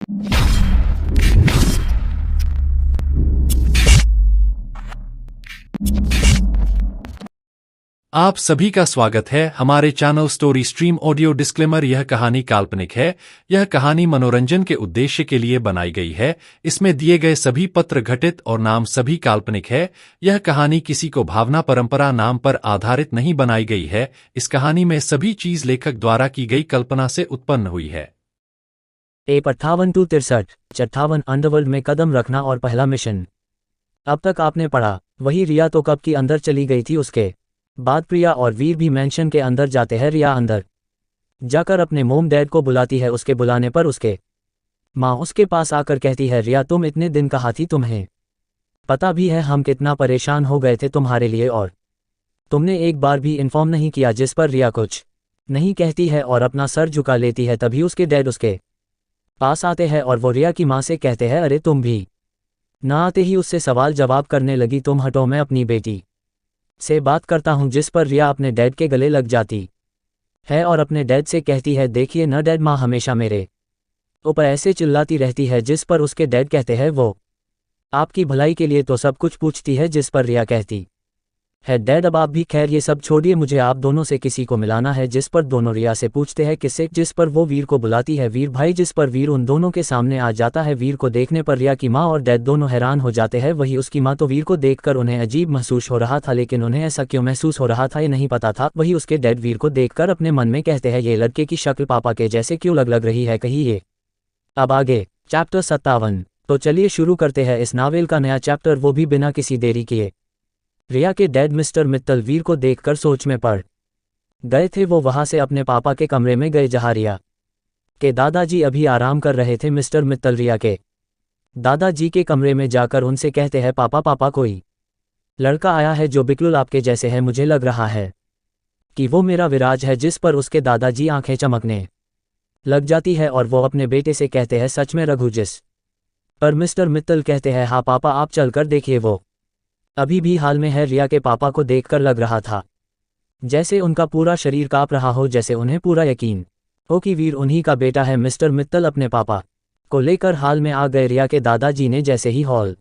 आप सभी का स्वागत है हमारे channel story stream audio. Disclaimer: यह कहानी काल्पनिक है। यह कहानी मनोरंजन के उद्देश्य के लिए बनाई गई है। इसमें दिए गए सभी पत्र घटित और नाम सभी काल्पनिक है। यह कहानी किसी को भावना परंपरा नाम पर आधारित नहीं बनाई गई है। इस कहानी में सभी चीज लेखक द्वारा की गई कल्पना से उत्पन्न हुई है। एप 58 टू 53 अंडरवर्ल्ड में कदम रखना और पहला मिशन। अब तक आपने पढ़ा, वही रिया तो कब की अंदर चली गई थी। उसके बाद प्रिया और वीर भी मैंशन के अंदर जाते हैं। रिया अंदर जाकर अपने मोम डैड को बुलाती है। उसके बुलाने पर उसके माँ उसके पास आकर कहती है, रिया तुम इतने दिन कहाँ थी? तुम्हें पता भी है हम कितना परेशान हो गए थे तुम्हारे लिए, और तुमने एक बार भी इन्फॉर्म नहीं किया। जिस पर रिया कुछ नहीं कहती है और अपना सर झुका लेती है। तभी उसके डैड उसके पास आते हैं और वो रिया की माँ से कहते हैं, अरे तुम भी ना। आते ही उससे सवाल जवाब करने लगी, तुम हटो, मैं अपनी बेटी से बात करता हूँ। जिस पर रिया अपने डैड के गले लग जाती है और अपने डैड से कहती है, देखिए न डैड, माँ हमेशा मेरे ऊपर ऐसे चिल्लाती रहती है। जिस पर उसके डैड कहते हैं, वो आपकी भलाई के लिए तो सब कुछ पूछती है। जिस पर रिया कहती है, डैड अब आप भी खैर ये सब छोड़िए, मुझे आप दोनों से किसी को मिलाना है। जिस पर दोनों रिया से पूछते हैं किससे। जिस पर वो वीर को बुलाती है, वीर भाई। जिस पर वीर उन दोनों के सामने आ जाता है। वीर को देखने पर रिया की माँ और डैड दोनों हैरान हो जाते हैं। वही उसकी माँ तो वीर को देखकर उन्हें अजीब महसूस हो रहा था, लेकिन उन्हें ऐसा क्यों महसूस हो रहा था ये नहीं पता था। वही उसके डैड वीर को देखकर अपने मन में कहते हैं, ये लड़के की शक्ल पापा के जैसे क्यों लग रही है कहीं ये। अब आगे चैप्टर 57। तो चलिए शुरू करते हैं इस नावेल का नया चैप्टर, वो भी बिना किसी देरी किए। रिया के डैड मिस्टर मित्तल वीर को देखकर सोच में पड़ गए थे। वो वहां से अपने पापा के कमरे में गए जहां रिया के दादाजी अभी आराम कर रहे थे। मिस्टर मित्तल रिया के दादाजी के कमरे में जाकर उनसे कहते हैं, पापा पापा कोई लड़का आया है जो बिल्कुल आपके जैसे है। मुझे लग रहा है कि वो मेरा विराज है। जिस पर उसके दादाजी आंखें चमकने लग जाती है और वो अपने बेटे से कहते हैं, सच में रघु? जिस पर मिस्टर मित्तल कहते हैं, हाँ पापा आप चलकर देखिए, वो अभी भी हाल में है। रिया के पापा को देखकर लग रहा था जैसे उनका पूरा शरीर कांप रहा हो, जैसे उन्हें पूरा यकीन हो कि वीर उन्हीं का बेटा है। मिस्टर मित्तल अपने पापा को लेकर हाल में आ गए। रिया के दादाजी ने जैसे ही हॉल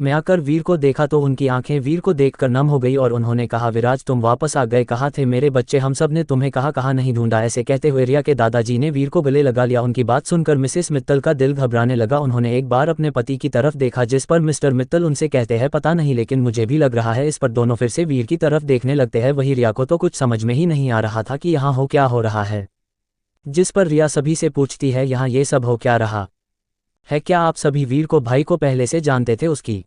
में आकर वीर को देखा तो उनकी आंखें वीर को देखकर नम हो गई और उन्होंने कहा, विराज तुम वापस आ गए, कहाँ थे मेरे बच्चे? हम सब ने तुम्हें कहाँ नहीं ढूंढा। ऐसे कहते हुए रिया के दादाजी ने वीर को गले लगा लिया। उनकी बात सुनकर मिसेस मित्तल का दिल घबराने लगा। उन्होंने एक बार अपने पति की तरफ देखा। जिस पर मिस्टर मित्तल उनसे कहते हैं, पता नहीं लेकिन मुझे भी लग रहा है। इस पर दोनों फिर से वीर की तरफ देखने लगते हैं। वही रिया को तो कुछ समझ में ही नहीं आ रहा था कि यहाँ हो क्या हो रहा है। जिस पर रिया सभी से पूछती है, यहाँ ये सब हो क्या रहा है? क्या आप सभी वीर को भाई को पहले से जानते थे? उसकी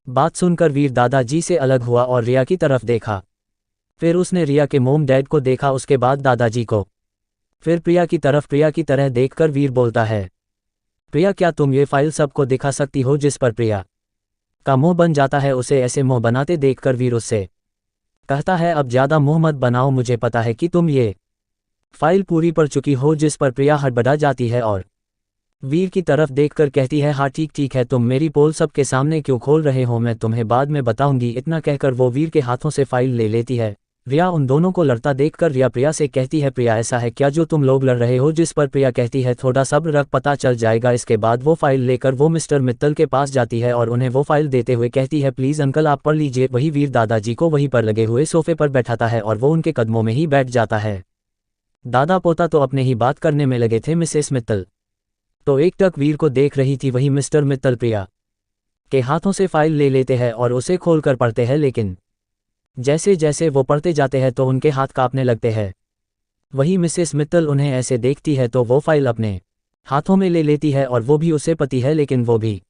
बात सुनकर वीर दादाजी से अलग हुआ और रिया की तरफ देखा। फिर उसने रिया के मोम डैड को देखा, उसके बाद दादाजी को, फिर प्रिया की तरफ। प्रिया की तरह देखकर वीर बोलता है, प्रिया क्या तुम ये फाइल सबको दिखा सकती हो? जिस पर प्रिया का मुंह बन जाता है। उसे ऐसे मुंह बनाते देखकर वीर उससे कहता है, अब ज्यादा मुंह मत बनाओ, मुझे पता है कि तुम ये फाइल पूरी पढ़ चुकी हो। जिस पर प्रिया हड़बड़ा जाती है और वीर की तरफ देखकर कहती है, हाँ ठीक है, तुम मेरी पोल सबके सामने क्यों खोल रहे हो? मैं तुम्हें बाद में बताऊंगी। इतना कहकर वो वीर के हाथों से फाइल ले लेती है। रिया उन दोनों को लड़ता देखकर रिया प्रिया से कहती है, प्रिया ऐसा है क्या जो तुम लोग लड़ रहे हो? जिस पर प्रिया कहती है, थोड़ा सब्र रख, पता चल जाएगा। इसके बाद वो फाइल लेकर वो मिस्टर मित्तल के पास जाती है और उन्हें वो फाइल देते हुए कहती है, प्लीज अंकल आप पढ़ लीजिए। वही वीर दादाजी को वहीं पर लगे हुए सोफे पर बैठाता है और वो उनके कदमों में ही बैठ जाता है। दादा पोता तो अपने ही बात करने में लगे थे। मिसेस मित्तल तो एकटक वीर को देख रही थी। वही मिस्टर मित्तल प्रिया के हाथों से फाइल ले लेते हैं और उसे खोलकर पढ़ते हैं, लेकिन जैसे जैसे वो पढ़ते जाते हैं तो उनके हाथ कांपने लगते हैं। वही मिसेस मित्तल उन्हें ऐसे देखती है तो वो फाइल अपने हाथों में ले लेती है और वो भी उसे पति है, लेकिन वो भी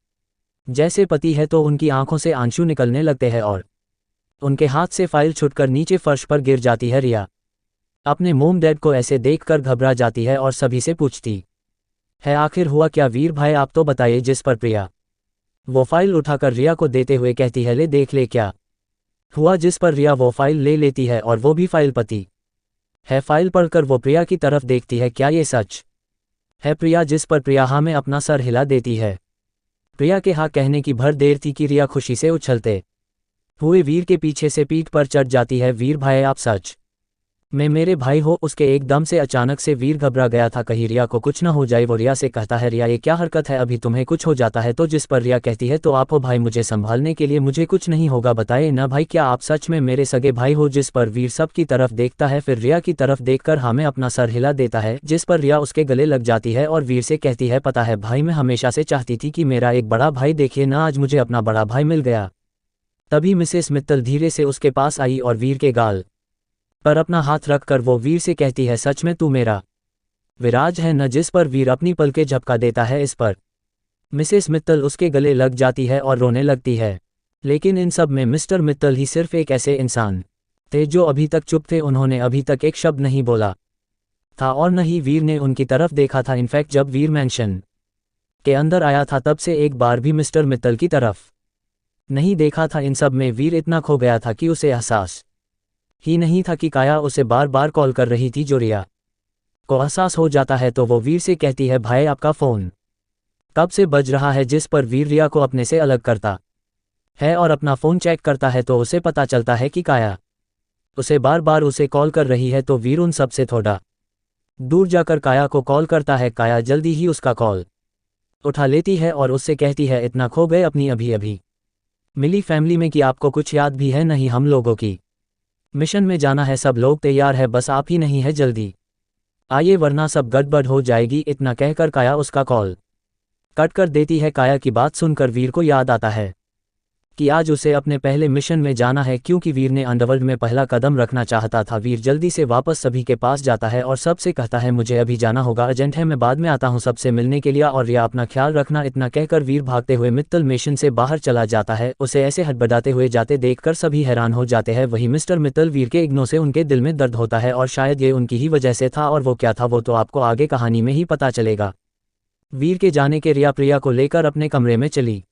जैसे पति है तो उनकी आंखों से आंसू निकलने लगते हैं और उनके हाथ से फाइल छुटकर नीचे फर्श पर गिर जाती है। रिया अपने मोम डैड को ऐसे देखकर घबरा जाती है और सभी से पूछती है, आखिर हुआ क्या वीर भाई, आप तो बताइए। जिस पर प्रिया वो फाइल उठाकर रिया को देते हुए कहती है, ले देख ले क्या हुआ। जिस पर रिया वो फाइल ले लेती है और वो भी फाइल पति है। फाइल पढ़कर वो प्रिया की तरफ देखती है, क्या ये सच है प्रिया? जिस पर प्रिया हाँ में अपना सर हिला देती है। प्रिया के हाँ कहने की भर देर थी कि रिया खुशी से उछलते हुए वीर के पीछे से पीठ पर चढ़ जाती है। वीर भाई आप सच मैं मेरे भाई हो। उसके एकदम से अचानक से वीर घबरा गया था कहीं रिया को कुछ न हो जाए। वो रिया से कहता है, रिया ये क्या हरकत है, अभी तुम्हें कुछ हो जाता है तो? जिस पर रिया कहती है, तो आप हो भाई मुझे संभालने के लिए, मुझे कुछ नहीं होगा, बताए ना भाई, क्या आप सच में मेरे सगे भाई हो? जिस पर वीर सब की तरफ देखता है, फिर रिया की तरफ देखकर हमें अपना सर हिला देता है, जिस पर रिया उसके गले लग जाती है और वीर से कहती है, पता है भाई, मैं हमेशा से चाहती थी कि मेरा एक बड़ा भाई, देखिए ना आज मुझे अपना बड़ा भाई मिल गया। तभी मिसेस मित्तल धीरे से उसके पास आई और वीर के गाल पर अपना हाथ रखकर वो वीर से कहती है, सच में तू मेरा विराज है न? जिस पर वीर अपनी पलकें झपका देता है। इस पर मिसेस मित्तल उसके गले लग जाती है और रोने लगती है। लेकिन इन सब में मिस्टर मित्तल ही सिर्फ एक ऐसे इंसान थे जो अभी तक चुप थे। उन्होंने अभी तक एक शब्द नहीं बोला था और न ही वीर ने उनकी तरफ देखा था। इनफैक्ट जब वीर मैंशन के अंदर आया था तब से एक बार भी मिस्टर मित्तल की तरफ नहीं देखा था। इन सब में वीर इतना खो गया था कि उसे एहसास ही नहीं था कि काया उसे बार बार कॉल कर रही थी। जो रिया को एहसास हो जाता है तो वो वीर से कहती है, भाई आपका फ़ोन कब से बज रहा है? जिस पर वीर रिया को अपने से अलग करता है और अपना फ़ोन चेक करता है तो उसे पता चलता है कि काया उसे बार बार उसे कॉल कर रही है। तो वीर उन सब से थोड़ा दूर जाकर काया को कॉल करता है। काया जल्दी ही उसका कॉल उठा लेती है और उससे कहती है, इतना खो गए अपनी अभी अभी मिली फैमिली में कि आपको कुछ याद भी है नहीं? हम लोगों की मिशन में जाना है, सब लोग तैयार है, बस आप ही नहीं है, जल्दी आइए वरना सब गड़बड़ हो जाएगी। इतना कहकर काया उसका कॉल कट कर देती है। काया की बात सुनकर वीर को याद आता है कि आज उसे अपने पहले मिशन में जाना है, क्योंकि वीर ने अंडरवर्ल्ड में पहला कदम रखना चाहता था। वीर जल्दी से वापस सभी के पास जाता है और सबसे कहता है, मुझे अभी जाना होगा, अर्जेंट है, मैं बाद में आता हूँ सबसे मिलने के लिए, और रिया अपना ख्याल रखना। इतना कहकर वीर भागते हुए मित्तल मिशन से बाहर चला जाता है। उसे ऐसे हड़बड़ाते हुए जाते देखकर सभी हैरान हो जाते हैं। वही मिस्टर मित्तल वीर के इग्नो से उनके दिल में दर्द होता है और शायद ये उनकी ही वजह से था, और वो क्या था वो तो आपको आगे कहानी में ही पता चलेगा। वीर के जाने के रिया प्रिया को लेकर अपने कमरे में चली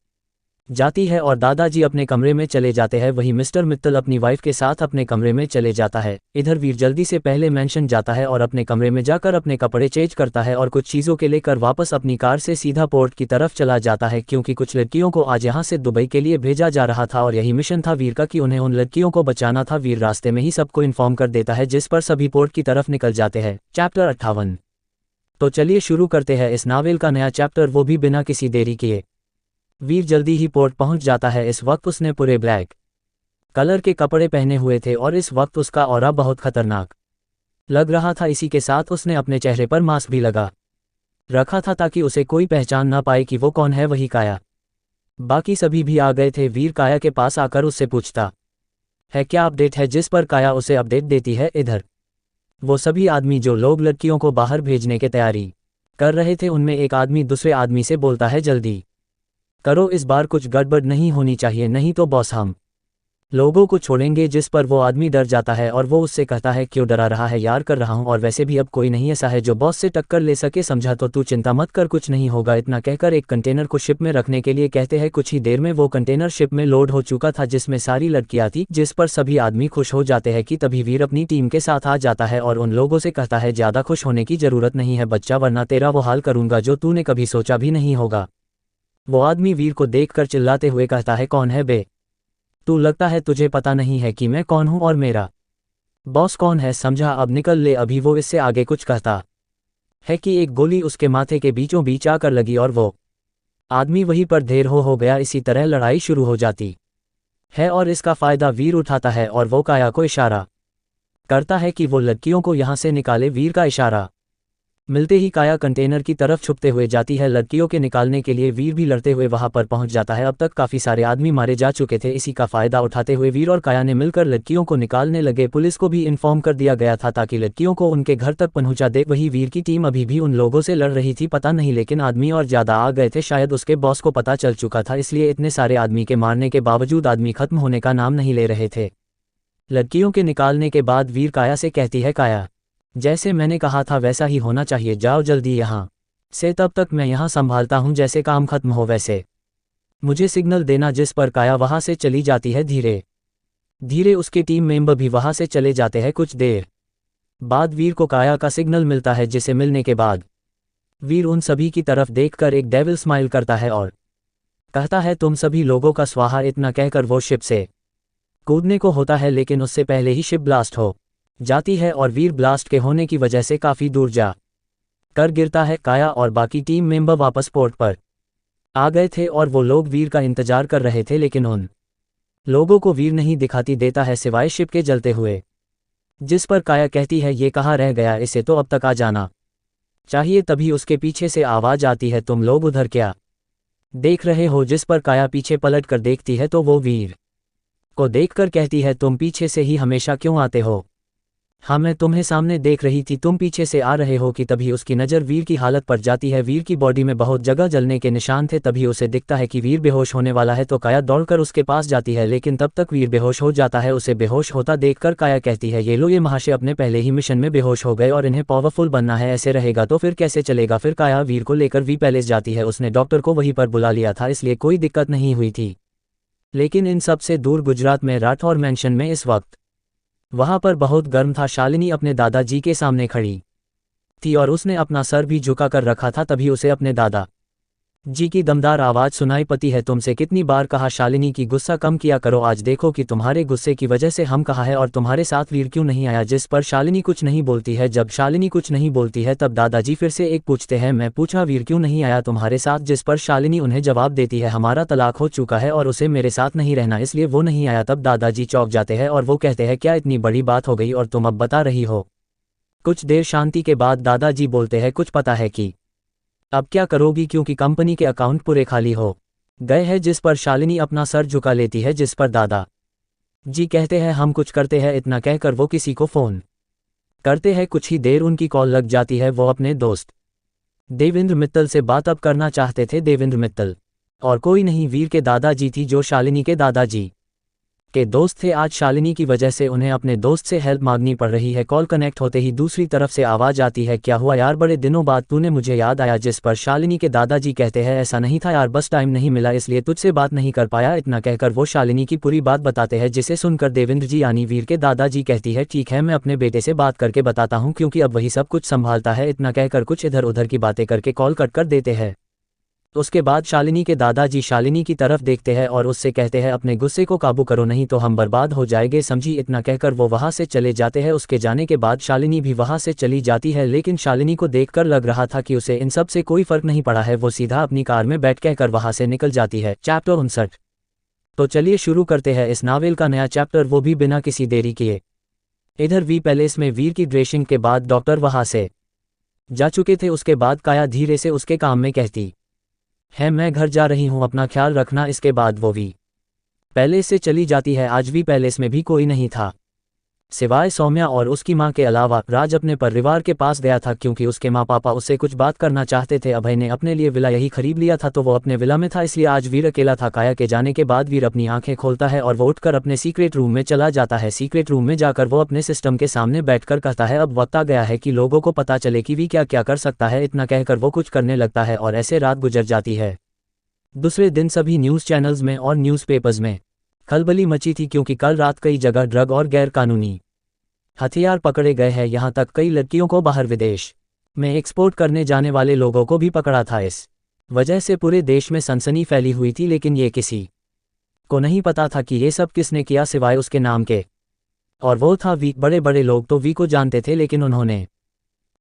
जाती है और दादाजी अपने कमरे में चले जाते हैं। वहीं मिस्टर मित्तल अपनी वाइफ के साथ अपने कमरे में चले जाता है। इधर वीर जल्दी से पहले मेंशन जाता है और अपने कमरे में जाकर अपने कपड़े चेंज करता है और कुछ चीज़ों के लेकर वापस अपनी कार से सीधा पोर्ट की तरफ चला जाता है, क्योंकि कुछ लड़कियों को आज यहाँ से दुबई के लिए भेजा जा रहा था और यही मिशन था वीर का कि उन्हें उन लड़कियों को बचाना था। वीर रास्ते में ही सबको इन्फॉर्म कर देता है, जिस पर सभी पोर्ट की तरफ निकल जाते हैं। चैप्टर 58। तो चलिए शुरू करते हैं इस नावल का नया चैप्टर, वो भी बिना किसी देरी किए। वीर जल्दी ही पोर्ट पहुंच जाता है। इस वक्त उसने पूरे ब्लैक कलर के कपड़े पहने हुए थे और इस वक्त उसका ऑरा बहुत खतरनाक लग रहा था। इसी के साथ उसने अपने चेहरे पर मास्क भी लगा रखा था ताकि उसे कोई पहचान ना पाए कि वो कौन है। वही काया। बाकी सभी भी आ गए थे। वीर काया के पास आकर उससे पूछता है, क्या अपडेट है? जिस पर काया उसे अपडेट देती है। इधर वो सभी आदमी जो लोग लड़कियों को बाहर भेजने की तैयारी कर रहे थे, उनमें एक आदमी दूसरे आदमी से बोलता है, जल्दी करो, इस बार कुछ गड़बड़ नहीं होनी चाहिए, नहीं तो बॉस हम लोगों को छोड़ेंगे। जिस पर वो आदमी डर जाता है और वो उससे कहता है, क्यों डरा रहा है यार? कर रहा हूँ, और वैसे भी अब कोई नहीं ऐसा है जो बॉस से टक्कर ले सके, समझा? तो तू चिंता मत कर, कुछ नहीं होगा। इतना कहकर एक कंटेनर को शिप में रखने के लिए कहते हैं। कुछ ही देर में वो कंटेनर शिप में लोड हो चुका था, जिसमें सारी लड़कियां थी। जिस पर सभी आदमी खुश हो जाते हैं कि तभी वीर अपनी टीम के साथ आ जाता है और उन लोगों से कहता है, ज़्यादा खुश होने की ज़रूरत नहीं है बच्चा, वरना तेरा वो हाल करूँगा जो तूने कभी सोचा भी नहीं होगा। वो आदमी वीर को देखकर चिल्लाते हुए कहता है, कौन है बे तू? लगता है तुझे पता नहीं है कि मैं कौन हूं और मेरा बॉस कौन है, समझा? अब निकल ले। अभी वो इससे आगे कुछ कहता है कि एक गोली उसके माथे के बीचों बीच आकर लगी और वो आदमी वहीं पर ढेर हो गया। इसी तरह लड़ाई शुरू हो जाती है और इसका फ़ायदा वीर उठाता है और वो काया को इशारा करता है कि वो लड़कियों को यहाँ से निकाले। वीर का इशारा मिलते ही काया कंटेनर की तरफ छुपते हुए जाती है। लड़कियों के निकालने के लिए वीर भी लड़ते हुए वहां पर पहुंच जाता है। अब तक काफी सारे आदमी मारे जा चुके थे। इसी का फायदा उठाते हुए वीर और काया ने मिलकर लड़कियों को निकालने लगे। पुलिस को भी इन्फॉर्म कर दिया गया था ताकि लड़कियों को उनके घर तक पहुंचा दे। वही वीर की टीम अभी भी उन लोगों से लड़ रही थी, पता नहीं लेकिन आदमी और ज्यादा आ गए थे। शायद उसके बॉस को पता चल चुका था, इसलिए इतने सारे आदमी के मारने के बावजूद आदमी खत्म होने का नाम नहीं ले रहे थे। लड़कियों के निकालने के बाद वीर काया से कहती है, काया जैसे मैंने कहा था वैसा ही होना चाहिए, जाओ जल्दी यहाँ से, तब तक मैं यहाँ संभालता हूँ, जैसे काम खत्म हो वैसे मुझे सिग्नल देना। जिस पर काया वहाँ से चली जाती है। धीरे धीरे उसके टीम मेंबर भी वहाँ से चले जाते हैं। कुछ देर बाद वीर को काया का सिग्नल मिलता है, जिसे मिलने के बाद वीर उन सभी की तरफ देखकर एक डेविल स्माइल करता है और कहता है, तुम सभी लोगों का स्वाहा। इतना कहकर वो शिप से कूदने को होता है, लेकिन उससे पहले ही शिप ब्लास्ट हो जाती है और वीर ब्लास्ट के होने की वजह से काफ़ी दूर जा कर गिरता है। काया और बाकी टीम मेंबर वापस पोर्ट पर आ गए थे और वो लोग वीर का इंतजार कर रहे थे, लेकिन उन लोगों को वीर नहीं दिखाती देता है सिवाय शिप के जलते हुए। जिस पर काया कहती है ये कहाँ रह गया, इसे तो अब तक आ जाना चाहिए। तभी उसके पीछे से आवाज़ आती है, तुम लोग उधर क्या देख रहे हो। जिस पर काया पीछे पलट कर देखती है तो वो वीर को देखकर कहती है, तुम पीछे से ही हमेशा क्यों आते हो। हाँ, मैं तुम्हें सामने देख रही थी, तुम पीछे से आ रहे हो कि। तभी उसकी नज़र वीर की हालत पर जाती है। वीर की बॉडी में बहुत जगह जलने के निशान थे। तभी उसे दिखता है कि वीर बेहोश होने वाला है, तो काया दौड़कर उसके पास जाती है, लेकिन तब तक वीर बेहोश हो जाता है। उसे बेहोश होता देखकर काया कहती है, ये महाशय अपने पहले ही मिशन में बेहोश हो गए और इन्हें पावरफुल बनना है, ऐसे रहेगा तो फिर कैसे चलेगा। फिर काया वीर को लेकर वी पैलेस जाती है। उसने डॉक्टर को वहीं पर बुला लिया था, इसलिए कोई दिक्कत नहीं हुई थी। लेकिन इन सब से दूर गुजरात में राठौर मैंशन में इस वक्त वहां पर बहुत गर्म था। शालिनी अपने दादाजी के सामने खड़ी थी और उसने अपना सर भी झुका कर रखा था। तभी उसे अपने दादा जी की दमदार आवाज़ सुनाई पड़ती है, तुमसे कितनी बार कहा शालिनी की गुस्सा कम किया करो, आज देखो कि तुम्हारे गुस्से की वजह से हम कहाँ है और तुम्हारे साथ वीर क्यों नहीं आया। जिस पर शालिनी कुछ नहीं बोलती है। जब शालिनी कुछ नहीं बोलती है तब दादाजी फिर से एक पूछते हैं, मैं पूछा वीर क्यों नहीं आया तुम्हारे साथ। जिस पर शालिनी उन्हें जवाब देती है, हमारा तलाक हो चुका है और उसे मेरे साथ नहीं रहना, इसलिए वो नहीं आया। तब दादाजी चौंक जाते हैं और वो कहते हैं, क्या इतनी बड़ी बात हो गई और तुम अब बता रही हो। कुछ देर शांति के बाद दादाजी बोलते हैं, कुछ पता है कि अब क्या करोगी, क्योंकि कंपनी के अकाउंट पूरे खाली हो गए हैं। जिस पर शालिनी अपना सर झुका लेती है। जिस पर दादा जी कहते हैं, हम कुछ करते हैं। इतना कहकर वो किसी को फ़ोन करते हैं। कुछ ही देर उनकी कॉल लग जाती है। वो अपने दोस्त देवेंद्र मित्तल से बात अब करना चाहते थे। देवेंद्र मित्तल और कोई नहीं, वीर के दादाजी थी, जो शालिनी के दादाजी के दोस्त थे। आज शालिनी की वजह से उन्हें अपने दोस्त से हेल्प मांगनी पड़ रही है। कॉल कनेक्ट होते ही दूसरी तरफ से आवाज़ आती है, क्या हुआ यार, बड़े दिनों बाद तूने मुझे याद आया। जिस पर शालिनी के दादाजी कहते हैं, ऐसा नहीं था यार, बस टाइम नहीं मिला इसलिए तुझसे बात नहीं कर पाया। इतना कहकर वो शालिनी की पूरी बात बताते हैं, जिसे सुनकर देवेंद्र जी यानी वीर के दादाजी कहती है, ठीक है मैं अपने बेटे से बात करके बताता हूँ, क्योंकि अब वही सब कुछ संभालता है। इतना कहकर कुछ इधर उधर की बातें करके कॉल कट कर देते हैं। उसके बाद शालिनी के दादाजी शालिनी की तरफ देखते हैं और उससे कहते हैं, अपने गुस्से को काबू करो, नहीं तो हम बर्बाद हो जाएंगे, समझी। इतना कहकर वो वहां से चले जाते हैं। उसके जाने के बाद शालिनी भी वहां से चली जाती है, लेकिन शालिनी को देखकर लग रहा था कि उसे इन सब से कोई फर्क नहीं पड़ा है। वो सीधा अपनी कार में बैठ कहकर वहां से निकल जाती है। चैप्टर 59। तो चलिए शुरू करते हैं इस नावल का नया चैप्टर, वो भी बिना किसी देरी किए। इधर वी पैलेस में वीर की ड्रेसिंग के बाद डॉक्टर वहां से जा चुके थे। उसके बाद काया धीरे से उसके काम में कहती है, मैं घर जा रही हूँ, अपना ख्याल रखना। इसके बाद वो वी पैलेस से चली जाती है। आज वी पैलेस में भी कोई नहीं था सिवाय सौम्या और उसकी माँ के अलावा। राज अपने परिवार के पास गया था क्योंकि उसके माँ पापा उससे कुछ बात करना चाहते थे। अभय ने अपने लिए विला यही खरीद लिया था, तो वो अपने विला में था, इसलिए आज वीर अकेला था। काया के जाने के बाद वीर अपनी आंखें खोलता है और वो उठकर अपने सीक्रेट रूम में चला जाता है। सीक्रेट रूम में जाकर वो अपने सिस्टम के सामने बैठकर कहता है, अब वक्त आ गया है कि लोगों को पता चले कि वी क्या क्या कर सकता है। इतना कहकर वो कुछ करने लगता है और ऐसे रात गुजर जाती है। दूसरे दिन सभी न्यूज़ चैनल्स में और न्यूज़पेपर्स में खलबली मची थी, क्योंकि कल रात कई जगह ड्रग और गैरकानूनी हथियार पकड़े गए हैं। यहाँ तक कई लड़कियों को बाहर विदेश में एक्सपोर्ट करने जाने वाले लोगों को भी पकड़ा था। इस वजह से पूरे देश में सनसनी फैली हुई थी, लेकिन ये किसी को नहीं पता था कि ये सब किसने किया सिवाय उसके नाम के, और वो था वी। बड़े बड़े लोग तो वी को जानते थे, लेकिन उन्होंने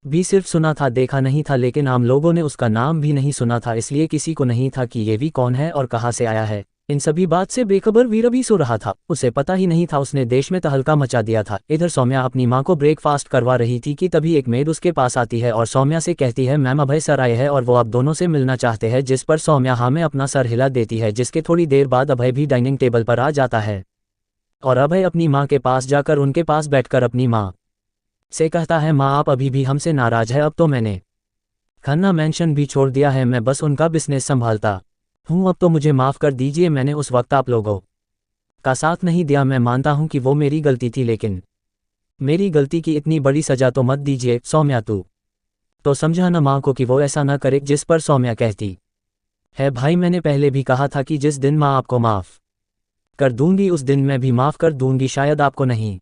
भी सिर्फ सुना था, देखा नहीं था। लेकिन आम लोगों ने उसका नाम भी नहीं सुना था, इसलिए किसी को नहीं था कि ये वी कौन है और कहाँ से आया है। इन सभी बात से बेखबर वीर अभी सो रहा था, उसे पता ही नहीं था उसने देश में तहलका मचा दिया था। इधर सौम्या अपनी माँ को ब्रेकफास्ट करवा रही थी कि तभी एक मेड उसके पास आती है और सौम्या से कहती है, मैम अभय सर आए हैं और वो आप दोनों से मिलना चाहते हैं। जिस पर सौम्या हाँ में अपना सर हिला देती है। जिसके थोड़ी देर बाद अभय भी डाइनिंग टेबल पर आ जाता है और अभय अपनी माँ के पास जाकर उनके पास बैठकर अपनी माँ से कहता है, माँ आप अभी भी हमसे नाराज है, अब तो मैंने खन्ना मैंशन भी छोड़ दिया है, मैं बस उनका बिजनेस संभालता हूँ, अब तो मुझे माफ़ कर दीजिए, मैंने उस वक्त आप लोगों का साथ नहीं दिया। मैं मानता हूँ कि वो मेरी गलती थी, लेकिन मेरी गलती की इतनी बड़ी सज़ा तो मत दीजिए। सौम्या तू तो समझा ना माँ को कि वो ऐसा ना करे। जिस पर सौम्या कहती है, भाई मैंने पहले भी कहा था कि जिस दिन माँ आपको माफ़ कर दूंगी उस दिन मैं भी माफ़ कर दूंगी, शायद आपको नहीं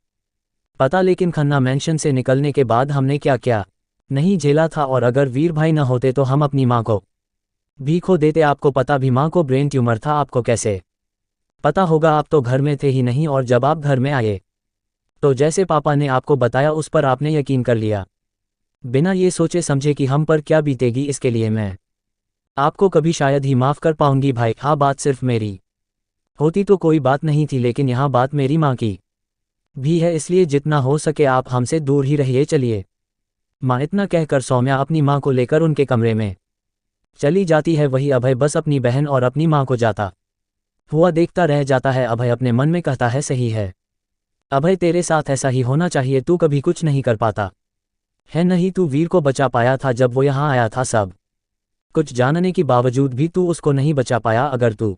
पता, लेकिन खन्ना मैंशन से निकलने के बाद हमने क्या क्या नहीं झेला था, और अगर वीर भाई न होते तो हम अपनी माँ को भी खो देते। आपको पता भी, माँ को ब्रेन ट्यूमर था, आपको कैसे पता होगा, आप तो घर में थे ही नहीं, और जब आप घर में आए तो जैसे पापा ने आपको बताया उस पर आपने यकीन कर लिया, बिना ये सोचे समझे कि हम पर क्या बीतेगी। इसके लिए मैं आपको कभी शायद ही माफ़ कर पाऊंगी भाई। हाँ, बात सिर्फ मेरी होती तो कोई बात नहीं थी, लेकिन यहाँ बात मेरी माँ की भी है, इसलिए जितना हो सके आप हमसे दूर ही रहिए। चलिए माँ, इतना कहकर सौम्या अपनी माँ को लेकर उनके कमरे में चली जाती है। वही अभय बस अपनी बहन और अपनी माँ को जाता हुआ देखता रह जाता है। अभय अपने मन में कहता है, सही है अभय, तेरे साथ ऐसा ही होना चाहिए। तू कभी कुछ नहीं कर पाता है, नहीं तू वीर को बचा पाया था जब वो यहाँ आया था। सब कुछ जानने के बावजूद भी तू उसको नहीं बचा पाया। अगर तू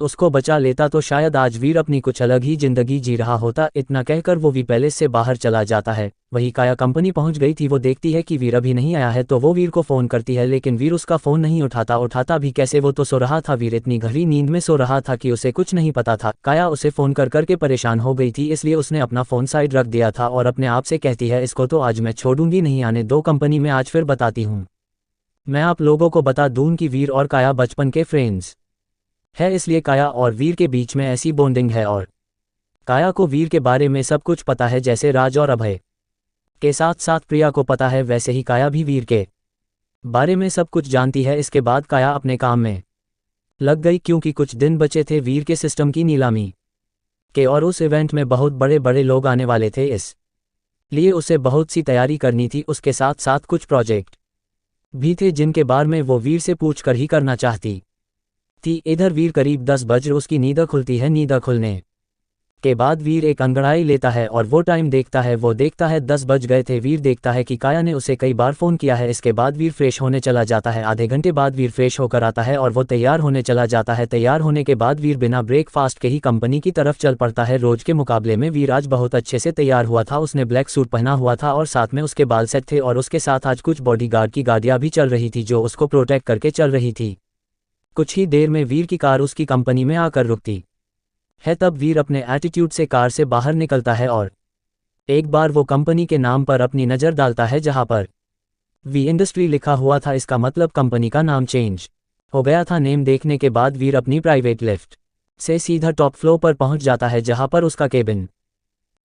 उसको बचा लेता तो शायद आज वीर अपनी कुछ अलग ही जिंदगी जी रहा होता। इतना कहकर वो वी पैलेस से बाहर चला जाता है। वही काया कंपनी पहुंच गई थी। वो देखती है कि वीर अभी नहीं आया है, तो वो वीर को फ़ोन करती है, लेकिन वीर उसका फ़ोन नहीं उठाता भी कैसे, वो तो सो रहा था। वीर इतनी गहरी नींद में सो रहा था कि उसे कुछ नहीं पता था। काया उसे फ़ोन कर करके परेशान हो गई थी, इसलिए उसने अपना फ़ोन साइड रख दिया था और अपने आप से कहती है, इसको तो आज मैं छोड़ूंगी नहीं, आने दो कंपनी में, आज फिर बताती हूँ। मैं आप लोगों को बता दूं कि वीर और काया बचपन के फ्रेंड्स है, इसलिए काया और वीर के बीच में ऐसी बॉन्डिंग है। और काया को वीर के बारे में सब कुछ पता है, जैसे राज और अभय के साथ साथ प्रिया को पता है, वैसे ही काया भी वीर के बारे में सब कुछ जानती है। इसके बाद काया अपने काम में लग गई, क्योंकि कुछ दिन बचे थे वीर के सिस्टम की नीलामी के, और उस इवेंट में बहुत बड़े बड़े लोग आने वाले थे, इस लिए उसे बहुत सी तैयारी करनी थी। उसके साथ साथ कुछ प्रोजेक्ट भी थे जिनके बारे में वो वीर से पूछ कर ही करना चाहती थी। इधर वीर करीब 10 बजे उसकी नींद खुलती है। नींद खुलने के बाद वीर एक अंगड़ाई लेता है और वो टाइम देखता है। वो देखता है 10 बज गए थे। वीर देखता है कि काया ने उसे कई बार फ़ोन किया है। इसके बाद वीर फ्रेश होने चला जाता है। आधे घंटे बाद वीर फ्रेश होकर आता है और वो तैयार होने चला जाता है। तैयार होने के बाद वीर बिना ब्रेकफास्ट के ही कंपनी की तरफ चल पड़ता है। रोज के मुकाबले में वीर आज बहुत अच्छे से तैयार हुआ था। उसने ब्लैक सूट पहना हुआ था और साथ में उसके बाल सेट थे, और उसके साथ आज कुछ बॉडीगार्ड की गाड़ियाँ भी चल रही थी जो उसको प्रोटेक्ट करके चल रही थी। कुछ ही देर में वीर की कार उसकी कंपनी में आकर रुकती है। तब वीर अपने एटीट्यूड से कार से बाहर निकलता है और एक बार वो कंपनी के नाम पर अपनी नज़र डालता है, जहां पर वी इंडस्ट्री लिखा हुआ था। इसका मतलब कंपनी का नाम चेंज हो गया था। नेम देखने के बाद वीर अपनी प्राइवेट लिफ्ट से सीधा टॉप फ्लोर पर पहुंच जाता है, जहां पर उसका केबिन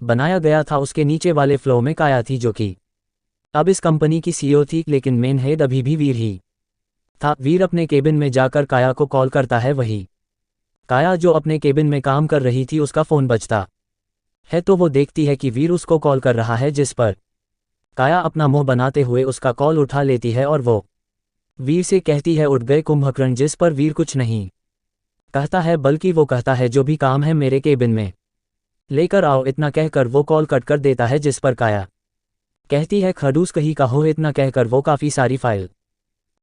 बनाया गया था। उसके नीचे वाले फ्लोर में काया थी, जो कि अब इस कंपनी की सीईओ थी, लेकिन मेन हेड अभी भी वीर ही था। वीर अपने केबिन में जाकर काया को कॉल करता है। वही काया जो अपने केबिन में काम कर रही थी, उसका फ़ोन बजता है, तो वो देखती है कि वीर उसको कॉल कर रहा है, जिस पर काया अपना मुंह बनाते हुए उसका कॉल उठा लेती है और वो वीर से कहती है, उठ गए कुंभकर्ण। जिस पर वीर कुछ नहीं कहता है, बल्कि वो कहता है, जो भी काम है मेरे केबिन में लेकर आओ। इतना कहकर वो कॉल कट कर देता है, जिस पर काया कहती है, खड़ूस कहीं का हो। इतना कहकर वो काफ़ी सारी फाइल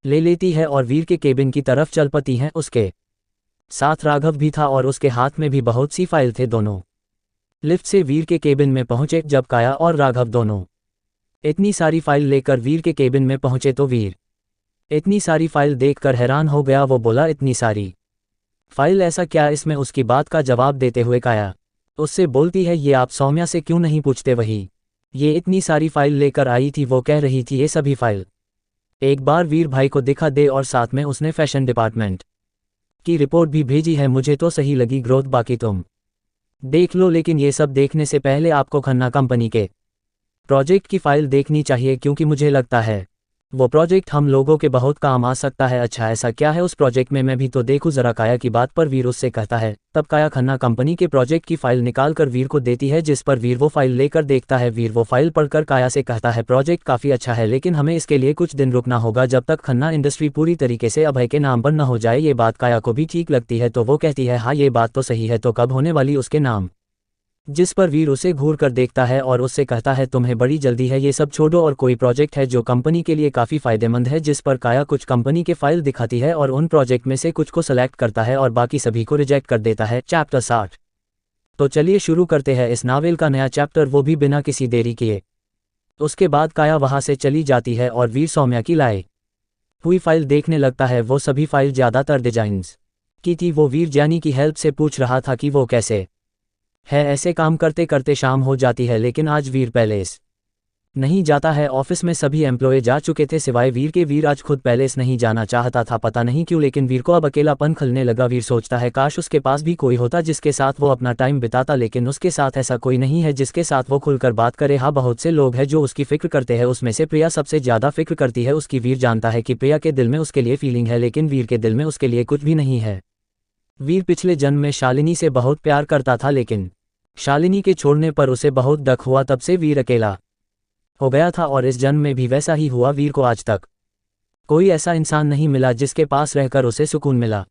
ले लेती है और वीर के केबिन की तरफ चल पड़ती हैं। उसके साथ राघव भी था और उसके हाथ में भी बहुत सी फाइल थे। दोनों लिफ्ट से वीर के केबिन में पहुंचे। जब काया और राघव दोनों इतनी सारी फाइल लेकर वीर के केबिन में पहुंचे, तो वीर इतनी सारी फाइल देखकर हैरान हो गया। वो बोला, इतनी सारी फाइल, ऐसा क्या? इसमें उसकी बात का जवाब देते हुए काया उससे बोलती है, ये आप सौम्या से क्यों नहीं पूछते? वही ये इतनी सारी फाइल लेकर आई थी। वो कह रही थी ये सभी फाइल एक बार वीर भाई को दिखा दे, और साथ में उसने फैशन डिपार्टमेंट की रिपोर्ट भी भेजी है। मुझे तो सही लगी ग्रोथ, बाकी तुम देख लो। लेकिन ये सब देखने से पहले आपको खन्ना कंपनी के प्रोजेक्ट की फाइल देखनी चाहिए, क्योंकि मुझे लगता है वो प्रोजेक्ट हम लोगों के बहुत काम आ सकता है। अच्छा, ऐसा क्या है उस प्रोजेक्ट में? मैं भी तो देखूं जरा। काया की बात पर वीर उससे कहता है। तब काया खन्ना कंपनी के प्रोजेक्ट की फाइल निकाल कर वीर को देती है, जिस पर वीर वो फाइल लेकर देखता है। वीर वो फाइल पढ़कर काया से कहता है, प्रोजेक्ट काफ़ी अच्छा है, लेकिन हमें इसके लिए कुछ दिन रुकना होगा, जब तक खन्ना इंडस्ट्री पूरी तरीके से अभय के नाम पर न हो जाए। ये बात काया को भी ठीक लगती है, तो वो कहती है, हाँ ये बात तो सही है, तो कब होने वाली उसके नाम? जिस पर वीर उसे घूर कर देखता है और उससे कहता है, तुम्हें बड़ी जल्दी है, ये सब छोड़ो और कोई प्रोजेक्ट है जो कंपनी के लिए काफ़ी फ़ायदेमंद है। जिस पर काया कुछ कंपनी के फाइल दिखाती है और उन प्रोजेक्ट में से कुछ को सेलेक्ट करता है और बाकी सभी को रिजेक्ट कर देता है। चैप्टर 60। तो चलिए शुरू करते हैं इस नावल का नया चैप्टर, वो भी बिना किसी देरी किए। उसके बाद काया वहाँ से चली जाती है और वीर सौम्या की लाई हुई फाइल देखने लगता है। वो सभी फाइल ज़्यादातर डिजाइन्स की थी। वो वीर जैनी की हेल्प से पूछ रहा था कि वो कैसे है। ऐसे काम करते करते शाम हो जाती है, लेकिन आज वीर पैलेस नहीं जाता है। ऑफिस में सभी एम्प्लॉय जा चुके थे सिवाय वीर के। वीर आज खुद पैलेस नहीं जाना चाहता था, पता नहीं क्यों, लेकिन वीर को अब अकेलापन खलने लगा। वीर सोचता है काश उसके पास भी कोई होता जिसके साथ वो अपना टाइम बिताता, लेकिन उसके साथ ऐसा कोई नहीं है जिसके साथ वो खुलकर बात करे। हाँ, बहुत से लोग हैं जो उसकी फिक्र करते हैं, उसमें से प्रिया सबसे ज्यादा फिक्र करती है उसकी। वीर जानता है कि प्रिया के दिल में उसके लिए फीलिंग है, लेकिन वीर के दिल में उसके लिए कुछ भी नहीं है। वीर पिछले जन्म में शालिनी से बहुत प्यार करता था, लेकिन शालिनी के छोड़ने पर उसे बहुत दुख हुआ। तब से वीर अकेला हो गया था और इस जन्म में भी वैसा ही हुआ। वीर को आज तक कोई ऐसा इंसान नहीं मिला जिसके पास रहकर उसे सुकून मिला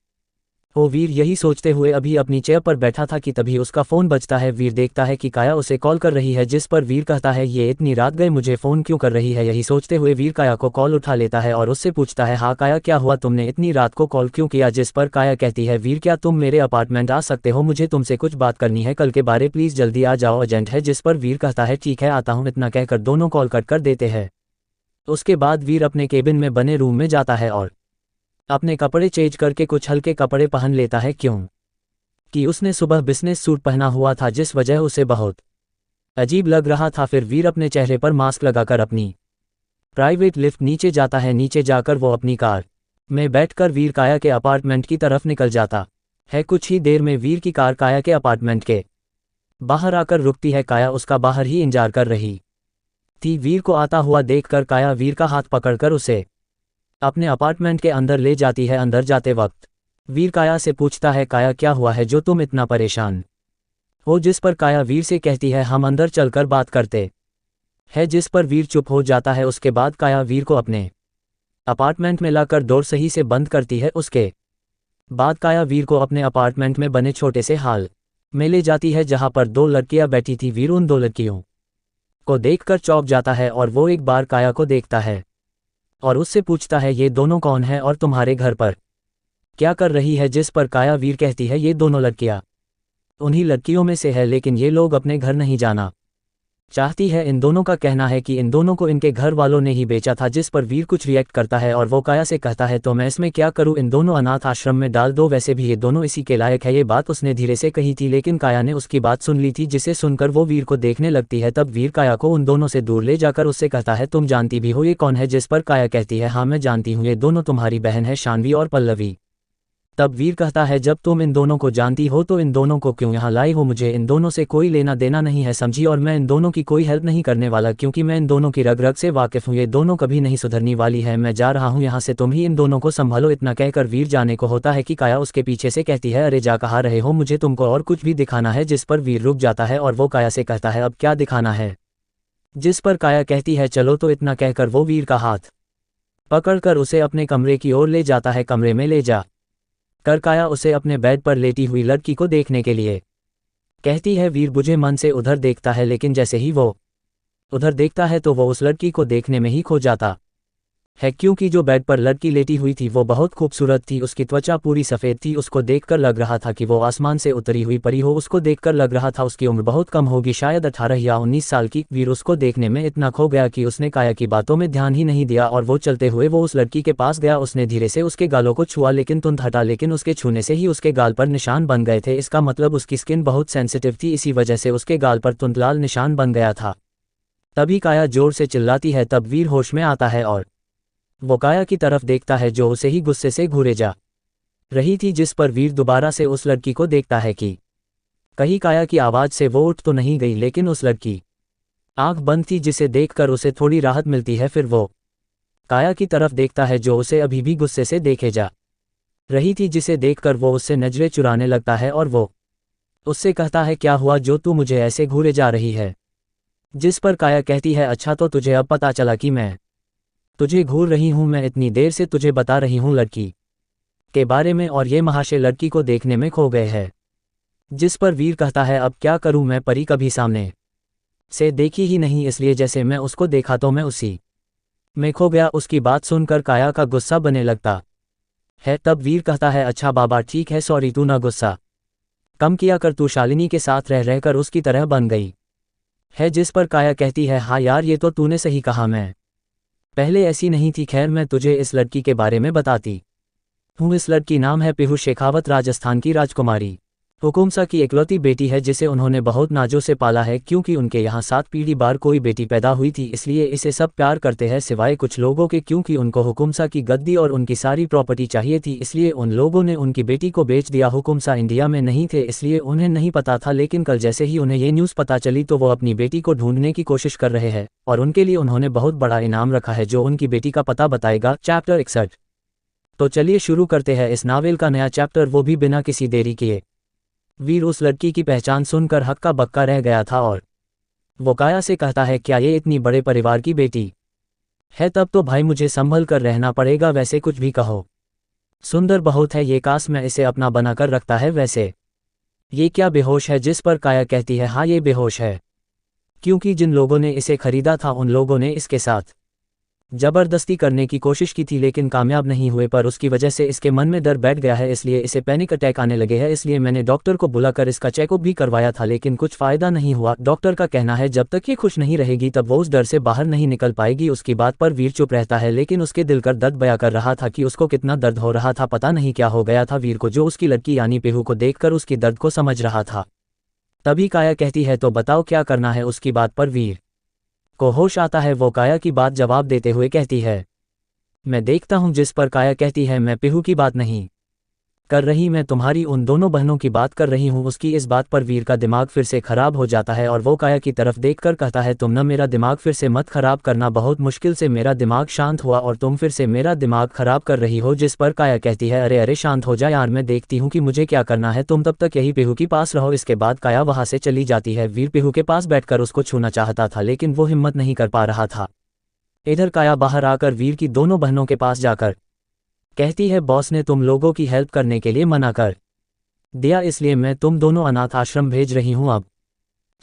हो। वीर यही सोचते हुए अभी अपनी चेयर पर बैठा था कि तभी उसका फ़ोन बजता है। वीर देखता है कि काया उसे कॉल कर रही है, जिस पर वीर कहता है ये इतनी रात गए मुझे फ़ोन क्यों कर रही है। यही सोचते हुए वीर काया को कॉल उठा लेता है और उससे पूछता है हाँ काया क्या हुआ, तुमने इतनी रात को कॉल क्यों किया। जिस पर काया कहती है वीर क्या तुम मेरे अपार्टमेंट आ सकते हो, मुझे तुमसे कुछ बात करनी है, कल के बारे प्लीज़ जल्दी आ जाओ, अर्जेंट है। जिस पर वीर कहता है ठीक है आता हूँ। इतना कहकर दोनों कॉल कट कर देते हैं। उसके बाद वीर अपने केबिन में बने रूम में जाता है और अपने कपड़े चेंज करके कुछ हल्के कपड़े पहन लेता है, क्यों कि उसने सुबह बिजनेस सूट पहना हुआ था जिस वजह उसे बहुत अजीब लग रहा था। फिर वीर अपने चेहरे पर मास्क लगाकर अपनी प्राइवेट लिफ्ट नीचे जाता है। नीचे जाकर वो अपनी कार में बैठकर वीर काया के अपार्टमेंट की तरफ निकल जाता है। कुछ ही देर में वीर की कार काया के अपार्टमेंट के बाहर आकर रुकती है। काया उसका बाहर ही इंतजार कर रही थी। वीर को आता हुआ देखकर काया वीर का हाथ पकड़कर उसे अपने अपार्टमेंट के अंदर ले जाती है। अंदर जाते वक्त वीर काया से पूछता है काया क्या हुआ है जो तुम इतना परेशान हो। जिस पर काया वीर से कहती है हम अंदर चलकर बात करते हैं। जिस पर वीर चुप हो जाता है। उसके बाद काया वीर को अपने अपार्टमेंट में लाकर डोर सही से बंद करती है। उसके बाद काया वीर को अपने अपार्टमेंट में बने छोटे से हाल में ले जाती है जहां पर दो लड़कियां बैठी थी। वीर उन दो लड़कियों को देखकर चौंक जाता है और वो एक बार काया को देखता है और उससे पूछता है ये दोनों कौन है और तुम्हारे घर पर क्या कर रही है। जिस पर काया वीर कहती है ये दोनों लड़कियां उन्हीं लड़कियों में से है, लेकिन ये लोग अपने घर नहीं जाना चाहती है। इन दोनों का कहना है कि इन दोनों को इनके घर वालों ने ही बेचा था। जिस पर वीर कुछ रिएक्ट करता है और वो काया से कहता है तो मैं इसमें क्या करूं, इन दोनों अनाथ आश्रम में डाल दो, वैसे भी ये दोनों इसी के लायक है। ये बात उसने धीरे से कही थी, लेकिन काया ने उसकी बात सुन ली थी, जिसे सुनकर वो वीर को देखने लगती है। तब वीर काया को उन दोनों से दूर ले जाकर उससे कहता है तुम जानती भी हो ये कौन है। जिस पर काया कहती है हाँ मैं जानती हूँ, ये दोनों तुम्हारी बहन है शान्वी और पल्लवी। तब वीर कहता है जब तुम इन दोनों को जानती हो तो इन दोनों को क्यों यहाँ लाई हो, मुझे इन दोनों से कोई लेना देना नहीं है समझी, और मैं इन दोनों की कोई हेल्प नहीं करने वाला क्योंकि मैं इन दोनों की रग रग से वाकिफ हूँ। ये दोनों कभी नहीं सुधरने वाली है, मैं जा रहा हूँ यहाँ से, तुम ही इन दोनों को संभालो। इतना कहकर वीर जाने को होता है कि काया उसके पीछे से कहती है अरे जा कहाँ रहे हो, मुझे तुमको और कुछ भी दिखाना है। जिस पर वीर रुक जाता है और वो काया से कहता है अब क्या दिखाना है। जिस पर काया कहती है चलो। तो इतना कहकर वो वीर का हाथ पकड़कर उसे अपने कमरे की ओर ले जाता है। कमरे में ले जा कर काया उसे अपने बेड पर लेटी हुई लड़की को देखने के लिए कहती है। वीर बुझे मन से उधर देखता है, लेकिन जैसे ही वो उधर देखता है तो वो उस लड़की को देखने में ही खो जाता है, क्योंकि जो बेड पर लड़की लेटी हुई थी वो बहुत खूबसूरत थी। उसकी त्वचा पूरी सफ़ेद थी। उसको देखकर लग रहा था कि वो आसमान से उतरी हुई परी हो। उसको देखकर लग रहा था उसकी उम्र बहुत कम होगी, शायद 18 या 19 साल की। वीर उसको देखने में इतना खो गया कि उसने काया की बातों में ध्यान ही नहीं दिया और वो चलते हुए वो उस लड़की के पास गया। उसने धीरे से उसके गालों को छुआ, लेकिन तुरंत हटा, लेकिन उसके छूने से ही उसके गाल पर निशान बन गए थे। इसका मतलब उसकी स्किन बहुत सेंसिटिव थी, इसी वजह से उसके गाल पर तुरंत लाल निशान बन गया था। तभी काया जोर से चिल्लाती है। तब वीर होश में आता है और वो काया की तरफ देखता है जो उसे ही गुस्से से घूरे जा रही थी। जिस पर वीर दोबारा से उस लड़की को देखता है कि कहीं काया की आवाज़ से वो उठ तो नहीं गई, लेकिन उस लड़की आंख बंद थी, जिसे देखकर उसे थोड़ी राहत मिलती है। फिर वो काया की तरफ देखता है जो उसे अभी भी गुस्से से देखे जा रही थी, जिसे देखकर वो उससे नजरें चुराने लगता है और वो उससे कहता है क्या हुआ जो तू मुझे ऐसे घूरे जा रही है। जिस पर काया कहती है अच्छा तो तुझे अब पता चला कि मैं तुझे घूर रही हूँ, मैं इतनी देर से तुझे बता रही हूँ लड़की के बारे में और ये महाशय लड़की को देखने में खो गए हैं। जिस पर वीर कहता है अब क्या करूँ, मैं परी कभी सामने से देखी ही नहीं, इसलिए जैसे मैं उसको देखा तो मैं उसी में खो गया। उसकी बात सुनकर काया का गुस्सा बने लगता है। तब वीर कहता है अच्छा बाबा ठीक है, सॉरी, तू ना गुस्सा कम किया कर, तू शालिनी के साथ रह रहकर उसकी तरह बन गई है। जिस पर काया कहती है हाँ यार ये तो तूने सही कहा, मैं पहले ऐसी नहीं थी। खैर मैं तुझे इस लड़की के बारे में बताती हूँ। इस लड़की नाम है पीहू शेखावत, राजस्थान की राजकुमारी हुकुमसा की इकलौती बेटी है जिसे उन्होंने बहुत नाजों से पाला है, क्योंकि उनके यहाँ 7 पीढ़ी बार कोई बेटी पैदा हुई थी, इसलिए इसे सब प्यार करते हैं सिवाय कुछ लोगों के, क्योंकि उनको हुकुमसा की गद्दी और उनकी सारी प्रॉपर्टी चाहिए थी, इसलिए उन लोगों ने उनकी बेटी को बेच दिया। हुकुमसा इंडिया में नहीं थे इसलिए उन्हें नहीं पता था, लेकिन कल जैसे ही उन्हें ये न्यूज़ पता चली तो वो अपनी बेटी को ढूंढने की कोशिश कर रहे हैं और उनके लिए उन्होंने बहुत बड़ा इनाम रखा है जो उनकी बेटी का पता बताएगा। चैप्टर 61। तो चलिए शुरू करते हैं इस नावल का नया चैप्टर, वो भी बिना किसी देरी किए। वीर उस लड़की की पहचान सुनकर हक्का बक्का रह गया था और वो काया से कहता है, क्या ये इतनी बड़े परिवार की बेटी है? तब तो भाई मुझे संभल कर रहना पड़ेगा, वैसे कुछ भी कहो। सुंदर बहुत है ये, काश मैं इसे अपना बनाकर रखता है। वैसे ये क्या बेहोश है? जिस पर काया कहती है, हाँ ये बेहोश है, क्योंकि जिन लोगों ने इसे खरीदा था उन लोगों ने इसके साथ जबरदस्ती करने की कोशिश की थी लेकिन कामयाब नहीं हुए, पर उसकी वजह से इसके मन में डर बैठ गया है, इसलिए इसे पैनिक अटैक आने लगे हैं। इसलिए मैंने डॉक्टर को बुलाकर इसका चेकअप भी करवाया था लेकिन कुछ फ़ायदा नहीं हुआ। डॉक्टर का कहना है जब तक ये खुश नहीं रहेगी तब वो उस डर से बाहर नहीं निकल पाएगी। उसकी बात पर वीर चुप रहता है लेकिन उसके दिल का दर्द बयां कर रहा था कि उसको कितना दर्द हो रहा था। पता नहीं क्या हो गया था वीर को, जो उसकी लड़की यानी पीहू को देखकर उसकी दर्द को समझ रहा था। तभी काया कहती है, तो बताओ क्या करना है? उसकी बात पर वीर को होश आता है। वो काया की बात जवाब देते हुए कहती है, मैं देखता हूं। जिस पर काया कहती है, मैं पीहू की बात नहीं कर रही, मैं तुम्हारी उन दोनों बहनों की बात कर रही हूं। उसकी इस बात पर वीर का दिमाग फिर से खराब हो जाता है और वो काया की तरफ देखकर कहता है, तुम न मेरा दिमाग फिर से मत खराब करना, बहुत मुश्किल से मेरा दिमाग शांत हुआ और तुम फिर से मेरा दिमाग खराब कर रही हो। जिस पर काया कहती है, अरे अरे शांत हो जा यार, मैं देखती हूँ कि मुझे क्या करना है, तुम तब तक यही पीहू के पास रहो। इसके बाद काया वहां से चली जाती है। वीर पीहू के पास बैठकर उसको छूना चाहता था लेकिन वो हिम्मत नहीं कर पा रहा था। इधर काया बाहर आकर वीर की दोनों बहनों के पास जाकर कहती है, बॉस ने तुम लोगों की हेल्प करने के लिए मना कर दिया, इसलिए मैं तुम दोनों अनाथ आश्रम भेज रही हूं, अब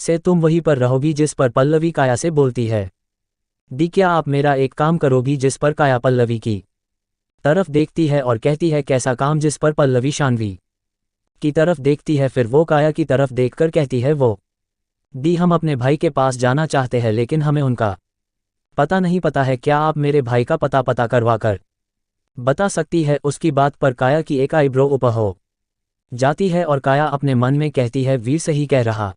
से तुम वहीं पर रहोगी। जिस पर पल्लवी काया से बोलती है, दी क्या आप मेरा एक काम करोगी? जिस पर काया पल्लवी की तरफ देखती है और कहती है, कैसा काम? जिस पर पल्लवी शानवी की तरफ देखती है, फिर वो काया की तरफ देखकर कहती है, वो दी हम अपने भाई के पास जाना चाहते हैं लेकिन हमें उनका पता नहीं पता है, क्या आप मेरे भाई का पता करवा कर बता सकती है? उसकी बात पर काया की एक आईब्रो ऊपर हो जाती है और काया अपने मन में कहती है, वीर सही कह रहा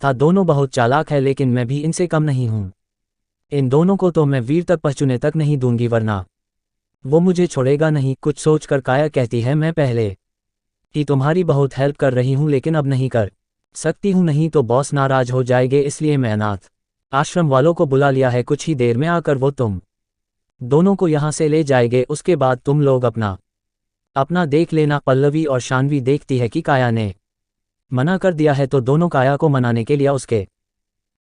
था, दोनों बहुत चालाक है लेकिन मैं भी इनसे कम नहीं हूं। इन दोनों को तो मैं वीर तक पहुंचने तक नहीं दूंगी वरना वो मुझे छोड़ेगा नहीं। कुछ सोचकर काया कहती है, मैं पहले ही तुम्हारी बहुत हेल्प कर रही हूं लेकिन अब नहीं कर सकती हूं, नहीं तो बॉस नाराज हो जाएंगे, इसलिए मैं अनाथ आश्रम वालों को बुला लिया है, कुछ ही देर में आकर वो तुम दोनों को यहाँ से ले जाएंगे, उसके बाद तुम लोग अपना देख लेना। पल्लवी और शानवी देखती है कि काया ने मना कर दिया है तो दोनों काया को मनाने के लिए उसके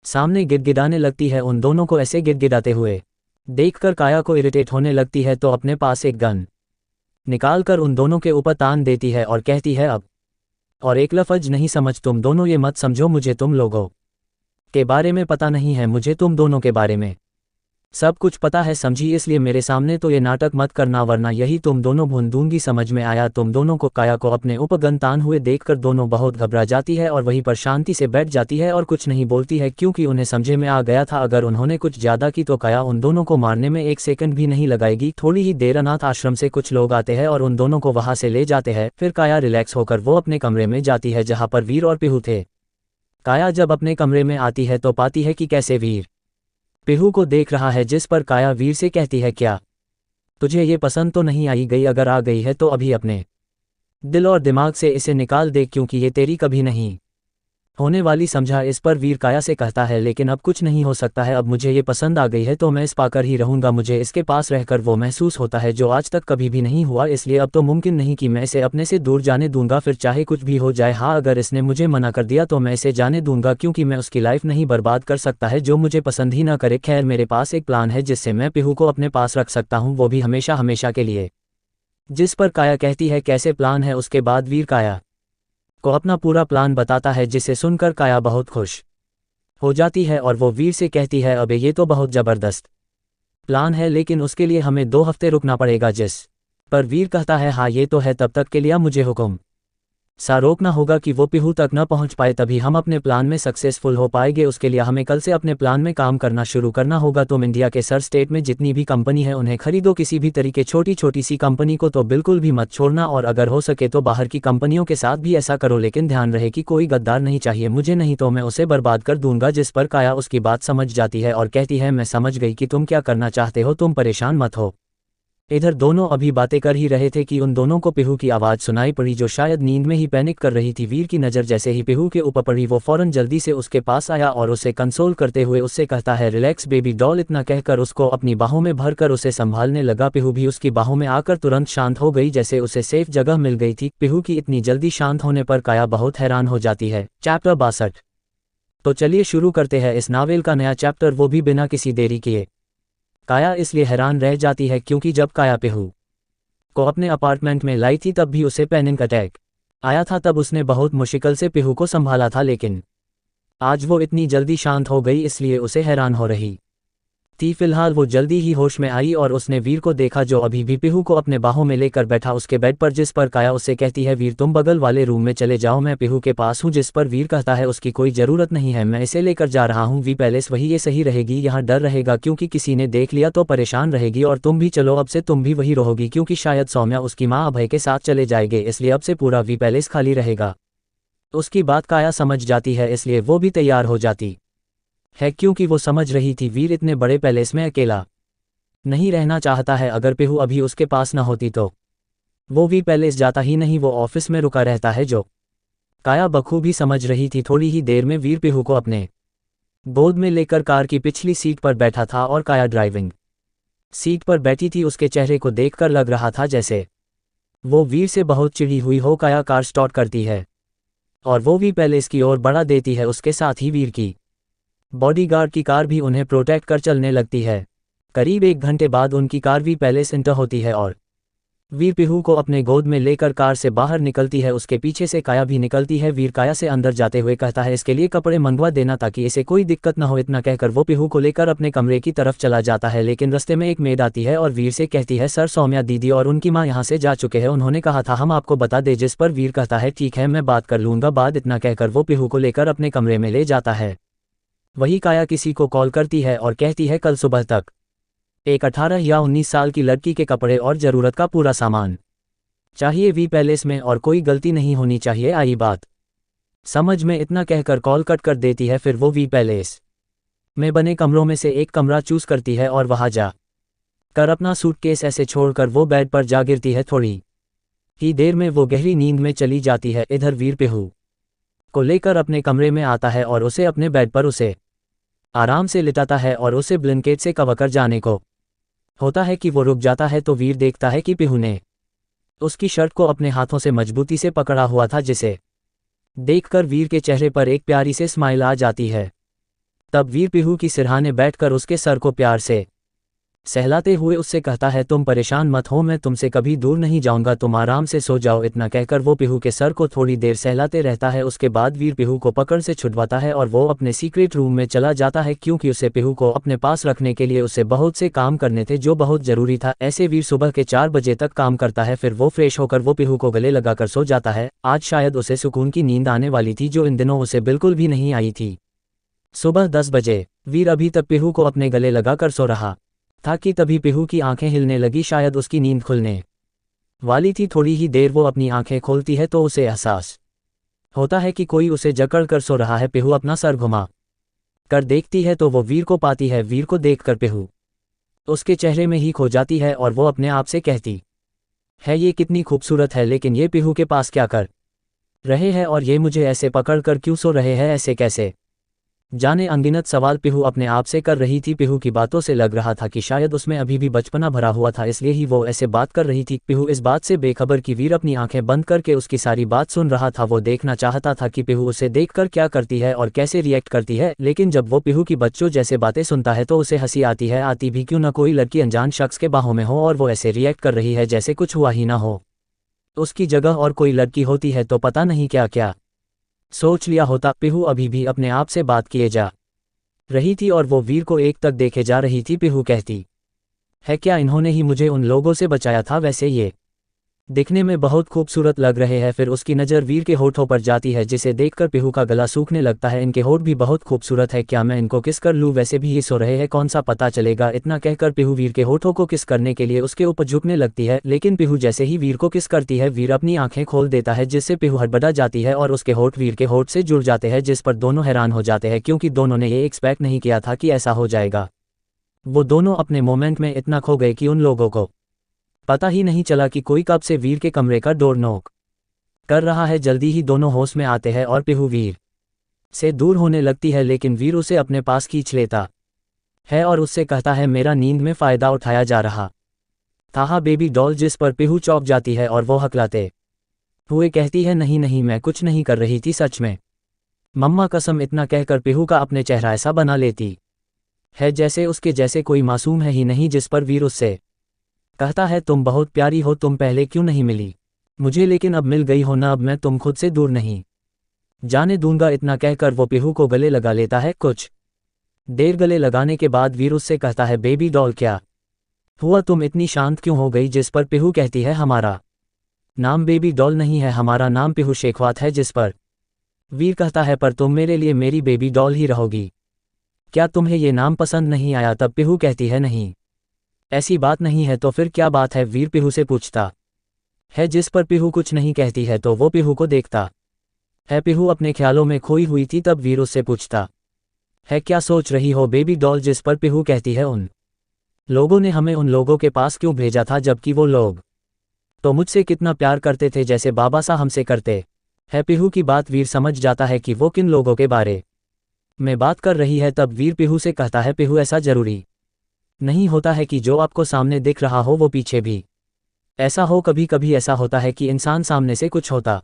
सामने गिड़गिड़ाने लगती है। उन दोनों को ऐसे गिड़गिड़ाते हुए देखकर काया को इरिटेट होने लगती है तो अपने पास एक गन निकालकर उन दोनों के ऊपर तान देती है और कहती है, अब और एक लफ्ज नहीं समझ, तुम दोनों ये मत समझो, मुझे तुम लोगों के बारे में पता नहीं है, मुझे तुम दोनों के बारे में सब कुछ पता है, समझी? इसलिए मेरे सामने तो ये नाटक मत करना वरना यही तुम दोनों भून दूंगी, समझ में आया? तुम दोनों को। काया को अपने ऊपर गन तान हुए देखकर दोनों बहुत घबरा जाती है और वहीं पर शांति से बैठ जाती है और कुछ नहीं बोलती है, क्योंकि उन्हें समझे में आ गया था अगर उन्होंने कुछ ज्यादा की तो काया उन दोनों को मारने में एक सेकंड भी नहीं लगाएगी। थोड़ी ही देर अनाथ आश्रम से कुछ लोग आते हैं और उन दोनों को वहां से ले जाते हैं। फिर काया रिलैक्स होकर वो अपने कमरे में जाती है जहाँ पर वीर और पीहू थे। काया जब अपने कमरे में आती है तो पाती है कि कैसे वीर पीहू को देख रहा है। जिस पर काया वीर से कहती है, क्या तुझे ये पसंद तो नहीं आई गई? अगर आ गई है तो अभी अपने दिल और दिमाग से इसे निकाल दे, क्योंकि ये तेरी कभी नहीं होने वाली, समझा? इस पर वीर काया से कहता है, लेकिन अब कुछ नहीं हो सकता है, अब मुझे ये पसंद आ गई है तो मैं इस पाकर ही रहूंगा, मुझे इसके पास रहकर वो महसूस होता है जो आज तक कभी भी नहीं हुआ, इसलिए अब तो मुमकिन नहीं कि मैं इसे अपने से दूर जाने दूंगा, फिर चाहे कुछ भी हो जाए। हाँ, अगर इसने मुझे मना कर दिया तो मैं इसे जाने दूंगा, क्योंकि मैं उसकी लाइफ नहीं बर्बाद कर सकता है जो मुझे पसंद ही ना करे। खैर, मेरे पास एक प्लान है जिससे मैं पीहू को अपने पास रख सकता हूँ, वो भी हमेशा हमेशा के लिए। जिस पर काया कहती है, कैसे प्लान है? उसके बाद वीर काया को अपना पूरा प्लान बताता है, जिसे सुनकर काया बहुत खुश हो जाती है और वो वीर से कहती है, अबे ये तो बहुत ज़बरदस्त प्लान है, लेकिन उसके लिए हमें 2 हफ्ते रुकना पड़ेगा। जिस पर वीर कहता है, हाँ ये तो है, तब तक के लिए मुझे हुक्म सा रोकना होगा कि वो पीहू तक न पहुंच पाए, तभी हम अपने प्लान में सक्सेसफुल हो पाएंगे। उसके लिए हमें कल से अपने प्लान में काम करना शुरू करना होगा। तुम इंडिया के सर स्टेट में जितनी भी कंपनी है उन्हें खरीदो, किसी भी तरीके छोटी छोटी सी कंपनी को तो बिल्कुल भी मत छोड़ना, और अगर हो सके तो बाहर की कंपनियों के साथ भी ऐसा करो, लेकिन ध्यान रहे कि कोई गद्दार नहीं चाहिए मुझे, नहीं तो मैं उसे बर्बाद कर दूंगा। जिस पर काया उसकी बात समझ जाती है और कहती है मैं समझ गई कि तुम क्या करना चाहते हो, तुम परेशान मत हो। इधर दोनों अभी बातें कर ही रहे थे कि उन दोनों को पीहू की आवाज़ सुनाई पड़ी, जो शायद नींद में ही पैनिक कर रही थी। वीर की नज़र जैसे ही पीहू के ऊपर पड़ी, वो फौरन जल्दी से उसके पास आया और उसे कंसोल करते हुए उससे कहता है रिलैक्स बेबी डॉल। इतना कहकर उसको अपनी बाहों में भरकर उसे संभालने लगा। पीहू भी उसकी बाहों में आकर तुरंत शांत हो गई, जैसे उसे सेफ जगह मिल गई थी। पीहू की इतनी जल्दी शांत होने पर काया बहुत हैरान हो जाती है। चैप्टर 62। तो चलिए शुरू करते हैं इस नावेल का नया चैप्टर, वो भी बिना किसी देरी किए। काया इसलिए हैरान रह जाती है क्योंकि जब काया पीहू को अपने अपार्टमेंट में लाई थी तब भी उसे पैनिक अटैक आया था। तब उसने बहुत मुश्किल से पीहू को संभाला था, लेकिन आज वो इतनी जल्दी शांत हो गई इसलिए उसे हैरान हो रही थी। फिलहाल वो जल्दी ही होश में आई और उसने वीर को देखा, जो अभी भी पीहू को अपने बाहों में लेकर बैठा उसके बेड पर, जिस पर काया उससे कहती है वीर तुम बगल वाले रूम में चले जाओ, मैं पीहू के पास हूँ। जिस पर वीर कहता है उसकी कोई ज़रूरत नहीं है, मैं इसे लेकर जा रहा हूँ। वी पैलेस वही ये सही रहेगी, यहाँ डर रहेगा क्योंकि किसी ने देख लिया तो परेशान रहेगी, और तुम भी चलो, अब से तुम भी वही रहोगी क्योंकि शायद सौम्या उसकी माँ अभय के साथ चले जाएंगे, इसलिए अब से पूरा वी पैलेस खाली रहेगा। उसकी बात काया समझ जाती है, इसलिए वो भी तैयार हो जाती है क्योंकि वो समझ रही थी वीर इतने बड़े पैलेस में अकेला नहीं रहना चाहता है। अगर पीहू अभी उसके पास न होती तो वो वी पैलेस जाता ही नहीं, वो ऑफिस में रुका रहता है, जो काया बखूबी समझ रही थी। थोड़ी ही देर में वीर पीहू को अपने गोद में लेकर कार की पिछली सीट पर बैठा था और काया ड्राइविंग सीट पर बैठी थी। उसके चेहरे को देखकर लग रहा था जैसे वो वीर से बहुत चिढ़ी हुई हो। काया कार स्टार्ट करती है और वो वी पैलेस की ओर बढ़ा देती है। उसके साथ ही वीर की बॉडीगार्ड की कार भी उन्हें प्रोटेक्ट कर चलने लगती है। करीब 1 घंटे बाद उनकी कार वी पैलेस एंटर होती है और वीर पीहू को अपने गोद में लेकर कार से बाहर निकलती है। उसके पीछे से काया भी निकलती है। वीर काया से अंदर जाते हुए कहता है इसके लिए कपड़े मंगवा देना ताकि इसे कोई दिक्कत न हो। इतना कहकर वो पीहू को लेकर अपने कमरे की तरफ चला जाता है, लेकिन रास्ते में एक मेड आती है और वीर से कहती है सर सौम्या दीदी और उनकी माँ यहाँ से जा चुके हैं, उन्होंने कहा था हम आपको बता दे। जिस पर वीर कहता है ठीक है मैं बात कर लूँगा बाद। इतना कहकर वो पीहू को लेकर अपने कमरे में ले जाता है। वही काया किसी को कॉल करती है और कहती है कल सुबह तक एक 18 या 19 साल की लड़की के कपड़े और ज़रूरत का पूरा सामान चाहिए वी पैलेस में, और कोई गलती नहीं होनी चाहिए, आई बात समझ में। इतना कहकर कॉल कट कर देती है। फिर वो वी पैलेस में बने कमरों में से एक कमरा चूज करती है और वहां जा कर अपना सूटकेस ऐसे छोड़कर वो बेड पर जा गिरती है। थोड़ी ही देर में वो गहरी नींद में चली जाती है। इधर वीर पीहू को लेकर अपने कमरे में आता है और उसे अपने बेड पर उसे आराम से लिटाता है और उसे ब्लैंकेट से कवर कर जाने को होता है कि वो रुक जाता है, तो वीर देखता है कि पीहू ने उसकी शर्ट को अपने हाथों से मजबूती से पकड़ा हुआ था, जिसे देखकर वीर के चेहरे पर एक प्यारी से स्माइल आ जाती है। तब वीर पीहू की सिरहाने बैठकर उसके सर को प्यार से सहलाते हुए उससे कहता है तुम परेशान मत हो, मैं तुमसे कभी दूर नहीं जाऊंगा, तुम आराम से सो जाओ। इतना कहकर वो पीहू के सर को थोड़ी देर सहलाते रहता है। उसके बाद वीर पीहू को पकड़ से छुड़वाता है और वो अपने सीक्रेट रूम में चला जाता है, क्योंकि उसे पीहू को अपने पास रखने के लिए उसे बहुत से काम करने थे जो बहुत जरूरी था। ऐसे वीर सुबह के 4 बजे तक काम करता है। फिर वो फ्रेश होकर वो पीहू को गले लगाकर सो जाता है। आज शायद उसे सुकून की नींद आने वाली थी, जो इन दिनों उसे बिल्कुल भी नहीं आई थी। सुबह 10 बजे वीर अभी तक पीहू को अपने गले लगाकर सो रहा था कि तभी पीहू की आंखें हिलने लगी, शायद उसकी नींद खुलने वाली थी। थोड़ी ही देर वो अपनी आंखें खोलती है तो उसे एहसास होता है कि कोई उसे जकड़ कर सो रहा है। पीहू अपना सर घुमा कर देखती है तो वो वीर को पाती है। वीर को देखकर पीहू उसके चेहरे में ही खो जाती है और वो अपने आप से कहती है ये कितनी खूबसूरत है, लेकिन ये पीहू के पास क्या कर रहे हैं और ये मुझे ऐसे पकड़ कर क्यों सो रहे हैं, ऐसे कैसे जाने। अनगिनत सवाल पीहू अपने आप से कर रही थी। पीहू की बातों से लग रहा था कि शायद उसमें अभी भी बचपना भरा हुआ था, इसलिए ही वो ऐसे बात कर रही थी। पीहू इस बात से बेखबर कि वीर अपनी आंखें बंद करके उसकी सारी बात सुन रहा था। वो देखना चाहता था कि पीहू उसे देखकर क्या करती है और कैसे रिएक्ट करती है, लेकिन जब वो पीहू की बच्चों जैसे बातें सुनता है तो उसे हंसी आती है। आती भी क्यों न, कोई लड़की अनजान शख्स के बाहों में हो और वो ऐसे रिएक्ट कर रही है जैसे कुछ हुआ ही ना हो। उसकी जगह और कोई लड़की होती है तो पता नहीं क्या क्या सोच लिया होता। पीहू अभी भी अपने आप से बात किए जा रही थी और वो वीर को एक तक देखे जा रही थी। पीहू कहती है क्या इन्होंने ही मुझे उन लोगों से बचाया था, वैसे ये दिखने में बहुत खूबसूरत लग रहे हैं। फिर उसकी नज़र वीर के होठों पर जाती है, जिसे देखकर पीहू का गला सूखने लगता है। इनके होठ भी बहुत खूबसूरत है, क्या मैं इनको किस कर लूँ? वैसे भी ये सो रहे हैं, कौन सा पता चलेगा। इतना कहकर पीहू वीर के होठों को किस करने के लिए उसके ऊपर झुकने लगती है, लेकिन पीहू जैसे ही वीर को किस करती है, वीर अपनी आंखें खोल देता है, जिससे पीहू हड़बड़ा जाती है और उसके होठ वीर के होठ से जुड़ जाते हैं, जिस पर दोनों हैरान हो जाते हैं, क्योंकि दोनों ने ये एक्सपेक्ट नहीं किया था कि ऐसा हो जाएगा। वो दोनों अपने मोमेंट में इतना खो गए कि उन लोगों को पता ही नहीं चला कि कोई कब से वीर के कमरे का डोर नॉक कर रहा है। जल्दी ही दोनों होश में आते हैं और पीहू वीर से दूर होने लगती है, लेकिन वीर उसे अपने पास खींच लेता है और उससे कहता है, मेरा नींद में फ़ायदा उठाया जा रहा था बेबी डॉल। जिस पर पीहू चौंक जाती है और वो हकलाते हुए कहती है, नहीं नहीं, मैं कुछ नहीं कर रही थी, सच में मम्मा कसम। इतना कहकर पीहू का अपने चेहरा ऐसा बना लेती है जैसे उसके जैसे कोई मासूम है ही नहीं, जिस पर वीर उससे कहता है, तुम बहुत प्यारी हो, तुम पहले क्यों नहीं मिली मुझे? लेकिन अब मिल गई हो ना, अब मैं तुम खुद से दूर नहीं जाने दूंगा। इतना कहकर वो पीहू को गले लगा लेता है। कुछ देर गले लगाने के बाद वीर उससे कहता है, बेबी डॉल क्या हुआ, तुम इतनी शांत क्यों हो गई? जिस पर पीहू कहती है, हमारा नाम बेबी डॉल नहीं है, हमारा नाम पीहू शेखवात है। जिस पर वीर कहता है, पर तुम मेरे लिए मेरी बेबी डॉल ही रहोगी, क्या तुम्हें ये नाम पसंद नहीं आया? तब पीहू कहती है, नहीं ऐसी बात नहीं है। तो फिर क्या बात है? वीर पीहू से पूछता है। जिस पर पीहू कुछ नहीं कहती है, तो वो पीहू को देखता है। पीहू अपने ख्यालों में खोई हुई थी। तब वीर उससे पूछता है, क्या सोच रही हो बेबी डॉल? जिस पर पीहू कहती है, उन लोगों ने हमें उन लोगों के पास क्यों भेजा था, जबकि वो लोग तो मुझसे कितना प्यार करते थे, जैसे बाबा सा हमसे करते है। पीहू की बात वीर समझ जाता है कि वो किन लोगों के बारे में बात कर रही है। तब वीर पीहू से कहता है, पीहू ऐसा जरूरी नहीं होता है कि जो आपको सामने दिख रहा हो वो पीछे भी ऐसा हो। कभी कभी ऐसा होता है कि इंसान सामने से कुछ होता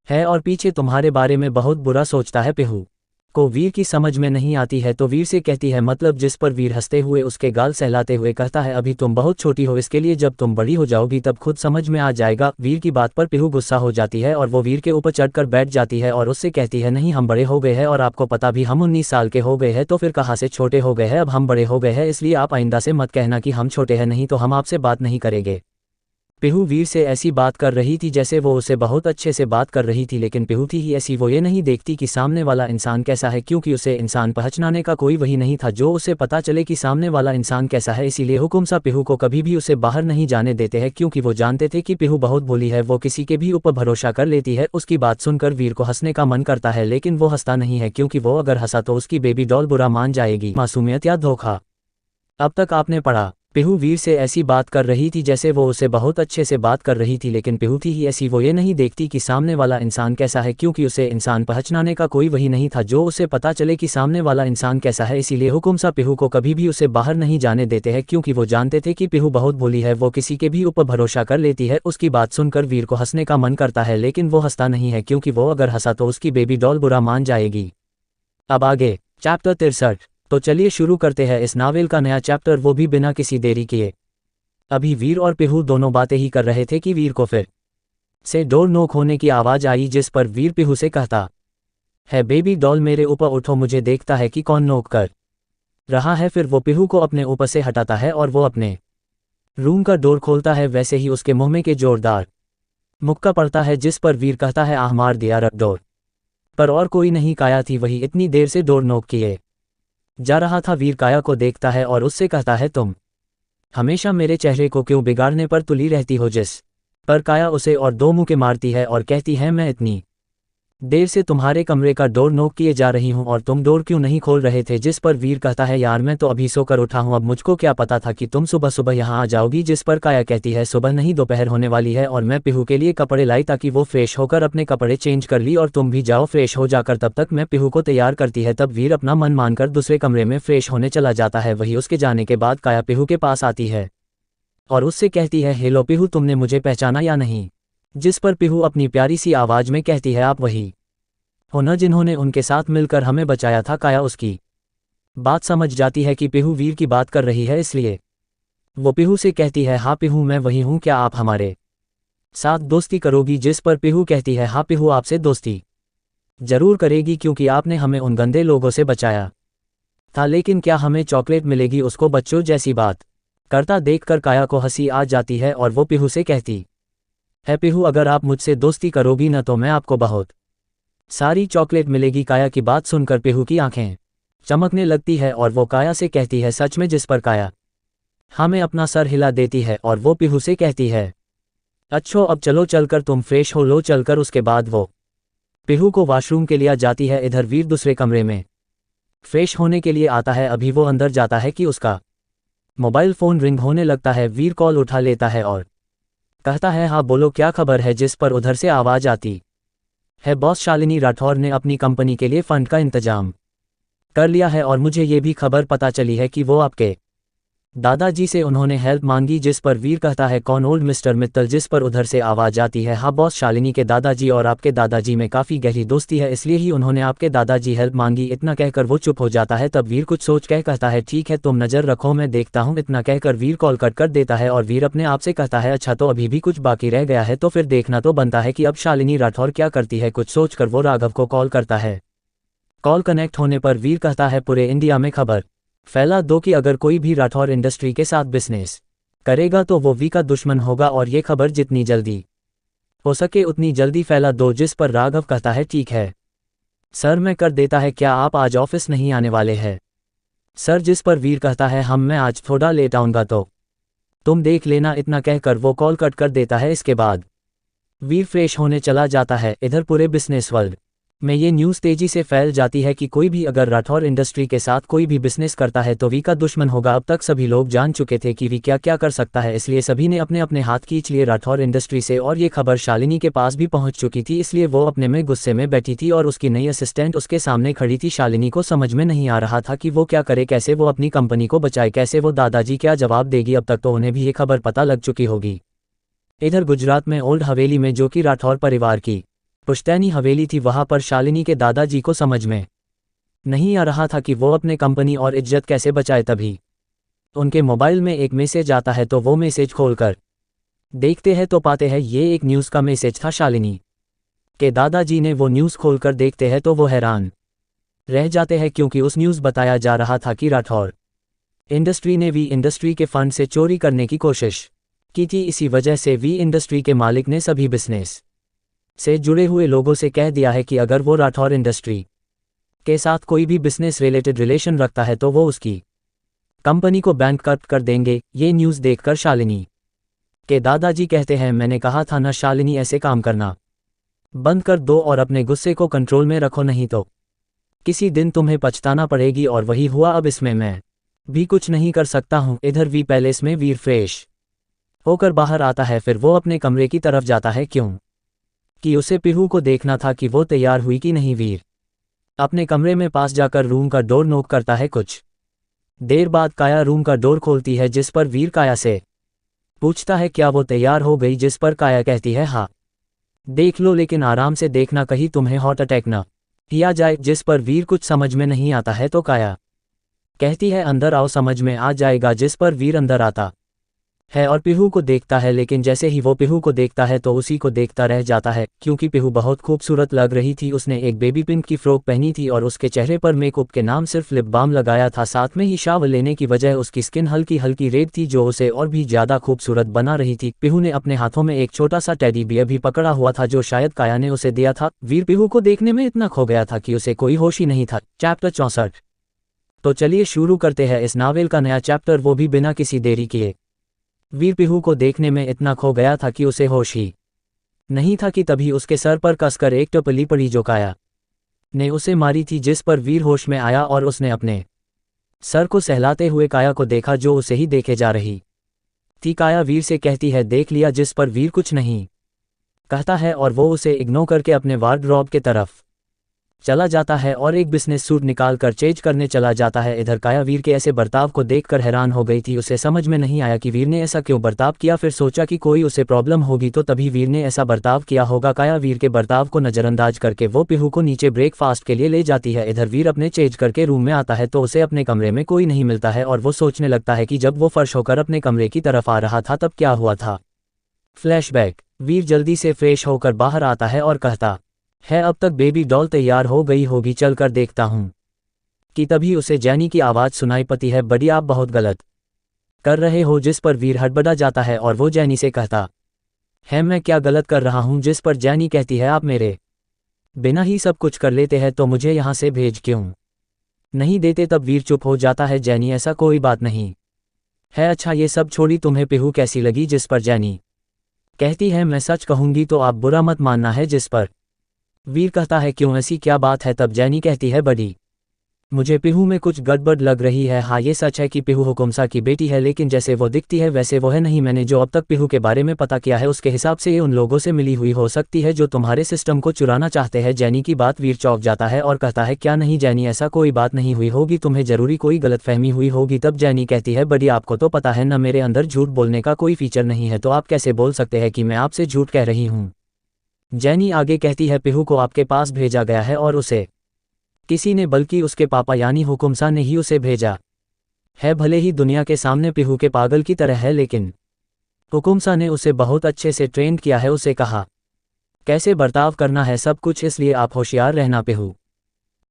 है और पीछे तुम्हारे बारे में बहुत बुरा सोचता है। पीहू को वीर की समझ में नहीं आती है, तो वीर से कहती है, मतलब? जिस पर वीर हंसते हुए उसके गाल सहलाते हुए कहता है, अभी तुम बहुत छोटी हो इसके लिए, जब तुम बड़ी हो जाओगी तब खुद समझ में आ जाएगा। वीर की बात पर पीहू गुस्सा हो जाती है और वो वीर के ऊपर चढ़कर बैठ जाती है और उससे कहती है, नहीं, हम बड़े हो गए हैं और आपको पता भी, हम 19 साल के हो गए हैं, तो फिर कहाँ से छोटे हो गए हैं? अब हम बड़े हो गए हैं, इसलिए आप आइंदा से मत कहना कि हम छोटे हैं, नहीं तो हम आपसे बात नहीं करेंगे। पीहू वीर से ऐसी बात कर रही थी जैसे वो उसे बहुत अच्छे से बात कर रही थी, लेकिन पीहू थी ही ऐसी, वो ये नहीं देखती कि सामने वाला इंसान कैसा है, क्योंकि उसे इंसान पहचानने का कोई वही नहीं था जो उसे पता चले कि सामने वाला इंसान कैसा है। इसीलिए हुकुम सा पीहू को कभी भी उसे बाहर नहीं जाने देते हैं, क्योंकि वो जानते थे कि पीहू बहुत भोली है, वो किसी के भी ऊपर भरोसा कर लेती है। उसकी बात सुनकर वीर को हंसने का मन करता है, लेकिन वो हंसता नहीं है, क्योंकि वो अगर हंसा तो उसकी बेबी डॉल बुरा मान जाएगी। मासूमियत या धोखा? अब तक आपने पढ़ा। पीहू वीर से ऐसी बात कर रही थी जैसे वो उसे बहुत अच्छे से बात कर रही थी, लेकिन पीहू थी ही ऐसी, वो ये नहीं देखती कि सामने वाला इंसान कैसा है, क्योंकि उसे इंसान पहचानने का कोई वही नहीं था जो उसे पता चले कि सामने वाला इंसान कैसा है। इसीलिए हुकुम सा पीहू को कभी भी उसे बाहर नहीं जाने देते हैं, क्योंकि वो जानते थे कि पीहू बहुत भोली है, वो किसी के भी ऊपर भरोसा कर लेती है। उसकी बात सुनकर वीर को हंसने का मन करता है, लेकिन वो हंसता नहीं है, क्योंकि वो अगर हंसा तो उसकी बेबी डॉल बुरा मान जाएगी। अब आगे चैप्टर 63। तो चलिए शुरू करते हैं इस नावल का नया चैप्टर, वो भी बिना किसी देरी किए। अभी वीर और पीहू दोनों बातें ही कर रहे थे कि वीर को फिर से डोर नॉक होने की आवाज़ आई, जिस पर वीर पीहू से कहता है, बेबी डॉल मेरे ऊपर उठो, मुझे देखता है कि कौन नॉक कर रहा है। फिर वो पीहू को अपने ऊपर से हटाता है और वो अपने रूम का डोर खोलता है। वैसे ही उसके मुंह में के जोरदार मुक्का पड़ता है, जिस पर वीर कहता है, आह, मार दिया रख डोर पर। और कोई नहीं, काया थी वही इतनी देर से डोर नॉक किए जा रहा था। वीर काया को देखता है और उससे कहता है, तुम हमेशा मेरे चेहरे को क्यों बिगाड़ने पर तुली रहती हो? जिस पर काया उसे और दो मुक्के मारती है और कहती है, मैं इतनी देर से तुम्हारे कमरे का डोर नॉक किए जा रही हूँ और तुम डोर क्यों नहीं खोल रहे थे? जिस पर वीर कहता है, यार मैं तो अभी सोकर उठा हूँ, अब मुझको क्या पता था कि तुम सुबह सुबह यहाँ आ जाओगी? जिस पर काया कहती है, सुबह नहीं दोपहर होने वाली है और मैं पीहू के लिए कपड़े लाई ताकि वो फ्रेश होकर अपने कपड़े चेंज कर ली और तुम भी जाओ फ्रेश हो जाकर, तब तक मैं पीहू को तैयार करती है। तब वीर अपना मन मानकर दूसरे कमरे में फ्रेश होने चला जाता है। वही उसके जाने के बाद काया पीहू के पास आती है और उससे कहती है, हेलो पीहू, तुमने मुझे पहचाना या नहीं? जिस पर पीहू अपनी प्यारी सी आवाज़ में कहती है, आप वही हो न जिन्होंने उनके साथ मिलकर हमें बचाया था? काया उसकी बात समझ जाती है कि पीहू वीर की बात कर रही है, इसलिए वो पीहू से कहती है, हाँ पीहू, मैं वही हूँ, क्या आप हमारे साथ दोस्ती करोगी? जिस पर पीहू कहती है, हाँ पीहू, आपसे दोस्ती जरूर करेगी, क्योंकि आपने हमें उन गंदे लोगों से बचाया था, लेकिन क्या हमें चॉकलेट मिलेगी? उसको बच्चों जैसी बात करता देखकर काया को हंसी आ जाती है और वो पीहू से कहती है पीहू, अगर आप मुझसे दोस्ती करोगी न तो मैं आपको बहुत सारी चॉकलेट मिलेगी। काया की बात सुनकर पीहू की आंखें चमकने लगती है और वो काया से कहती है सच में, जिस पर काया हमें अपना सर हिला देती है और वो पीहू से कहती है अच्छो अब चलो चलकर तुम फ्रेश हो लो चलकर। उसके बाद वो पीहू को वॉशरूम के लिए जाती है। इधर वीर दूसरे कमरे में फ्रेश होने के लिए आता है। अभी वो अंदर जाता है कि उसका मोबाइल फ़ोन रिंग होने लगता है। वीर कॉल उठा लेता है और कहता है हाँ बोलो क्या खबर है, जिस पर उधर से आवाज़ आती है बॉस शालिनी राठौर ने अपनी कंपनी के लिए फंड का इंतजाम कर लिया है और मुझे ये भी खबर पता चली है कि वो आपके दादाजी से उन्होंने हेल्प मांगी। जिस पर वीर कहता है कौन, ओल्ड मिस्टर मित्तल। जिस पर उधर से आवाज़ आती है हाँ बॉस, शालिनी के दादाजी और आपके दादाजी में काफ़ी गहरी दोस्ती है, इसलिए ही उन्होंने आपके दादाजी हेल्प मांगी। इतना कहकर वो चुप हो जाता है। तब वीर कुछ सोच कह कहता है ठीक है तुम नज़र रखो मैं देखता हूँ। इतना कहकर वीर कॉल कट कर देता है और वीर अपने आप से कहता है अच्छा तो अभी भी कुछ बाकी रह गया है, तो फिर देखना तो बनता है कि अब शालिनी राठौर क्या करती है। कुछ सोचकर वो राघव को कॉल करता है। कॉल कनेक्ट होने पर वीर कहता है पूरे इंडिया में खबर फैला दो कि अगर कोई भी राठौर इंडस्ट्री के साथ बिजनेस करेगा तो वो वी का दुश्मन होगा और ये खबर जितनी जल्दी हो सके उतनी जल्दी फैला दो। जिस पर राघव कहता है ठीक है सर मैं कर देता है, क्या आप आज ऑफिस नहीं आने वाले हैं सर। जिस पर वीर कहता है मैं आज थोड़ा लेट आऊँगा तो तुम देख लेना। इतना कहकर वो कॉल कट कर देता है। इसके बाद वीर फ्रेश होने चला जाता है। इधर पूरे बिजनेस वर्ल्ड में ये न्यूज़ तेजी से फैल जाती है कि कोई भी अगर राठौर इंडस्ट्री के साथ कोई भी बिजनेस करता है तो वी का दुश्मन होगा। अब तक सभी लोग जान चुके थे कि वी क्या क्या कर सकता है, इसलिए सभी ने अपने अपने हाथ खींच लिए राठौर इंडस्ट्री से। और ये खबर शालिनी के पास भी पहुंच चुकी थी, इसलिए वो अपने में गुस्से में बैठी थी और उसकी नई असिस्टेंट उसके सामने खड़ी थी। शालिनी को समझ में नहीं आ रहा था कि वो क्या करे, कैसे वो अपनी कंपनी को बचाए, कैसे वो दादाजी क्या जवाब देगी। अब तक तो उन्हें भी ये खबर पता लग चुकी होगी। इधर गुजरात में ओल्ड हवेली में, जो कि राठौर परिवार की पुश्तैनी हवेली थी, वहां पर शालिनी के दादाजी को समझ में नहीं आ रहा था कि वो अपने कंपनी और इज्जत कैसे बचाए। तभी उनके मोबाइल में एक मैसेज आता है, तो वो मैसेज खोलकर देखते हैं तो पाते हैं ये एक न्यूज़ का मैसेज था। शालिनी के दादाजी ने वो न्यूज़ खोलकर देखते हैं तो वो हैरान रह जाते हैं, क्योंकि उस न्यूज़ बताया जा रहा था कि राठौर इंडस्ट्री ने वी इंडस्ट्री के फंड से चोरी करने की कोशिश की थी। इसी वजह से वी इंडस्ट्री के मालिक ने सभी बिजनेस से जुड़े हुए लोगों से कह दिया है कि अगर वो राठौर इंडस्ट्री के साथ कोई भी बिजनेस रिलेटेड रिलेशन रखता है तो वो उसकी कंपनी को बैंकक्रप्ट कर देंगे। ये न्यूज़ देखकर शालिनी के दादाजी कहते हैं मैंने कहा था ना शालिनी, ऐसे काम करना बंद कर दो और अपने गुस्से को कंट्रोल में रखो, नहीं तो किसी दिन तुम्हें पछताना पड़ेगी। और वही हुआ, अब इसमें मैं भी कुछ नहीं कर सकता हूँ। इधर वी पैलेस में वीर फ्रेश होकर बाहर आता है। फिर वो अपने कमरे की तरफ जाता है, क्यों कि उसे पीहू को देखना था कि वो तैयार हुई कि नहीं। वीर अपने कमरे में पास जाकर रूम का डोर नॉक करता है। कुछ देर बाद काया रूम का डोर खोलती है, जिस पर वीर काया से पूछता है क्या वो तैयार हो गई। जिस पर काया कहती है हाँ देख लो, लेकिन आराम से देखना कहीं तुम्हें हार्ट अटैक न किया जाए। जिस पर वीर कुछ समझ में नहीं आता है तो काया कहती है अंदर आओ, समझ में आ जाएगा। जिस पर वीर अंदर आता है और पीहू को देखता है, लेकिन जैसे ही वो पीहू को देखता है तो उसी को देखता रह जाता है, क्योंकि पीहू बहुत खूबसूरत लग रही थी। उसने एक बेबी पिंक की फ्रॉक पहनी थी और उसके चेहरे पर मेकअप के नाम सिर्फ लिप बाम लगाया था। साथ में ही शावर लेने की वजह उसकी स्किन हल्की हल्की रेड थी, जो उसे और भी ज्यादा खूबसूरत बना रही थी। पीहू ने अपने हाथों में एक छोटा सा टेडी बियर भी पकड़ा हुआ था, जो शायद काया ने उसे दिया था। वीर पीहू को देखने में इतना खो गया था कि उसे कोई होश ही नहीं था। चैप्टर 64। तो चलिए शुरू करते हैं इस नावेल का नया चैप्टर, वो भी बिना किसी देरी किए। वीर पीहू को देखने में इतना खो गया था कि उसे होश ही नहीं था कि तभी उसके सर पर कसकर एक टपली पड़ी, जो काया ने उसे मारी थी। जिस पर वीर होश में आया और उसने अपने सर को सहलाते हुए काया को देखा, जो उसे ही देखे जा रही थी। काया वीर से कहती है देख लिया। जिस पर वीर कुछ नहीं कहता है और वो उसे इग्नोर करके अपने वार्डरोब के तरफ चला जाता है और एक बिजनेस सूट निकाल कर चेंज करने चला जाता है। इधर काया वीर के ऐसे बर्ताव को देखकर हैरान हो गई थी। उसे समझ में नहीं आया कि वीर ने ऐसा क्यों बर्ताव किया। फिर सोचा कि कोई उसे प्रॉब्लम होगी तो तभी वीर ने ऐसा बर्ताव किया होगा। काया वीर के बर्ताव को नजरअंदाज करके वो पीहू को नीचे ब्रेकफास्ट के लिए ले जाती है। इधर वीर अपने चेंज करके रूम में आता है तो उसे अपने कमरे में कोई नहीं मिलता है और वो सोचने लगता है कि जब वो फर्श होकर अपने कमरे की तरफ आ रहा था तब क्या हुआ था। फ्लैशबैक। वीर जल्दी से फ्रेश होकर बाहर आता है और कहता है अब तक बेबी डॉल तैयार हो गई होगी, चल कर देखता हूँ। कि तभी उसे जैनी की आवाज़ सुनाई पड़ती है, बड़ी आप बहुत गलत कर रहे हो। जिस पर वीर हड़बड़ा जाता है और वो जैनी से कहता है मैं क्या गलत कर रहा हूँ? जिस पर जैनी कहती है आप मेरे बिना ही सब कुछ कर लेते हैं तो मुझे यहाँ से भेज क्यों नहीं देते? तब वीर चुप हो जाता है। जैनी ऐसा कोई बात नहीं है। अच्छा ये सब छोड़ी तुम्हें पीहू कैसी लगी? जिस पर जैनी कहती है मैं सच कहूंगी तो आप बुरा मत मानना है। जिस पर वीर कहता है क्यों, ऐसी क्या बात है? तब जैनी कहती है बड़ी मुझे पीहू में कुछ गड़बड़ लग रही है। हाँ ये सच है कि पीहू हुकुमसा की बेटी है, लेकिन जैसे वो दिखती है वैसे वो है नहीं। मैंने जो अब तक पीहू के बारे में पता किया है उसके हिसाब से ये उन लोगों से मिली हुई हो सकती है जो तुम्हारे सिस्टम को चुराना चाहते हैं। जैनी की बात वीर चौंक जाता है और कहता है क्या नहीं जैनी, ऐसा कोई बात नहीं हुई होगी, तुम्हें जरूरी कोई गलतफहमी हुई होगी। तब जैनी कहती है बड़ी आपको तो पता है न मेरे अंदर झूठ बोलने का कोई फीचर नहीं है, तो आप कैसे बोल सकते हैं कि मैं आपसे झूठ कह रही हूँ? जैनी आगे कहती है पीहू को आपके पास भेजा गया है और उसे किसी ने, बल्कि उसके पापा यानी हुकुमसा ने ही उसे भेजा है। भले ही दुनिया के सामने पीहू के पागल की तरह है, लेकिन हुकुमसा ने उसे बहुत अच्छे से ट्रेन किया है, उसे कहा कैसे बर्ताव करना है सब कुछ, इसलिए आप होशियार रहना। पीहू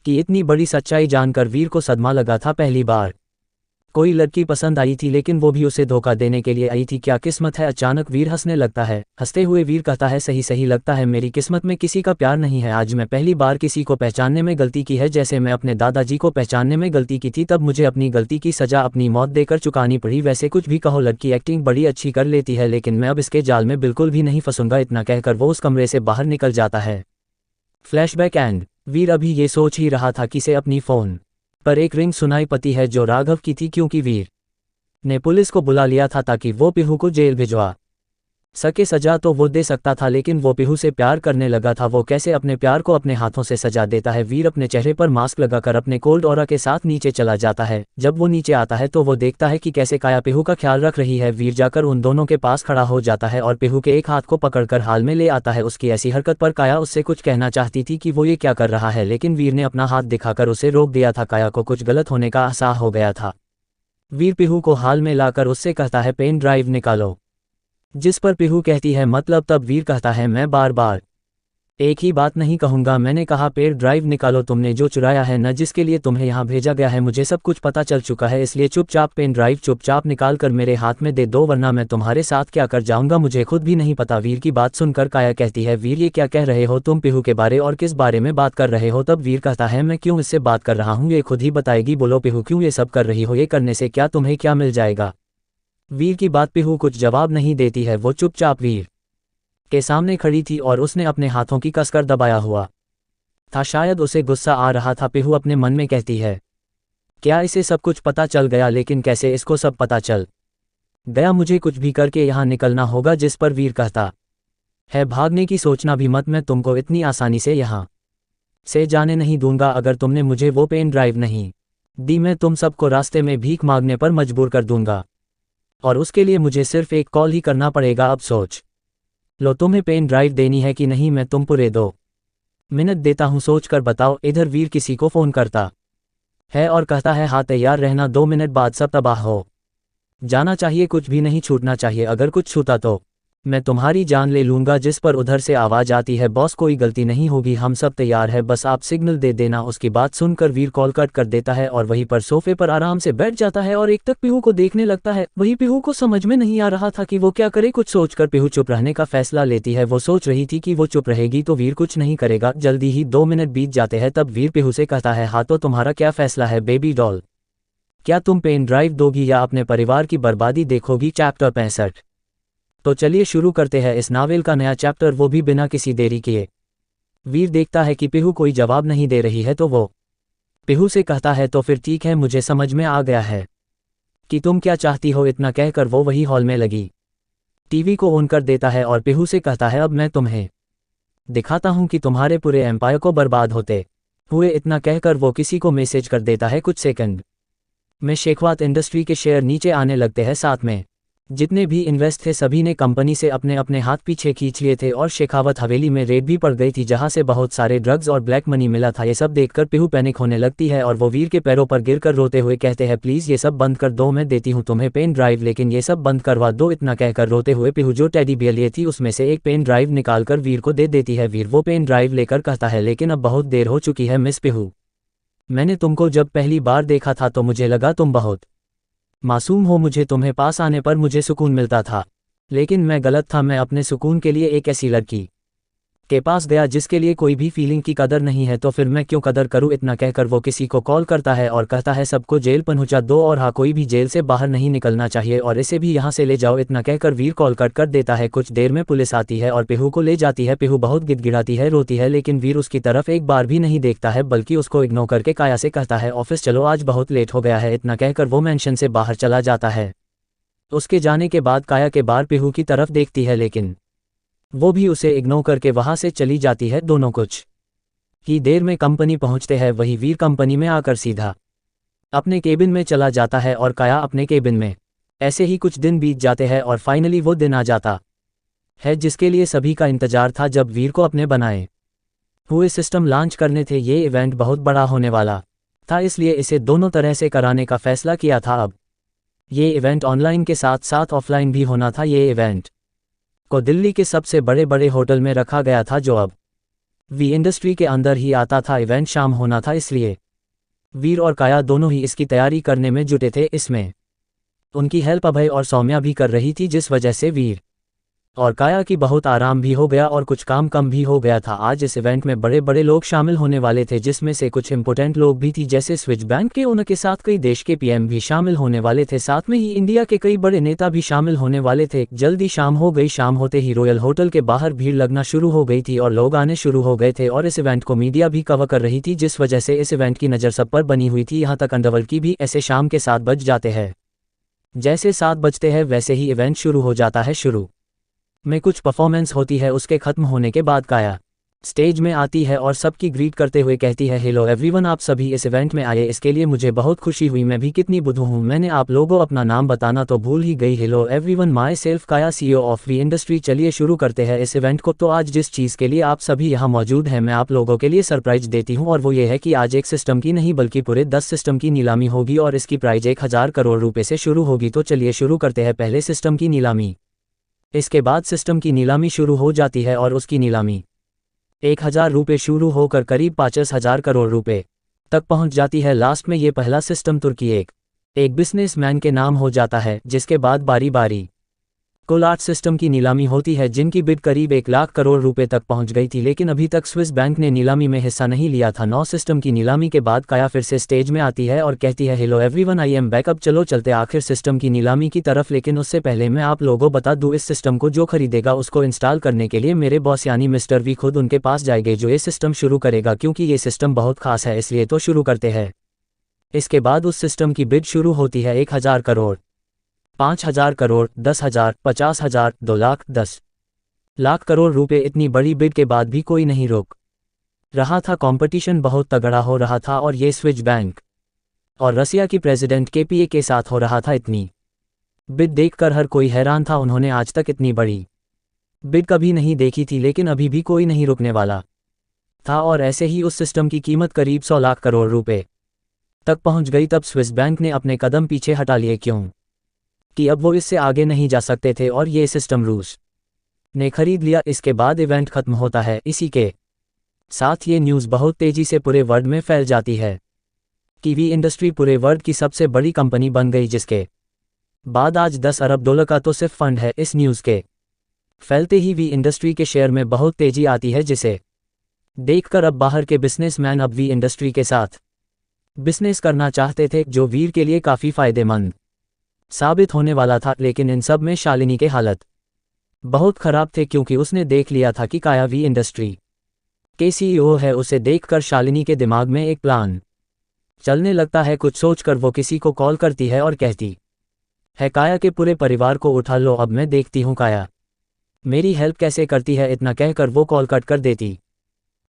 की इतनी बड़ी सच्चाई जानकर वीर को सदमा लगा था। पहली बार कोई लड़की पसंद आई थी, लेकिन वो भी उसे धोखा देने के लिए आई थी। क्या किस्मत है। अचानक वीर हंसने लगता है। हंसते हुए वीर कहता है सही सही लगता है, मेरी किस्मत में किसी का प्यार नहीं है। आज मैं पहली बार किसी को पहचानने में गलती की है। जैसे मैं अपने दादाजी को पहचानने में गलती की थी, तब मुझे अपनी गलती की सजा अपनी मौत देकर चुकानी पड़ी। वैसे कुछ भी कहो, लड़की एक्टिंग बड़ी अच्छी कर लेती है, लेकिन मैं अब इसके जाल में बिल्कुल भी नहीं फंसूंगा। इतना कहकर वो उस कमरे से बाहर निकल जाता है। फ्लैशबैक एंड वीर अभी ये सोच ही रहा था कि से अपनी फोन पर एक रिंग सुनाई पती है जो राघव की थी, क्योंकि वीर ने पुलिस को बुला लिया था ताकि वो पीहू को जेल भिजवा सके। सजा तो वो दे सकता था, लेकिन वो पीहू से प्यार करने लगा था। वो कैसे अपने प्यार को अपने हाथों से सजा देता है। वीर अपने चेहरे पर मास्क लगाकर अपने कोल्ड ऑरा के साथ नीचे चला जाता है। जब वो नीचे आता है तो वो देखता है कि कैसे काया पीहू का ख्याल रख रही है। वीर जाकर उन दोनों के पास खड़ा हो जाता है और पीहू के एक हाथ को पकड़कर हाल में ले आता है। उसकी ऐसी हरकत पर काया उससे कुछ कहना चाहती थी कि वो ये क्या कर रहा है, लेकिन वीर ने अपना हाथ दिखाकर उसे रोक दिया था। काया को कुछ गलत होने का एहसास हो गया था। वीर पीहू को हाल में लाकर उससे कहता है पेन ड्राइव निकालो, जिस पर पीहू कहती है मतलब? तब वीर कहता है मैं बार बार एक ही बात नहीं कहूंगा, मैंने कहा पेन ड्राइव निकालो। तुमने जो चुराया है न, जिसके लिए तुम्हें यहाँ भेजा गया है, मुझे सब कुछ पता चल चुका है, इसलिए चुपचाप पेन ड्राइव चुपचाप निकाल कर मेरे हाथ में दे दो, वरना मैं तुम्हारे साथ क्या कर जाऊंगा मुझे खुद भी नहीं पता। वीर की बात सुनकर काया कहती है वीर ये क्या कह रहे हो तुम पीहू के बारे, और किस बारे में बात कर रहे हो? तब वीर कहता है मैं क्यों इससे बात कर रहा हूँ, ये खुद ही बताएगी। बोलो पीहू क्यों ये सब कर रही हो, ये करने से क्या तुम्हें क्या मिल जाएगा? वीर की बात पीहू कुछ जवाब नहीं देती है। वो चुपचाप वीर के सामने खड़ी थी और उसने अपने हाथों की कसकर दबाया हुआ था, शायद उसे गुस्सा आ रहा था। पीहू अपने मन में कहती है क्या इसे सब कुछ पता चल गया, लेकिन कैसे इसको सब पता चल गया? मुझे कुछ भी करके यहाँ निकलना होगा। जिस पर वीर कहता है भागने की सोचना भी मत, मैं तुमको इतनी आसानी से यहाँ से जाने नहीं दूंगा। अगर तुमने मुझे वो पेन ड्राइव नहीं दी, मैं तुम सबको रास्ते में भीख मांगने पर मजबूर कर दूंगा, और उसके लिए मुझे सिर्फ एक कॉल ही करना पड़ेगा। अब सोच लो तुम्हें पेन ड्राइव देनी है कि नहीं, मैं तुम पूरे 2 मिनट देता हूँ, सोच कर बताओ। इधर वीर किसी को फ़ोन करता है और कहता है हाँ तैयार रहना, 2 मिनट बाद सब तबाह हो जाना चाहिए, कुछ भी नहीं छूटना चाहिए, अगर कुछ छूटा तो मैं तुम्हारी जान ले लूंगा। जिस पर उधर से आवाज़ आती है बॉस कोई गलती नहीं होगी, हम सब तैयार है, बस आप सिग्नल दे देना। उसकी बात सुनकर वीर कॉल कट कर देता है और वहीं पर सोफे पर आराम से बैठ जाता है और एक तक पीहू को देखने लगता है। वही पीहू को समझ में नहीं आ रहा था कि वो क्या करे। कुछ सोचकर पीहू चुप रहने का फैसला लेती है। वो सोच रही थी कि वो चुप रहेगी तो वीर कुछ नहीं करेगा। जल्दी ही 2 मिनट बीत जाते हैं। तब वीर पीहू से कहता है हाँ तो तुम्हारा क्या फैसला है बेबी डॉल, क्या तुम पेन ड्राइव दोगी या अपने परिवार की बर्बादी देखोगी? चैप्टर 65। तो चलिए शुरू करते हैं इस नावल का नया चैप्टर, वो भी बिना किसी देरी किए। वीर देखता है कि पीहू कोई जवाब नहीं दे रही है तो वो पीहू से कहता है तो फिर ठीक है, मुझे समझ में आ गया है कि तुम क्या चाहती हो। इतना कहकर वो वही हॉल में लगी टीवी को ऑन कर देता है और पीहू से कहता है अब मैं तुम्हें दिखाता हूं कि तुम्हारे पूरे एम्पायर को बर्बाद होते हुए। इतना कहकर वो किसी को मैसेज कर देता है। कुछ सेकंड में शेखावत इंडस्ट्री के शेयर नीचे आने लगते हैं। साथ में जितने भी इन्वेस्ट थे सभी ने कंपनी से अपने अपने हाथ पीछे खींच लिए थे और शेखावत हवेली में रेड भी पड़ गई थी, जहां से बहुत सारे ड्रग्स और ब्लैक मनी मिला था। ये सब देखकर पीहू पैनिक होने लगती है और वो वीर के पैरों पर गिरकर रोते हुए कहते हैं प्लीज़ ये सब बंद कर दो, मैं देती हूँ तुम्हें पेन ड्राइव, लेकिन ये सब बंद करवा दो। इतना कहकर रोते हुए पीहू जो टेडी बियर लिए थी उसमें से एक पेन ड्राइव निकालकर वीर को दे देती है। वीर वो पेन ड्राइव लेकर कहता है लेकिन अब बहुत देर हो चुकी है मिस पीहू, मैंने तुमको जब पहली बार देखा था तो मुझे लगा तुम बहुत मासूम हो, मुझे तुम्हें पास आने पर मुझे सुकून मिलता था, लेकिन मैं गलत था। मैं अपने सुकून के लिए एक ऐसी लड़की के पास गया जिसके लिए कोई भी फीलिंग की कदर नहीं है, तो फिर मैं क्यों कदर करूं। इतना कहकर वो किसी को कॉल करता है और कहता है सबको जेल पहुंचा दो और हाँ, कोई भी जेल से बाहर नहीं निकलना चाहिए और इसे भी यहाँ से ले जाओ। इतना कहकर वीर कॉल कट कर देता है। कुछ देर में पुलिस आती है और पीहू को ले जाती है। पीहू बहुत गिड़गिड़ाती है, रोती है, लेकिन वीर उसकी तरफ एक बार भी नहीं देखता है बल्कि उसको इग्नोर करके काया से कहता है ऑफिस चलो, आज बहुत लेट हो गया है। इतना कहकर वो मेंशन से बाहर चला जाता है। उसके जाने के बाद काया के बार पीहू की तरफ देखती है, लेकिन वो भी उसे इग्नोर करके वहां से चली जाती है। दोनों कुछ ही देर में कंपनी पहुंचते हैं। वही वीर कंपनी में आकर सीधा अपने केबिन में चला जाता है और काया अपने केबिन में। ऐसे ही कुछ दिन बीत जाते हैं और फाइनली वो दिन आ जाता है जिसके लिए सभी का इंतजार था, जब वीर को अपने बनाए हुए सिस्टम लॉन्च करने थे। ये इवेंट बहुत बड़ा होने वाला था, इसलिए इसे दोनों तरह से कराने का फैसला किया था। अब ये इवेंट ऑनलाइन के साथ साथ ऑफलाइन भी होना था। ये इवेंट को दिल्ली के सबसे बड़े बड़े होटल में रखा गया था, जो अब वी इंडस्ट्री के अंदर ही आता था। इवेंट शाम होना था, इसलिए वीर और काया दोनों ही इसकी तैयारी करने में जुटे थे। इसमें उनकी हेल्प अभय और सौम्या भी कर रही थी, जिस वजह से वीर और काया की बहुत आराम भी हो गया और कुछ काम कम भी हो गया था। आज इस इवेंट में बड़े बड़े लोग शामिल होने वाले थे, जिसमें से कुछ इंपोर्टेंट लोग भी थी, जैसे स्विच बैंक के ओनर के साथ कई देश के पीएम भी शामिल होने वाले थे। साथ में ही इंडिया के कई बड़े नेता भी शामिल होने वाले थे। जल्दी शाम हो गई। शाम होते ही रॉयल होटल के बाहर भीड़ लगना शुरू हो गई थी और लोग आने शुरू हो गए थे और इस इवेंट को मीडिया भी कवर कर रही थी, जिस वजह से इस इवेंट की नज़र सब पर बनी हुई थी। यहाँ तक अंडरवर्ल्ड की भी ऐसे शाम के 7 बज जाते हैं। जैसे 7 बजते हैं वैसे ही इवेंट शुरू हो जाता है। शुरू में कुछ परफॉर्मेंस होती है। उसके खत्म होने के बाद काया स्टेज में आती है और सबकी ग्रीट करते हुए कहती है हेलो एवरीवन, आप सभी इस इवेंट में आए, इसके लिए मुझे बहुत खुशी हुई। मैं भी कितनी बुद्धू हूँ, मैंने आप लोगों अपना नाम बताना तो भूल ही गई। हेलो एवरीवन, माई सेल्फ काया, CEO ऑफ वी इंडस्ट्री। चलिए शुरू करते हैं इस इवेंट को। तो आज जिस चीज़ के लिए आप सभी यहाँ मौजूद हैं, मैं आप लोगों के लिए सरप्राइज देती हूँ, और वो ये है कि आज एक सिस्टम की नहीं बल्कि पूरे 10 सिस्टम की नीलामी होगी और इसकी प्राइज 1000 करोड़ रुपये से शुरू होगी। तो चलिए शुरू करते हैं पहले सिस्टम की नीलामी। इसके बाद सिस्टम की नीलामी शुरू हो जाती है और उसकी नीलामी 1000 रुपये शुरू होकर करीब 50,000 करोड़ रुपए तक पहुंच जाती है। लास्ट में ये पहला सिस्टम तुर्की एक बिजनेसमैन के नाम हो जाता है, जिसके बाद बारी बारी कुल 8 सिस्टम की नीलामी होती है, जिनकी बिड करीब 1 लाख करोड़ रुपए तक पहुंच गई थी, लेकिन अभी तक स्विस बैंक ने नीलामी में हिस्सा नहीं लिया था। 9 सिस्टम की नीलामी के बाद काया फिर से स्टेज में आती है और कहती है hello everyone, I am back. अब चलो चलते आखिर सिस्टम की नीलामी की तरफ, लेकिन उससे पहले मैं आप लोगों बता दूं, इस सिस्टम को जो खरीदेगा उसको इंस्टॉल करने के लिए मेरे बॉस यानी मिस्टर वी खुद उनके पास जाएंगे, जो ये सिस्टम शुरू करेगा, क्योंकि ये सिस्टम बहुत खास है, इसलिए तो शुरू करते हैं। इसके बाद उस सिस्टम की बिड शुरू होती है 1000 करोड़, 5000 करोड़, 10,000, 50,000, 2 लाख, 10 लाख करोड़ रुपए। इतनी बड़ी बिड के बाद भी कोई नहीं रोक रहा था। कंपटीशन बहुत तगड़ा हो रहा था और ये स्विच बैंक और रसिया की प्रेसिडेंट केपीए के साथ हो रहा था। इतनी बिड देखकर हर कोई हैरान था। उन्होंने आज तक इतनी बड़ी बिड कभी नहीं देखी थी, लेकिन अभी भी कोई नहीं रुकने वाला था और ऐसे ही उस सिस्टम की कीमत करीब 100 लाख करोड़ रुपए तक पहुंच गई। तब स्विस बैंक ने अपने कदम पीछे हटा लिए, क्यों कि अब वो इससे आगे नहीं जा सकते थे और ये सिस्टम रूस ने खरीद लिया। इसके बाद इवेंट खत्म होता है। इसी के साथ ये न्यूज़ बहुत तेजी से पूरे वर्ल्ड में फैल जाती है कि वी इंडस्ट्री पूरे वर्ल्ड की सबसे बड़ी कंपनी बन गई, जिसके बाद आज 10 अरब डॉलर का तो सिर्फ फंड है। इस न्यूज़ के फैलते ही वी इंडस्ट्री के शेयर में बहुत तेजी आती है, जिसे देखकर अब बाहर के बिजनेसमैन अब वी इंडस्ट्री के साथ बिजनेस करना चाहते थे, जो वीर के लिए काफ़ी फायदेमंद साबित होने वाला था। लेकिन इन सब में शालिनी के हालत बहुत खराब थे, क्योंकि उसने देख लिया था कि काया वी इंडस्ट्री के CEO है। उसे देखकर शालिनी के दिमाग में एक प्लान चलने लगता है। कुछ सोचकर वो किसी को कॉल करती है और कहती है काया के पूरे परिवार को उठा लो, अब मैं देखती हूँ काया मेरी हेल्प कैसे करती है। इतना कहकर वो कॉल कट कर देती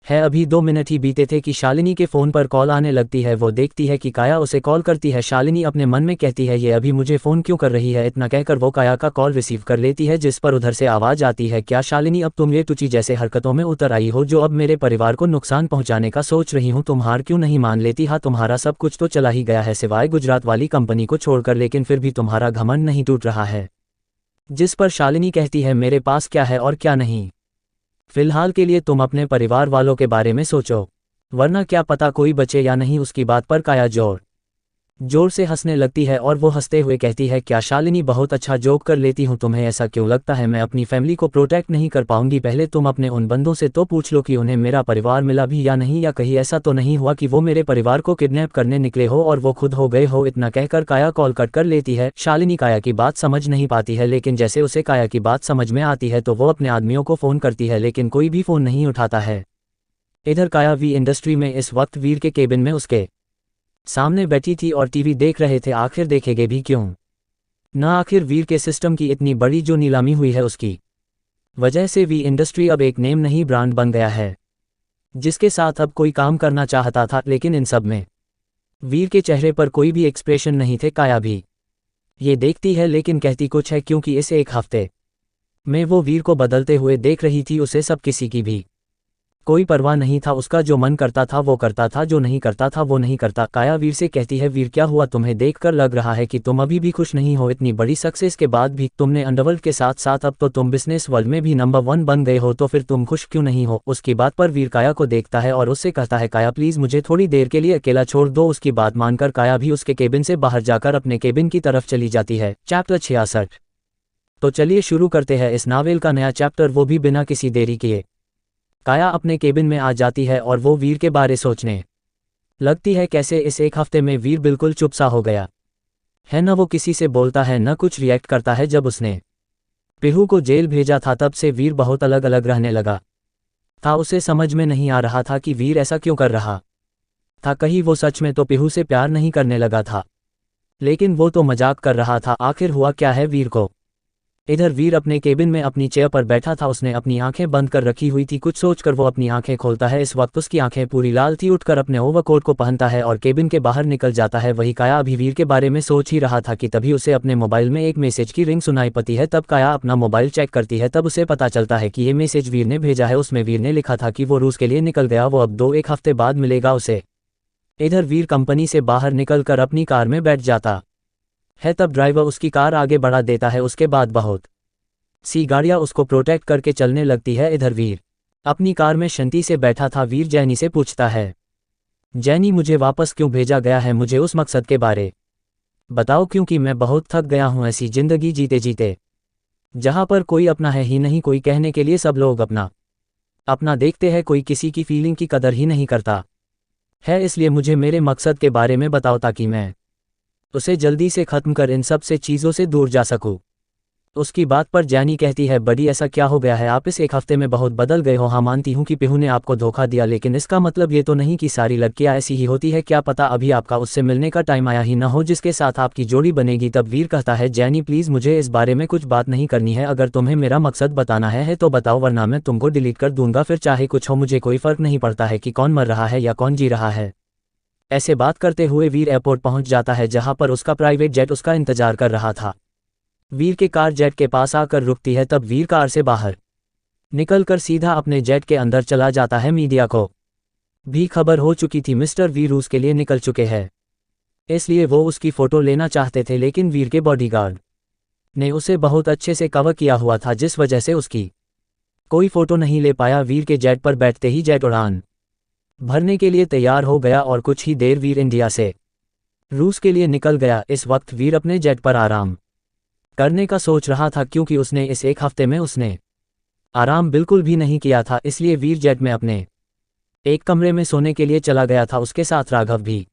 है। अभी 2 मिनट ही बीते थे कि शालिनी के फ़ोन पर कॉल आने लगती है। वो देखती है कि काया उसे कॉल करती है। शालिनी अपने मन में कहती है ये अभी मुझे फ़ोन क्यों कर रही है। इतना कहकर वो काया का कॉल रिसीव कर लेती है, जिस पर उधर से आवाज़ आती है क्या शालिनी, अब तुम ये तुची जैसे हरकतों में उतर आई हो, जो अब मेरे परिवार को नुकसान पहुँचाने का सोच रही हूँ। तुम हार क्यों नहीं मान लेती। हाँ, तुम्हारा सब कुछ तो चला ही गया है सिवाय गुजरात वाली कंपनी को छोड़कर, लेकिन फिर भी तुम्हारा घमंड नहीं टूट रहा है। जिस पर शालिनी कहती है मेरे पास क्या है और क्या नहीं, फिलहाल के लिए तुम अपने परिवार वालों के बारे में सोचो, वरना क्या पता कोई बचे या नहीं। उसकी बात पर काया जोर जोर से हंसने लगती है और वो हंसते हुए कहती है, क्या शालिनी बहुत अच्छा जोक कर लेती हूँ, तुम्हें ऐसा क्यों लगता है मैं अपनी फैमिली को प्रोटेक्ट नहीं कर पाऊंगी? पहले तुम अपने उन बंदों से तो पूछ लो कि उन्हें मेरा परिवार मिला भी या नहीं, या कहीं ऐसा तो नहीं हुआ कि वो मेरे परिवार को किडनैप करने निकले हो और वो खुद हो गए हो। इतना कहकर काया कॉल कट कर लेती है। शालिनी काया की बात समझ नहीं पाती है, लेकिन जैसे उसे काया की बात समझ में आती है तो वो अपने आदमियों को फ़ोन करती है, लेकिन कोई भी फ़ोन नहीं उठाता है। इधर काया वी इंडस्ट्री में इस वक्त वीर के केबिन में उसके सामने बैठी थी और टीवी देख रहे थे। आखिर देखेंगे भी क्यों ना, आखिर वीर के सिस्टम की इतनी बड़ी जो नीलामी हुई है उसकी वजह से वी इंडस्ट्री अब एक नेम नहीं ब्रांड बन गया है, जिसके साथ अब कोई काम करना चाहता था। लेकिन इन सब में वीर के चेहरे पर कोई भी एक्सप्रेशन नहीं थे। काया भी ये देखती है लेकिन कहती कुछ है, क्योंकि इस एक हफ्ते में वो वीर को बदलते हुए देख रही थी। उसे सब किसी की भी कोई परवाह नहीं था, उसका जो मन करता था वो करता था, जो नहीं करता था वो नहीं करता। काया वीर से कहती है, वीर क्या हुआ? तुम्हें देखकर लग रहा है कि तुम अभी भी खुश नहीं हो। इतनी बड़ी सक्सेस के बाद भी तुमने अंडरवर्ल्ड के साथ साथ अब तो तुम बिजनेस वर्ल्ड में भी नंबर 1 बन गए हो, तो फिर तुम खुश क्यों नहीं हो? उसकी बात पर वीर काया को देखता है और उससे कहता है, काया प्लीज मुझे थोड़ी देर के लिए अकेला छोड़ दो। उसकी बात मानकर काया भी उसके केबिन से बाहर जाकर अपने केबिन की तरफ चली जाती है। चैप्टर 66। तो चलिए शुरू करते हैं इस नावेल का नया चैप्टर, वो भी बिना किसी देरी किए। काया अपने केबिन में आ जाती है और वो वीर के बारे सोचने लगती है। कैसे इस एक हफ्ते में वीर बिल्कुल चुप सा हो गया है, न वो किसी से बोलता है न कुछ रिएक्ट करता है। जब उसने पिहू को जेल भेजा था तब से वीर बहुत अलग अलग रहने लगा था। उसे समझ में नहीं आ रहा था कि वीर ऐसा क्यों कर रहा था। कहीं वो सच में तो पिहू से प्यार नहीं करने लगा था, लेकिन वो तो मजाक कर रहा था। आखिर हुआ क्या है वीर को? इधर वीर अपने केबिन में अपनी चेयर पर बैठा था। उसने अपनी आंखें बंद कर रखी हुई थी। कुछ सोचकर वो अपनी आंखें खोलता है। इस वक्त उसकी आंखें पूरी लाल थी। उठकर अपने ओवरकोट को पहनता है और केबिन के बाहर निकल जाता है। वही काया अभी वीर के बारे में सोच ही रहा था कि तभी उसे अपने मोबाइल में एक मैसेज की रिंग सुनाई पड़ती है। तब काया अपना मोबाइल चेक करती है, तब उसे पता चलता है कि ये मैसेज वीर ने भेजा है। उसमें वीर ने लिखा था कि वो रूस के लिए निकल गया, वो अब 2-1 हफ्ते बाद मिलेगा उसे। इधर वीर कंपनी से बाहर निकलकर अपनी कार में बैठ जाता है। तब ड्राइवर उसकी कार आगे बढ़ा देता है। उसके बाद बहुत सी गाड़ियां उसको प्रोटेक्ट करके चलने लगती है। इधर वीर अपनी कार में शांति से बैठा था। वीर जैनी से पूछता है, जैनी मुझे वापस क्यों भेजा गया है? मुझे उस मकसद के बारे बताओ, क्योंकि मैं बहुत थक गया हूं ऐसी जिंदगी जीते जीते, जहां पर कोई अपना है ही नहीं। कोई कहने के लिए सब लोग अपना अपना देखते हैं, कोई किसी की फीलिंग की कदर ही नहीं करता है। इसलिए मुझे मेरे मकसद के बारे में बताओ ताकि मैं उसे जल्दी से ख़त्म कर इन सब से चीज़ों से दूर जा सकूं। उसकी बात पर जैनी कहती है, बड़ी ऐसा क्या हो गया है? आप इस एक हफ्ते में बहुत बदल गए हो। हाँ मानती हूँ कि पिहू ने आपको धोखा दिया, लेकिन इसका मतलब ये तो नहीं कि सारी लड़कियाँ ऐसी ही होती है। क्या पता अभी आपका उससे मिलने का टाइम आया ही ना हो जिसके साथ आपकी जोड़ी बनेगी। तब वीर कहता है, जैनी प्लीज़ मुझे इस बारे में कुछ बात नहीं करनी है। अगर तुम्हें मेरा मकसद बताना है तो बताओ, वरना मैं तुमको डिलीट कर दूंगा। फिर चाहे कुछ हो, मुझे कोई फ़र्क नहीं पड़ता है कि कौन मर रहा है या कौन जी रहा है। ऐसे बात करते हुए वीर एयरपोर्ट पहुंच जाता है, जहां पर उसका प्राइवेट जेट उसका इंतजार कर रहा था। वीर के कार जेट के पास आकर रुकती है। तब वीर कार से बाहर निकलकर सीधा अपने जेट के अंदर चला जाता है। मीडिया को भी खबर हो चुकी थी मिस्टर वीर रूस के लिए निकल चुके हैं, इसलिए वो उसकी फ़ोटो लेना चाहते थे, लेकिन वीर के बॉडीगार्ड ने उसे बहुत अच्छे से कवर किया हुआ था, जिस वजह से उसकी कोई फ़ोटो नहीं ले पाया। वीर के जेट पर बैठते ही जेट उड़ान भरने के लिए तैयार हो गया और कुछ ही देर वीर इंडिया से रूस के लिए निकल गया। इस वक्त वीर अपने जेट पर आराम करने का सोच रहा था, क्योंकि उसने इस एक हफ्ते में उसने आराम बिल्कुल भी नहीं किया था। इसलिए वीर जेट में अपने एक कमरे में सोने के लिए चला गया था। उसके साथ राघव भी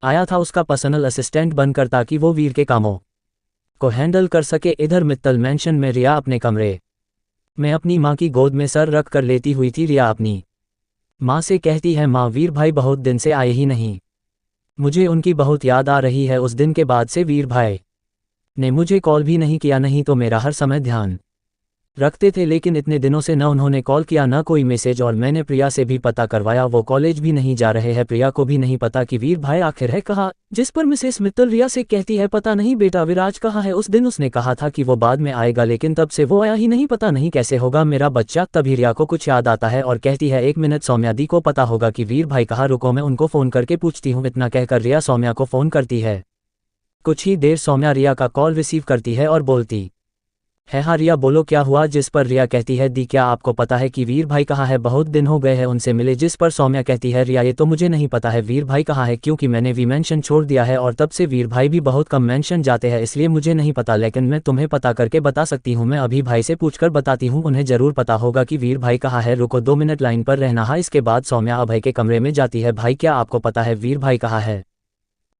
आया था, उसका पर्सनल असिस्टेंट बनकर, ताकि वो वीर के कामों को हैंडल कर सके। इधर मित्तल मैंशन में रिया अपने कमरे में अपनी माँ की गोद में सर रख कर लेती हुई थी। रिया अपनी माँ से कहती है, माँ वीर भाई बहुत दिन से आए ही नहीं, मुझे उनकी बहुत याद आ रही है। उस दिन के बाद से वीर भाई ने मुझे कॉल भी नहीं किया, नहीं तो मेरा हर समय ध्यान रखते थे, लेकिन इतने दिनों से न उन्होंने कॉल किया न कोई मैसेज। और मैंने प्रिया से भी पता करवाया, वो कॉलेज भी नहीं जा रहे हैं। प्रिया को भी नहीं पता कि वीर भाई आखिर है कहाँ। जिस पर मिसेस मित्तल रिया से कहती है, पता नहीं बेटा विराज कहाँ है? उस दिन उसने कहा था कि वो बाद में आएगा, लेकिन तब से वो आया ही नहीं। पता नहीं कैसे होगा मेरा बच्चा। तभी रिया को कुछ याद आता है और कहती है, 1 मिनट सौम्या दी को पता होगा कि वीर भाई कहाँ, रुको मैं उनको फ़ोन करके पूछती हूँ। इतना कहकर रिया सौम्या को फ़ोन करती है। कुछ ही देर सौम्या रिया का कॉल रिसीव करती है और बोलती है हाँ रिया बोलो क्या हुआ। जिस पर रिया कहती है दी क्या आपको पता है कि वीर भाई कहाँ है, बहुत दिन हो गए हैं उनसे मिले। जिस पर सौम्या कहती है रिया ये तो मुझे नहीं पता है वीर भाई कहाँ है, क्योंकि मैंने वी मेंशन छोड़ दिया है और तब से वीर भाई भी बहुत कम मेंशन जाते हैं, इसलिए मुझे नहीं पता, लेकिन मैं तुम्हें पता करके बता सकती हूँ। मैं अभी भाई से पूछकर बताती हूँ, उन्हें जरूर पता होगा कि वीर भाई कहाँ है। रुको 2 मिनट लाइन पर रहना। हाँ इसके बाद सौम्या अभय के कमरे में जाती है। भाई क्या आपको पता है वीर भाई कहाँ है।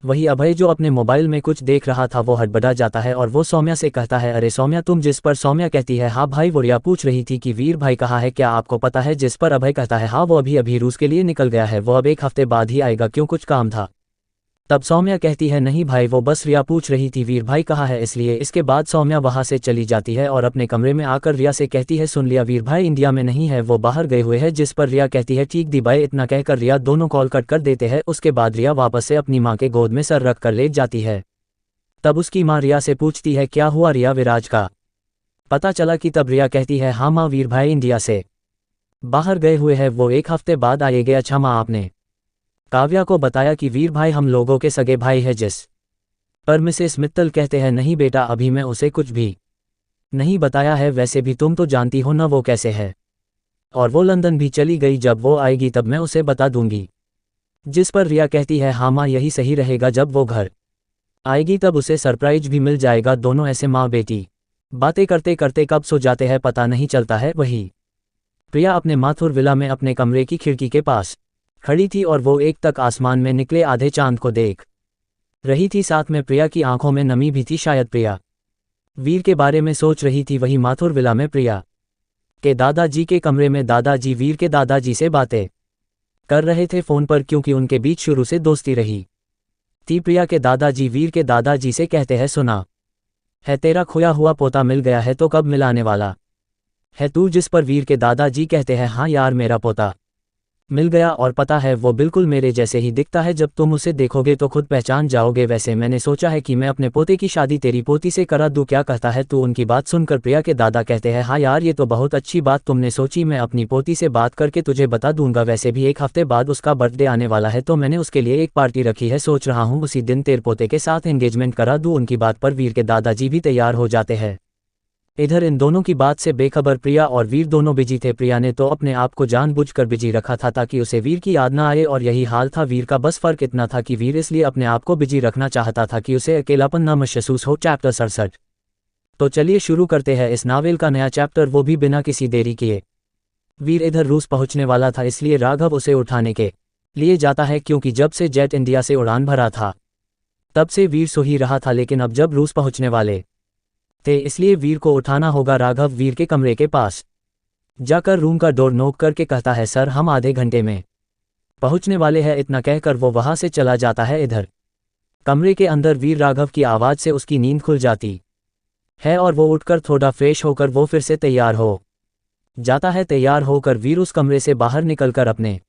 वही अभय जो अपने मोबाइल में कुछ देख रहा था वो हड़बड़ा जाता है और वो सौम्या से कहता है अरे सौम्या तुम। जिस पर सौम्या कहती है हाँ भाई वो रिया पूछ रही थी कि वीर भाई कहाँ है, क्या आपको पता है। जिस पर अभय कहता है हाँ वो अभी अभी रूस के लिए निकल गया है, वो अब 1 हफ्ते बाद ही आएगा, क्यों कुछ काम था। तब सौम्या कहती है नहीं भाई वो बस रिया पूछ रही थी वीर भाई कहाँ है इसलिए। इसके बाद सौम्या वहां से चली जाती है और अपने कमरे में आकर रिया से कहती है सुन लिया वीर भाई इंडिया में नहीं है, वो बाहर गए हुए हैं। जिस पर रिया कहती है ठीक दी बाई। इतना कहकर रिया दोनों कॉल कट कर देते हैं। उसके बाद रिया वापस से अपनी माँ के गोद में सर रख कर लेट जाती है। तब उसकी माँ रिया से पूछती है क्या हुआ रिया, विराज का पता चला कि। तब रिया कहती है हाँ माँ वीर भाई इंडिया से बाहर गए हुए हैं, वो 1 हफ्ते बाद आएंगे। अच्छा माँ आपने काव्या को बताया कि वीर भाई हम लोगों के सगे भाई है। जिस पर मिसेस मित्तल कहते हैं नहीं बेटा अभी मैं उसे कुछ भी नहीं बताया है, वैसे भी तुम तो जानती हो ना वो कैसे है, और वो लंदन भी चली गई, जब वो आएगी तब मैं उसे बता दूंगी। जिस पर रिया कहती है हाँ माँ यही सही रहेगा, जब वो घर आएगी तब उसे सरप्राइज भी मिल जाएगा। दोनों ऐसे माँ बेटी बातें करते करते कब सो जाते हैं पता नहीं चलता है। वही प्रिया अपने माथुर विला में अपने कमरे की खिड़की के पास खड़ी थी और वो एक तक आसमान में निकले आधे चांद को देख रही थी। साथ में प्रिया की आंखों में नमी भी थी, शायद प्रिया वीर के बारे में सोच रही थी। वही माथुर विला में प्रिया के दादाजी के कमरे में दादाजी वीर के दादाजी से बातें कर रहे थे फ़ोन पर, क्योंकि उनके बीच शुरू से दोस्ती रही थी। प्रिया के दादाजी वीर के दादाजी से कहते हैं सुना है तेरा खोया हुआ पोता मिल गया है, तो कब मिलाने वाला है तू। जिस पर वीर के दादाजी कहते हैं हाँ यार मेरा पोता मिल गया, और पता है वो बिल्कुल मेरे जैसे ही दिखता है, जब तुम उसे देखोगे तो खुद पहचान जाओगे। वैसे मैंने सोचा है कि मैं अपने पोते की शादी तेरी पोती से करा दूं, क्या कहता है तू। उनकी बात सुनकर प्रिया के दादा कहते हैं हाँ यार ये तो बहुत अच्छी बात तुमने सोची, मैं अपनी पोती से बात करके तुझे बता दूंगा। वैसे भी 1 हफ्ते बाद उसका बर्थडे आने वाला है, तो मैंने उसके लिए एक पार्टी रखी है, सोच रहा हूँ उसी दिन तेरे पोते के साथ एंगेजमेंट करा दूं। उनकी बात पर वीर के दादाजी भी तैयार हो जाते हैं। इधर इन दोनों की बात से बेखबर प्रिया और वीर दोनों बिजी थे। प्रिया ने तो अपने आप को जानबूझकर बिजी रखा था ताकि उसे वीर की याद ना आए, और यही हाल था वीर का। बस फर्क इतना था कि वीर इसलिए अपने आप को बिजी रखना चाहता था कि उसे अकेलापन न महसूस हो। चैप्टर 67। तो चलिए शुरू करते हैं इस नावल का नया चैप्टर, वो भी बिना किसी देरी किए। वीर इधर रूस पहुंचने वाला था, इसलिए राघव उसे उठाने के लिए जाता है, क्योंकि जब से जेट इंडिया से उड़ान भरा था तब से वीर सो ही रहा था, लेकिन अब जब रूस पहुंचने वाले थे इसलिए वीर को उठाना होगा। राघव वीर के कमरे के पास जाकर रूम का डोर नॉक करके कहता है सर हम आधे घंटे में पहुंचने वाले हैं। इतना कहकर वो वहां से चला जाता है। इधर कमरे के अंदर वीर राघव की आवाज़ से उसकी नींद खुल जाती है और वो उठकर थोड़ा फ्रेश होकर वो फिर से तैयार हो जाता है। तैयार होकर वीर उस कमरे से बाहर निकलकर अपने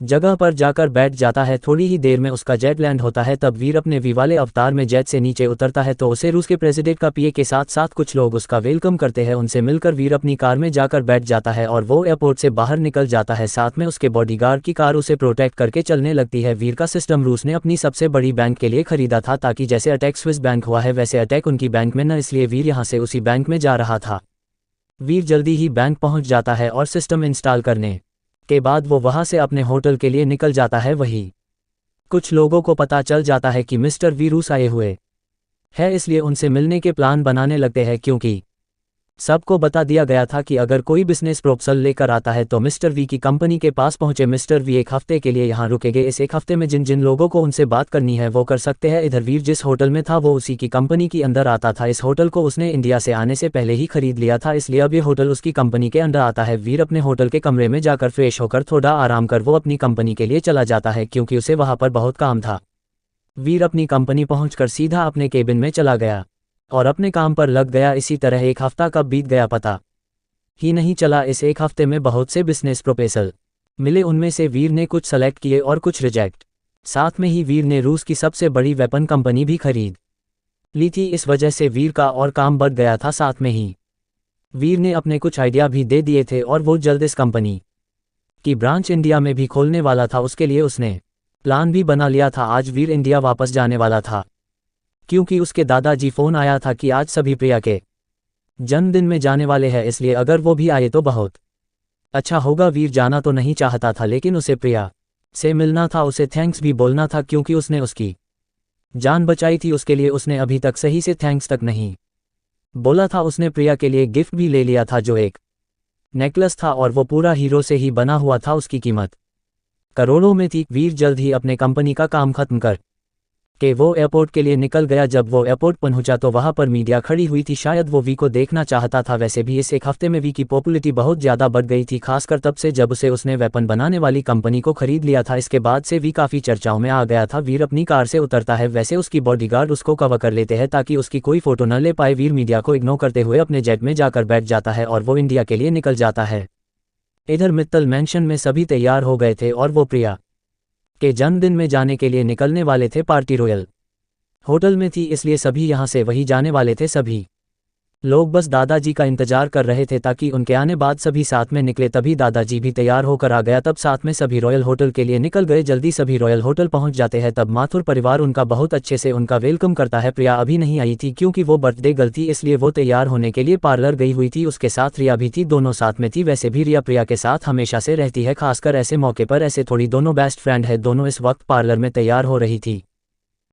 जगह पर जाकर बैठ जाता है। थोड़ी ही देर में उसका जेट लैंड होता है। तब वीर अपने वी वाले अवतार में जेट से नीचे उतरता है, तो उसे रूस के प्रेसिडेंट का पीए के साथ साथ कुछ लोग उसका वेलकम करते हैं। उनसे मिलकर वीर अपनी कार में जाकर बैठ जाता है और वो एयरपोर्ट से बाहर निकल जाता है। साथ में उसके बॉडीगार्ड की कार उसे प्रोटेक्ट करके चलने लगती है। वीर का सिस्टम रूस ने अपनी सबसे बड़ी बैंक के लिए खरीदा था, ताकि जैसे अटैक स्विस बैंक हुआ है वैसे अटैक उनकी बैंक में न, इसलिए वीर यहाँ से उसी बैंक में जा रहा था। वीर जल्दी ही बैंक पहुँच जाता है और सिस्टम इंस्टॉल करने के बाद वो वहां से अपने होटल के लिए निकल जाता है। वही कुछ लोगों को पता चल जाता है कि मिस्टर वी रूस आए हुए है, इसलिए उनसे मिलने के प्लान बनाने लगते हैं, क्योंकि सबको बता दिया गया था कि अगर कोई बिजनेस प्रोपोजल लेकर आता है तो मिस्टर वी की कंपनी के पास पहुंचे। मिस्टर वी 1 हफ्ते के लिए यहाँ रुकेंगे। इस 1 हफ्ते में जिन जिन लोगों को उनसे बात करनी है वो कर सकते हैं। इधर वीर जिस होटल में था वो उसी की कंपनी के अंदर आता था। इस होटल को उसने इंडिया से आने से पहले ही खरीद लिया था, इसलिए अब ये होटल उसकी कंपनी के अंदर आता है। वीर अपने होटल के कमरे में जाकर फ्रेश होकर थोड़ा आराम कर वो अपनी कंपनी के लिए चला जाता है, क्योंकि उसे वहाँ पर बहुत काम था। वीर अपनी कंपनी पहुँचकर सीधा अपने केबिन में चला गया और अपने काम पर लग गया। इसी तरह 1 हफ्ता कब बीत गया पता ही नहीं चला। इस 1 हफ्ते में बहुत से बिजनेस प्रोपोजल मिले, उनमें से वीर ने कुछ सेलेक्ट किए और कुछ रिजेक्ट। साथ में ही वीर ने रूस की सबसे बड़ी वेपन कंपनी भी खरीद ली थी। इस वजह से वीर का और काम बढ़ गया था। साथ में ही वीर ने अपने कुछ आइडिया भी दे दिए थे और वो जल्द इस कंपनी की ब्रांच इंडिया में भी खोलने वाला था। उसके लिए उसने प्लान भी बना लिया था। आज वीर इंडिया वापस जाने वाला था, क्योंकि उसके दादाजी फ़ोन आया था कि आज सभी प्रिया के जन्मदिन में जाने वाले हैं, इसलिए अगर वो भी आए तो बहुत अच्छा होगा। वीर जाना तो नहीं चाहता था, लेकिन उसे प्रिया से मिलना था, उसे थैंक्स भी बोलना था क्योंकि उसने उसकी जान बचाई थी। उसके लिए उसने अभी तक सही से थैंक्स तक नहीं बोला था। उसने प्रिया के लिए गिफ्ट भी ले लिया था जो एक नेकलेस था, और वो पूरा हीरो से ही बना हुआ था। उसकी कीमत करोड़ों में थी। वीर जल्द ही अपने कंपनी का काम खत्म कर के वो एयरपोर्ट के लिए निकल गया। जब वो एयरपोर्ट पहुंचा तो वहां पर मीडिया खड़ी हुई थी, शायद वो वी को देखना चाहता था। वैसे भी इस एक हफ्ते में वी की पॉपुलैरिटी बहुत ज़्यादा बढ़ गई थी, खासकर तब से जब उसे उसने वेपन बनाने वाली कंपनी को खरीद लिया था। इसके बाद से वी काफ़ी चर्चाओं में आ गया था। वीर अपनी कार से उतरता है, वैसे उसकी बॉडीगार्ड उसको कवर कर लेते हैं ताकि उसकी कोई फोटो न ले पाए। वीर मीडिया को इग्नोर करते हुए अपने जेट में जाकर बैठ जाता है और वो इंडिया के लिए निकल जाता है। इधर मित्तल मैंशन में सभी तैयार हो गए थे और वो प्रिया के जन्मदिन में जाने के लिए निकलने वाले थे। पार्टी रॉयल होटल में थी, इसलिए सभी यहाँ से वही जाने वाले थे। सभी लोग बस दादाजी का इंतजार कर रहे थे ताकि उनके आने बाद सभी साथ में निकले। तभी दादाजी भी तैयार होकर आ गया। तब साथ में सभी रॉयल होटल के लिए निकल गए। जल्दी सभी रॉयल होटल पहुंच जाते हैं। तब माथुर परिवार उनका बहुत अच्छे से उनका वेलकम करता है। प्रिया अभी नहीं आई थी क्योंकि वो बर्थडे गर्ल थी, इसलिए वो तैयार होने के लिए पार्लर गई हुई थी। उसके साथ रिया भी थी, दोनों साथ में थी। वैसे भी रिया प्रिया के साथ हमेशा से रहती है, खासकर ऐसे मौके पर। ऐसे थोड़ी दोनों बेस्ट फ्रेंड है। दोनों इस वक्त पार्लर में तैयार हो रही थी।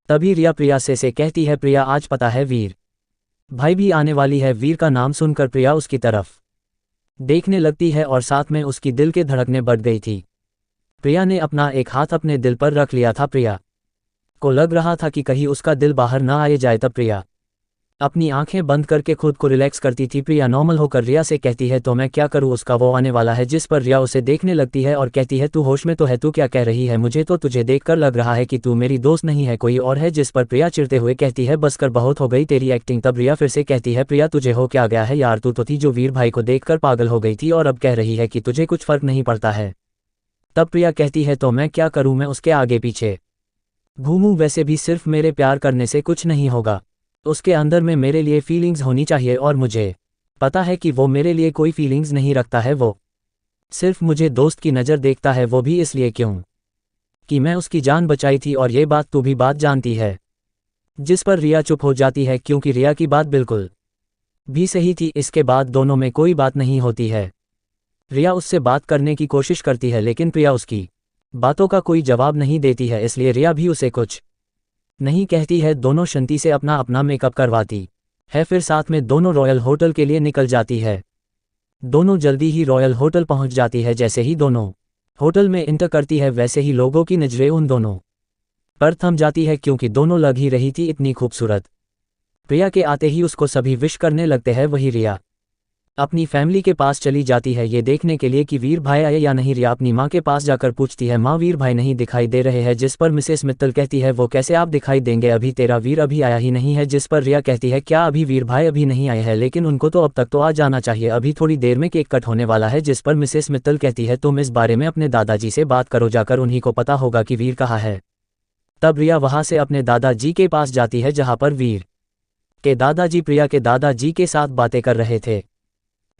तभी रिया प्रिया से कहती है, प्रिया आज पता है वीर भाई भी आने वाली है। वीर का नाम सुनकर प्रिया उसकी तरफ देखने लगती है और साथ में उसकी दिल के धड़कने बढ़ गई थी। प्रिया ने अपना एक हाथ अपने दिल पर रख लिया था। प्रिया को लग रहा था कि कहीं उसका दिल बाहर ना आ जाए। तब प्रिया अपनी आंखें बंद करके खुद को रिलैक्स करती थी। प्रिया नॉर्मल होकर रिया से कहती है, तो मैं क्या करूँ, उसका वो आने वाला है। जिस पर रिया उसे देखने लगती है और कहती है, तू होश में तो है, तू क्या कह रही है, मुझे तो तुझे देखकर लग रहा है कि तू मेरी दोस्त नहीं है, कोई और है। जिस पर प्रिया चिढ़ते हुए कहती है, बस कर, बहुत हो गई तेरी एक्टिंग। तब रिया फिर से कहती है, प्रिया तुझे हो क्या गया है यार, तू तो थी जो वीर भाई को देखकर पागल हो गई थी और अब कह रही है कि तुझे कुछ फर्क नहीं पड़ता है। तब प्रिया कहती है, तो मैं क्या करूँ, मैं उसके आगे पीछे घूमूं, वैसे भी सिर्फ मेरे प्यार करने से कुछ नहीं होगा। उसके अंदर में मेरे लिए फीलिंग्स होनी चाहिए और मुझे पता है कि वो मेरे लिए कोई फीलिंग्स नहीं रखता है। वो सिर्फ मुझे दोस्त की नज़र देखता है, वो भी इसलिए क्यों कि मैं उसकी जान बचाई थी और ये बात तू भी बात जानती है। जिस पर रिया चुप हो जाती है क्योंकि रिया की बात बिल्कुल भी सही थी। इसके बाद दोनों में कोई बात नहीं होती है। रिया उससे बात करने की कोशिश करती है लेकिन प्रिया उसकी बातों का कोई जवाब नहीं देती है, इसलिए रिया भी उसे कुछ नहीं कहती है। दोनों शांति से अपना अपना मेकअप करवाती है, फिर साथ में दोनों रॉयल होटल के लिए निकल जाती है। दोनों जल्दी ही रॉयल होटल पहुंच जाती है। जैसे ही दोनों होटल में इंटर करती है वैसे ही लोगों की नजरें उन दोनों पर थम जाती है क्योंकि दोनों लग ही रही थी इतनी खूबसूरत। प्रिया के आते ही उसको सभी विश करने लगते हैं। वही रिया अपनी फैमिली के पास चली जाती है ये देखने के लिए कि वीर भाई आए या नहीं। रिया अपनी माँ के पास जाकर पूछती है, माँ वीर भाई नहीं दिखाई दे रहे हैं। जिस पर मिसेस मित्तल कहती है, वो कैसे आप दिखाई देंगे, अभी तेरा वीर अभी आया ही नहीं है। जिस पर रिया कहती है, क्या अभी वीर भाई अभी नहीं आए हैं, लेकिन उनको तो अब तक तो आ जाना चाहिए, अभी थोड़ी देर में केक कट होने वाला है। जिस पर मिसेस मित्तल कहती है, तुम इस बारे में अपने दादाजी से बात करो, जाकर उन्हीं को पता होगा कि वीर कहाँ है। तब रिया वहां से अपने दादाजी के पास जाती है जहां पर वीर के दादाजी प्रिया के दादाजी के साथ बातें कर रहे थे।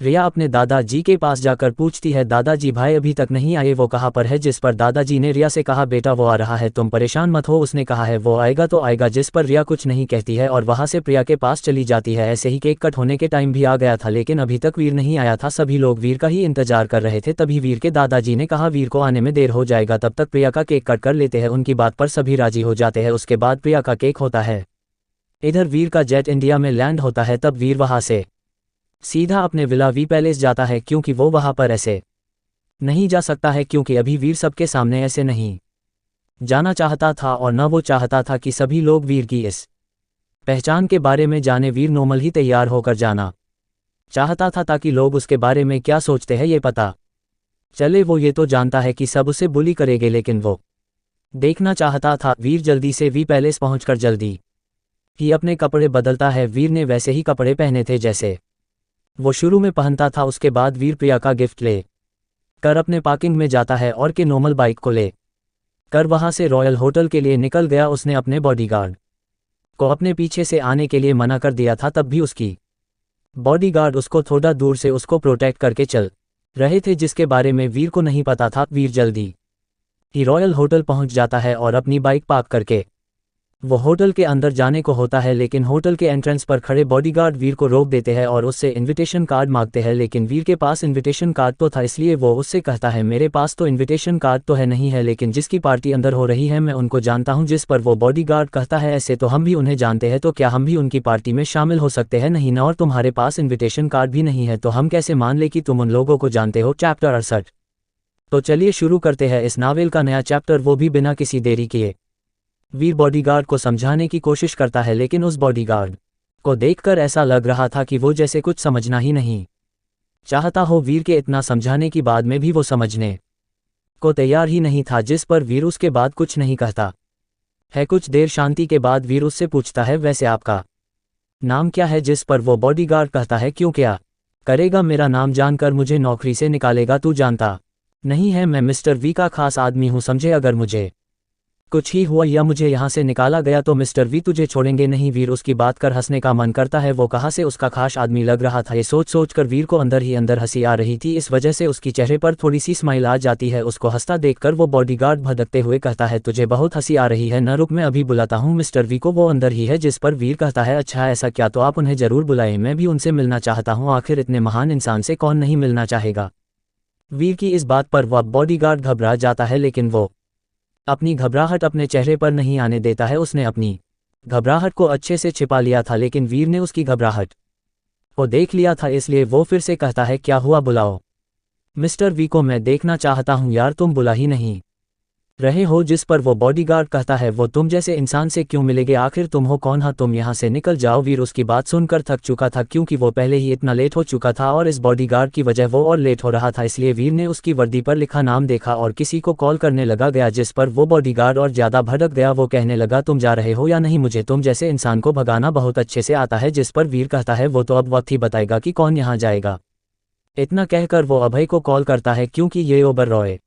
रिया अपने दादाजी के पास जाकर पूछती है, दादाजी भाई अभी तक नहीं आए, वो कहाँ पर है। जिस पर दादाजी ने रिया से कहा, बेटा वो आ रहा है, तुम परेशान मत हो, उसने कहा है वो आएगा तो आएगा। जिस पर रिया कुछ नहीं कहती है और वहां से प्रिया के पास चली जाती है। ऐसे ही केक कट होने के टाइम भी आ गया था लेकिन अभी तक वीर नहीं आया था। सभी लोग वीर का ही इंतजार कर रहे थे। तभी वीर के दादाजी ने कहा, वीर को आने में देर हो जाएगा, तब तक प्रिया का केक कट कर लेते हैं। उनकी बात पर सभी राजी हो जाते हैं। उसके बाद प्रिया का केक होता है। इधर वीर का जेट इंडिया में लैंड होता है। तब वीर वहां से सीधा अपने विला वी पैलेस जाता है क्योंकि वो वहां पर ऐसे नहीं जा सकता है क्योंकि अभी वीर सबके सामने ऐसे नहीं जाना चाहता था और न वो चाहता था कि सभी लोग वीर की इस पहचान के बारे में जाने। वीर नॉर्मल ही तैयार होकर जाना चाहता था ताकि लोग उसके बारे में क्या सोचते हैं ये पता चले। वो ये तो जानता है कि सब उसे बुली करेंगे लेकिन वो देखना चाहता था। वीर जल्दी से वी पैलेस पहुंचकर जल्दी ही अपने कपड़े बदलता है। वीर ने वैसे ही कपड़े पहने थे जैसे वो शुरू में पहनता था। उसके बाद वीर प्रिया का गिफ्ट ले कर अपने पार्किंग में जाता है और के नॉर्मल बाइक को ले कर वहां से रॉयल होटल के लिए निकल गया। उसने अपने बॉडीगार्ड को अपने पीछे से आने के लिए मना कर दिया था, तब भी उसकी बॉडीगार्ड उसको थोड़ा दूर से उसको प्रोटेक्ट करके चल रहे थे, जिसके बारे में वीर को नहीं पता था। वीर जल्दी ही रॉयल होटल पहुंच जाता है और अपनी बाइक पार्क करके वो होटल के अंदर जाने को होता है लेकिन होटल के एंट्रेंस पर खड़े बॉडीगार्ड वीर को रोक देते हैं और उससे इनविटेशन कार्ड मांगते हैं, लेकिन वीर के पास इनविटेशन कार्ड तो था इसलिए वो उससे कहता है मेरे पास तो इनविटेशन कार्ड तो है नहीं है, लेकिन जिसकी पार्टी अंदर हो रही है मैं उनको जानता हूँ। जिस पर वो बॉडीगार्ड कहता है ऐसे तो हम भी उन्हें जानते हैं, तो क्या हम भी उनकी पार्टी में शामिल हो सकते हैं? नहीं ना, और तुम्हारे पास इन्विटेशन कार्ड भी नहीं है तो हम कैसे मान ले कि तुम उन लोगों को जानते हो। चैप्टर 68। तो चलिए शुरू करते हैं इस नावल का नया चैप्टर, वो भी बिना किसी देरी किए। वीर बॉडीगार्ड को समझाने की कोशिश करता है लेकिन उस बॉडीगार्ड को देखकर ऐसा लग रहा था कि वो जैसे कुछ समझना ही नहीं चाहता हो। वीर के इतना समझाने की बाद में भी वो समझने को तैयार ही नहीं था, जिस पर वीर उसके बाद कुछ नहीं कहता है। कुछ देर शांति के बाद वीर उससे पूछता है वैसे आपका नाम क्या है? जिस पर वो बॉडीगार्ड कहता है क्यों, क्या करेगा? मेरा नाम जानकर मुझे नौकरी से निकालेगा? तू जानता नहीं है मैं मिस्टर वी का खास आदमी हूं, समझे? अगर मुझे कुछ ही हुआ या मुझे यहाँ से निकाला गया तो मिस्टर वी तुझे छोड़ेंगे नहीं। वीर उसकी बात कर हंसने का मन करता है, वो कहाँ से उसका खास आदमी लग रहा था। ये सोच सोच कर वीर को अंदर ही अंदर हंसी आ रही थी, इस वजह से उसकी चेहरे पर थोड़ी सी स्माइल आ जाती है। उसको हंसता देखकर वो बॉडीगार्ड भड़कते हुए कहता है तुझे बहुत हंसी आ रही है न, रुक मैं अभी बुलाता हूँ मिस्टर वी को, वो अंदर ही है। जिस पर वीर कहता है अच्छा ऐसा क्या, तो आप उन्हें जरूर बुलाएं, मैं भी उनसे मिलना चाहता हूँ, आखिर इतने महान इंसान से कौन नहीं मिलना चाहेगा। वीर की इस बात पर वह बॉडीगार्ड घबरा जाता है लेकिन वो अपनी घबराहट अपने चेहरे पर नहीं आने देता है। उसने अपनी घबराहट को अच्छे से छिपा लिया था लेकिन वीर ने उसकी घबराहट को देख लिया था, इसलिए वो फिर से कहता है क्या हुआ, बुलाओ मिस्टर वी को, मैं देखना चाहता हूं। यार तुम बुला ही नहीं रहे हो? जिस पर वो बॉडीगार्ड कहता है वो तुम जैसे इंसान से क्यों मिलेंगे, आखिर तुम हो कौन? हाँ तुम यहाँ से निकल जाओ। वीर उसकी बात सुनकर थक चुका था क्योंकि वो पहले ही इतना लेट हो चुका था और इस बॉडीगार्ड की वजह वो और लेट हो रहा था, इसलिए वीर ने उसकी वर्दी पर लिखा नाम देखा और किसी को कॉल करने लगा गया। जिस पर वो बॉडीगार्ड और ज्यादा भड़क गया, वो कहने लगा तुम जा रहे हो या नहीं, मुझे तुम जैसे इंसान को भगाना बहुत अच्छे से आता है। जिस पर वीर कहता है वो तो अब वक्त ही बताएगा कि कौन यहाँ जाएगा। इतना कहकर वो अभय को कॉल करता है क्योंकि ये ओबरॉय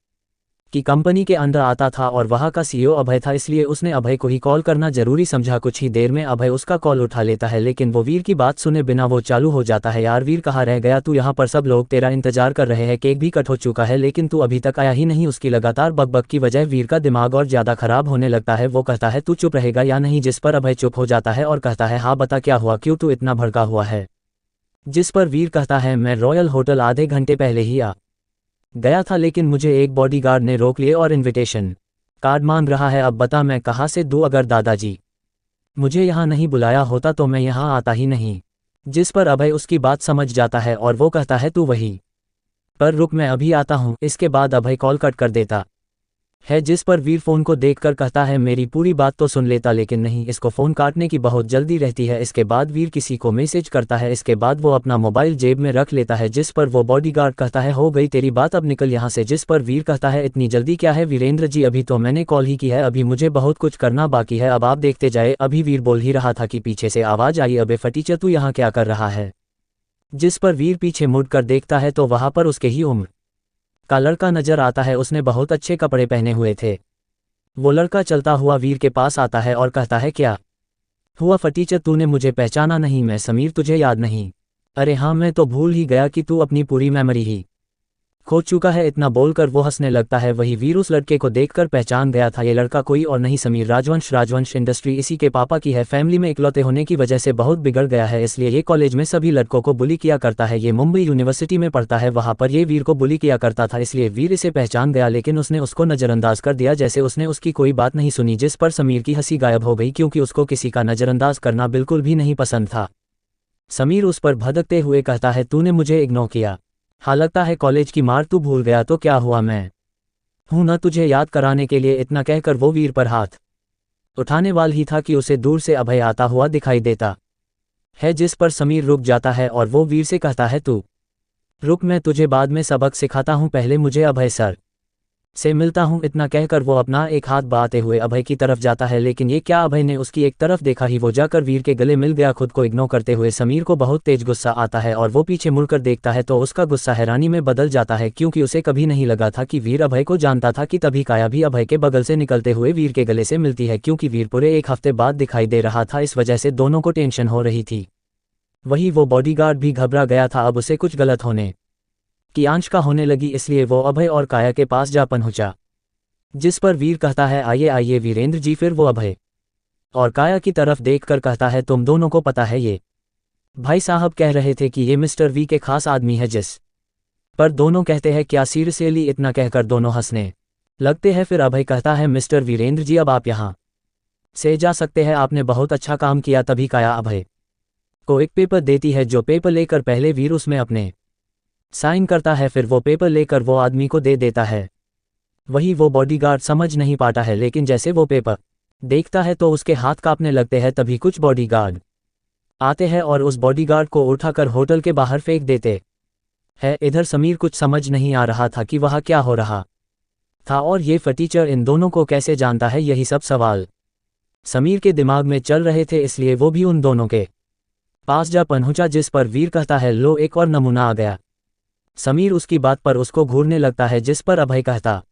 की कंपनी के अंदर आता था और वहाँ का सीईओ अभय था, इसलिए उसने अभय को ही कॉल करना जरूरी समझा। कुछ ही देर में अभय उसका कॉल उठा लेता है लेकिन वो वीर की बात सुने बिना वो चालू हो जाता है। यार वीर कहाँ रह गया तू? यहाँ पर सब लोग तेरा इंतजार कर रहे हैं, केक भी कट हो चुका है लेकिन तू अभी तक आया ही नहीं। उसकी लगातार बकबक की वजह वीर का दिमाग और ज्यादा खराब होने लगता है। वो कहता है तू चुप रहेगा या नहीं? जिस पर अभय चुप हो जाता है और कहता है हाँ बता क्या हुआ, क्यों तू इतना भड़का हुआ है? जिस पर वीर कहता है मैं रॉयल होटल आधे घंटे पहले ही आ गया था लेकिन मुझे एक बॉडीगार्ड ने रोक लिए और इनविटेशन कार्ड मांग रहा है, अब बता मैं कहाँ से दूँ? अगर दादाजी मुझे यहाँ नहीं बुलाया होता तो मैं यहाँ आता ही नहीं। जिस पर अभय उसकी बात समझ जाता है और वो कहता है तू वहीं पर रुक, मैं अभी आता हूँ। इसके बाद अभय कॉल कट कर देता है। जिस पर वीर फोन को देखकर कहता है मेरी पूरी बात तो सुन लेता, लेकिन नहीं, इसको फोन काटने की बहुत जल्दी रहती है। इसके बाद वीर किसी को मैसेज करता है, इसके बाद वो अपना मोबाइल जेब में रख लेता है। जिस पर वो बॉडीगार्ड कहता है हो गई तेरी बात, अब निकल यहाँ से। जिस पर वीर कहता है इतनी जल्दी क्या है वीरेंद्र जी, अभी तो मैंने कॉल ही की है, अभी मुझे बहुत कुछ करना बाकी है, अब आप देखते जाए। अभी वीर बोल ही रहा था कि पीछे से आवाज आई अबे फटीचर तू यहाँ क्या कर रहा है? जिस पर वीर पीछे मुड़कर देखता है तो वहां पर उसके ही उम्र का लड़का नजर आता है। उसने बहुत अच्छे कपड़े पहने हुए थे। वो लड़का चलता हुआ वीर के पास आता है और कहता है क्या हुआ फटीचर, तूने मुझे पहचाना नहीं? मैं समीर, तुझे याद नहीं? अरे हाँ, मैं तो भूल ही गया कि तू अपनी पूरी मेमोरी ही खो चुका है। इतना बोलकर वो हंसने लगता है। वही वीर उस लड़के को देखकर पहचान गया था, ये लड़का कोई और नहीं समीर राजवंश इंडस्ट्री इसी के पापा की है। फैमिली में इकलौते होने की वजह से बहुत बिगड़ गया है, इसलिए ये कॉलेज में सभी लड़कों को बुली किया करता है। ये मुंबई यूनिवर्सिटी में पढ़ता है, वहाँ पर ये वीर को बुली किया करता था, इसलिए वीर इसे पहचान गया लेकिन उसने उसको नजरअंदाज कर दिया, जैसे उसने उसकी कोई बात नहीं सुनी। जिस पर समीर की हंसी गायब हो गई क्योंकि उसको किसी का नजरअंदाज करना बिल्कुल भी नहीं पसंद था। समीर उस पर भड़कते हुए कहता है तूने मुझे इग्नोर किया, हाँ लगता है कॉलेज की मार तू भूल गया, तो क्या हुआ, मैं हूं ना तुझे याद कराने के लिए। इतना कहकर वो वीर पर हाथ उठाने वाला ही था कि उसे दूर से अभय आता हुआ दिखाई देता है। जिस पर समीर रुक जाता है और वो वीर से कहता है तू रुक, मैं तुझे बाद में सबक सिखाता हूं, पहले मुझे अभय सर से मिलता हूं। इतना कहकर वो अपना एक हाथ बढ़ाते हुए अभय की तरफ जाता है, लेकिन ये क्या, अभय ने उसकी एक तरफ देखा ही वो जाकर वीर के गले मिल गया। खुद को इग्नोर करते हुए समीर को बहुत तेज गुस्सा आता है और वो पीछे मुड़कर देखता है तो उसका गुस्सा हैरानी में बदल जाता है क्योंकि उसे कभी नहीं लगा था कि वीर अभय को जानता था कि तभी काया भी अभय के बगल से निकलते हुए वीर के गले से मिलती है। क्योंकि वीर पूरे एक हफ्ते बाद दिखाई दे रहा था, इस वजह से दोनों को टेंशन हो रही थी। वही वो बॉडीगार्ड भी घबरा गया था, अब उसे कुछ गलत होने की आशंका होने लगी, इसलिए वो अभय और काया के पास जा पहुंचा। जिस पर वीर कहता है आइए आइए वीरेंद्र जी। फिर वो अभय और काया की तरफ देखकर कहता है तुम दोनों को पता है ये भाई साहब कह रहे थे कि ये मिस्टर वी के खास आदमी है जिस पर दोनों कहते हैं क्या सीरियसली, इतना कहकर दोनों हंसने लगते हैं। फिर अभय कहता है मिस्टर वीरेंद्र जी अब आप यहाँ से जा सकते हैं, आपने बहुत अच्छा काम किया। तभी काया अभय को एक पेपर देती है जो पेपर लेकर पहले वीर उसमें अपने साइन करता है, फिर वो पेपर लेकर वो आदमी को दे देता है। वही वो बॉडीगार्ड समझ नहीं पाता है, लेकिन जैसे वो पेपर देखता है तो उसके हाथ कांपने लगते हैं। तभी कुछ बॉडीगार्ड आते हैं और उस बॉडीगार्ड को उठाकर होटल के बाहर फेंक देते हैं। इधर समीर कुछ समझ नहीं आ रहा था कि वहाँ क्या हो रहा था और ये फटीचर इन दोनों को कैसे जानता है, यही सब सवाल समीर के दिमाग में चल रहे थे। इसलिए वो भी उन दोनों के पास जा पहुंचा, जिस पर वीर कहता है लो एक और नमूना आ गया। समीर उसकी बात पर उसको घूरने लगता है, जिस पर अभय कहता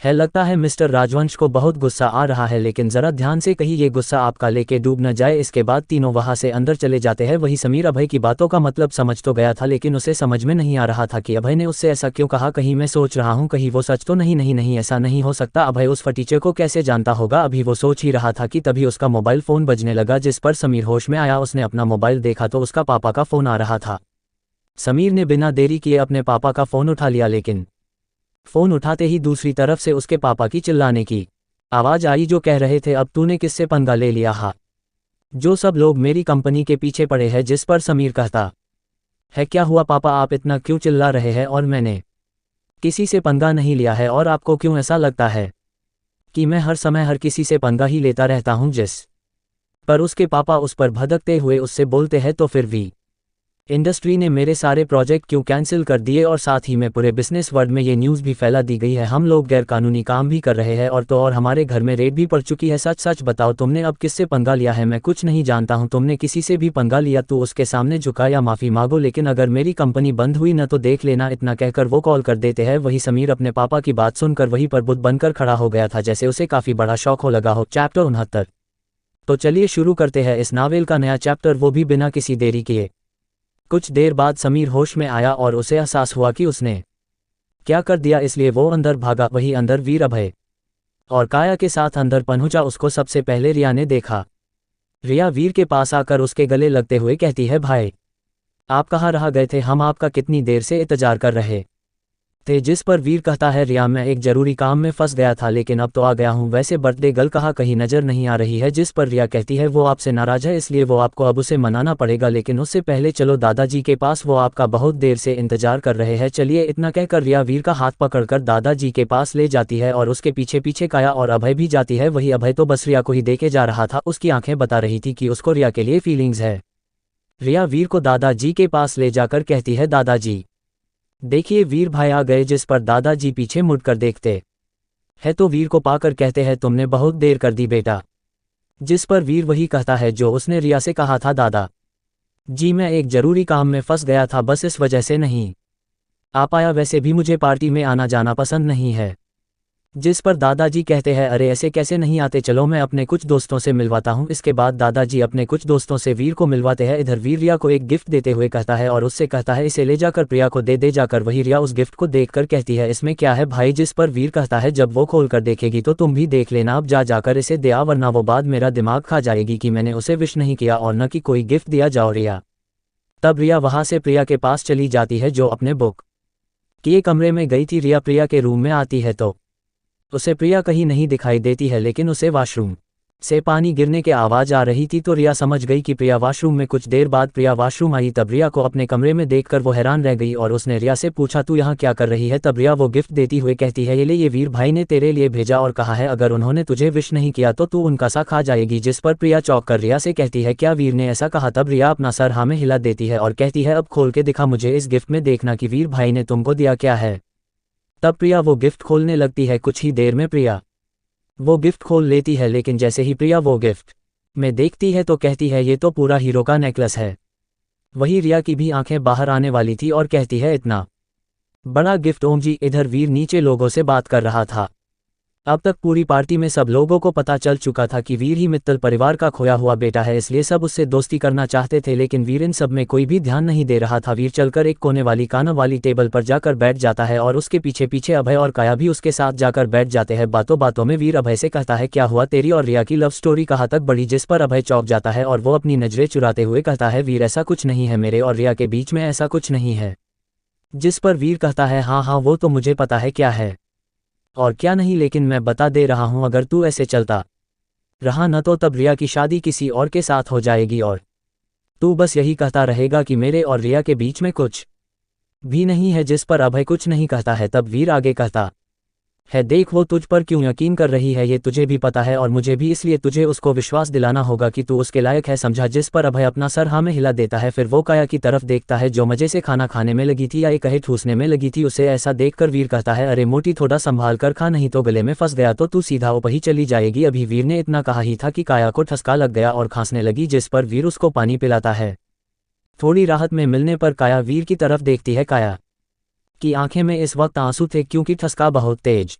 है लगता है मिस्टर राजवंश को बहुत गुस्सा आ रहा है, लेकिन जरा ध्यान से कहीं ये गुस्सा आपका लेके डूब न जाए। इसके बाद तीनों वहां से अंदर चले जाते हैं। वही समीर अभय की बातों का मतलब समझ तो गया था, लेकिन उसे समझ में नहीं आ रहा था कि अभय ने उससे ऐसा क्यों कहा। कहीं मैं सोच रहा हूँ कहीं वो सच तो नहीं। नहीं नहीं ऐसा नहीं हो सकता, अभय उस फटीचर को कैसे जानता होगा। अभी वो सोच ही रहा था कि तभी उसका मोबाइल फोन बजने लगा, जिस पर समीर होश में आया। उसने अपना मोबाइल देखा तो उसका पापा का फोन आ रहा था। समीर ने बिना देरी किए अपने पापा का फोन उठा लिया, लेकिन फोन उठाते ही दूसरी तरफ से उसके पापा की चिल्लाने की आवाज आई, जो कह रहे थे अब तूने किससे पंगा ले लिया हा, जो सब लोग मेरी कंपनी के पीछे पड़े हैं। जिस पर समीर कहता है क्या हुआ पापा, आप इतना क्यों चिल्ला रहे हैं, और मैंने किसी से पंगा नहीं लिया है, और आपको क्यों ऐसा लगता है कि मैं हर समय हर किसी से पंगा ही लेता रहता हूं। जिस पर उसके पापा उस पर भड़कते हुए उससे बोलते हैं तो फिर भी इंडस्ट्री ने मेरे सारे प्रोजेक्ट क्यों कैंसिल कर दिए, और साथ ही में पूरे बिजनेस वर्ल्ड में ये न्यूज़ भी फैला दी गई है हम लोग गैरकानूनी काम भी कर रहे हैं, और हमारे घर में रेड भी पड़ चुकी है। सच सच बताओ तुमने अब किससे पंगा लिया है। मैं कुछ नहीं जानता हूँ, तुमने किसी से भी पंगा लिया तो उसके सामने झुका या माफ़ी मांगो, लेकिन अगर मेरी कंपनी बंद हुई न तो देख लेना। इतना कहकर वो कॉल कर देते हैं। वही समीर अपने पापा की बात सुनकर वहीं पर बुत बनकर खड़ा हो गया था, जैसे उसे काफ़ी बड़ा शौक हो लगा हो। चैप्टर 69। तो चलिए शुरू करते हैं इस नावेल का नया चैप्टर, वो भी बिना किसी देरी किए। कुछ देर बाद समीर होश में आया और उसे एहसास हुआ कि उसने क्या कर दिया, इसलिए वो अंदर भागा। वही अंदर वीर अभय और काया के साथ अंदर पहुंचा। उसको सबसे पहले रिया ने देखा। रिया वीर के पास आकर उसके गले लगते हुए कहती है भाई आप कहाँ रह गए थे, हम आपका कितनी देर से इंतजार कर रहे थे। जिस पर वीर कहता है रिया मैं एक जरूरी काम में फंस गया था, लेकिन अब तो आ गया हूँ। वैसे बर्थडे गर्ल कहाँ कहीं नजर नहीं आ रही है। जिस पर रिया कहती है वो आपसे नाराज है, इसलिए वो आपको अब उसे मनाना पड़ेगा, लेकिन उससे पहले चलो दादाजी के पास, वो आपका बहुत देर से इंतजार कर रहे हैं। चलिए। इतना कहकर रिया वीर का हाथ पकड़कर दादाजी के पास ले जाती है और उसके पीछे पीछे काया और अभय भी जाती है। वही अभय तो बस रिया को ही देखे जा रहा था, उसकी आंखें बता रही थी कि उसको रिया के लिए फीलिंग्स है। रिया वीर को दादाजी के पास ले जाकर कहती है दादाजी देखिए वीर भाई आ गए। जिस पर दादाजी पीछे मुड़कर देखते है तो वीर को पाकर कहते हैं तुमने बहुत देर कर दी बेटा। जिस पर वीर वही कहता है जो उसने रिया से कहा था दादा जी मैं एक जरूरी काम में फंस गया था, बस इस वजह से नहीं आ पाया। वैसे भी मुझे पार्टी में आना जाना पसंद नहीं है। जिस पर दादाजी कहते हैं अरे ऐसे कैसे नहीं आते, चलो मैं अपने कुछ दोस्तों से मिलवाता हूँ। इसके बाद दादाजी अपने कुछ दोस्तों से वीर को मिलवाते हैं। इधर वीर रिया को एक गिफ्ट देते हुए कहता है और उससे कहता है इसे ले जाकर प्रिया को दे जाकर। वही रिया उस गिफ्ट को देखकर कहती है इसमें क्या है भाई। जिस पर वीर कहता है जब वो खोल कर देखेगी तो तुम भी देख लेना, अब जाकर इसे दे आ, वरना वो बाद मेरा दिमाग खा जाएगी कि मैंने उसे विश नहीं किया और न कि कोई गिफ्ट दिया। जाओ रिया। तब रिया वहां से प्रिया के पास चली जाती है जो अपने बुक किए कमरे में गई थी। रिया प्रिया के रूम में आती है तो उसे प्रिया कहीं नहीं दिखाई देती है, लेकिन उसे वॉशरूम से पानी गिरने की आवाज़ आ रही थी तो रिया समझ गई कि प्रिया वॉशरूम में। कुछ देर बाद प्रिया वॉशरूम आई, तब रिया को अपने कमरे में देखकर वो हैरान रह गई और उसने रिया से पूछा तू यहाँ क्या कर रही है। तब रिया वो गिफ्ट देती हुए कहती है ये वीर भाई ने तेरे लिए भेजा और कहा है अगर उन्होंने तुझे विश नहीं किया तो तू उनका सा खा जाएगी। जिस पर प्रिया चौंक कर रिया से कहती है क्या वीर ने ऐसा कहा। तब रिया अपना सर हाँ में हिला देती है और कहती है अब खोल के दिखा मुझे इस गिफ्ट में, देखना कि वीर भाई ने तुमको दिया क्या है। तब प्रिया वो गिफ्ट खोलने लगती है। कुछ ही देर में प्रिया वो गिफ्ट खोल लेती है, लेकिन जैसे ही प्रिया वो गिफ्ट में देखती है तो कहती है ये तो पूरा हीरो का नेकलेस है। वही रिया की भी आंखें बाहर आने वाली थी और कहती है इतना बड़ा गिफ्ट ओम जी। इधर वीर नीचे लोगों से बात कर रहा था। अब तक पूरी पार्टी में सब लोगों को पता चल चुका था कि वीर ही मित्तल परिवार का खोया हुआ बेटा है, इसलिए सब उससे दोस्ती करना चाहते थे, लेकिन वीर इन सब में कोई भी ध्यान नहीं दे रहा था। वीर चलकर एक कोने वाली काना वाली टेबल पर जाकर बैठ जाता है और उसके पीछे पीछे अभय और काया भी उसके साथ जाकर बैठ जाते हैं। बातों बातों में वीर अभय से कहता है, क्या हुआ, तेरी और रिया की लव स्टोरी कहाँ तक बढ़ी, जिस पर अभय चौंक जाता है और वो अपनी नजरें चुराते हुए कहता है, वीर ऐसा कुछ नहीं है, मेरे और रिया के बीच में ऐसा कुछ नहीं है। जिस पर वीर कहता है, हाँ हाँ वो तो मुझे पता है क्या है और क्या नहीं, लेकिन मैं बता दे रहा हूं, अगर तू ऐसे चलता रहा न तो तब रिया की शादी किसी और के साथ हो जाएगी और तू बस यही कहता रहेगा कि मेरे और रिया के बीच में कुछ भी नहीं है। जिस पर अभय कुछ नहीं कहता है। तब वीर आगे कहता है, देख वो तुझ पर क्यों यकीन कर रही है ये तुझे भी पता है और मुझे भी, इसलिए तुझे उसको विश्वास दिलाना होगा कि तू उसके लायक है, समझा। जिस पर अभय अपना सर हाँ में हिला देता है। फिर वो काया की तरफ देखता है जो मजे से खाना खाने में लगी थी या ये कहे ठूसने में लगी थी। उसे ऐसा देखकर वीर कहता है, अरे मोटी थोड़ा संभाल कर खा, नहीं तो गले में फंस गया तो तू सीधा ऊपर ही चली जाएगी। अभी वीर ने इतना कहा ही था कि काया को ठसका लग गया और खांसने लगी, जिस पर वीर उसको पानी पिलाता है। थोड़ी राहत में मिलने पर काया वीर की तरफ देखती है। काया की आंखें में इस वक्त आंसू थे क्योंकि ठसका बहुत तेज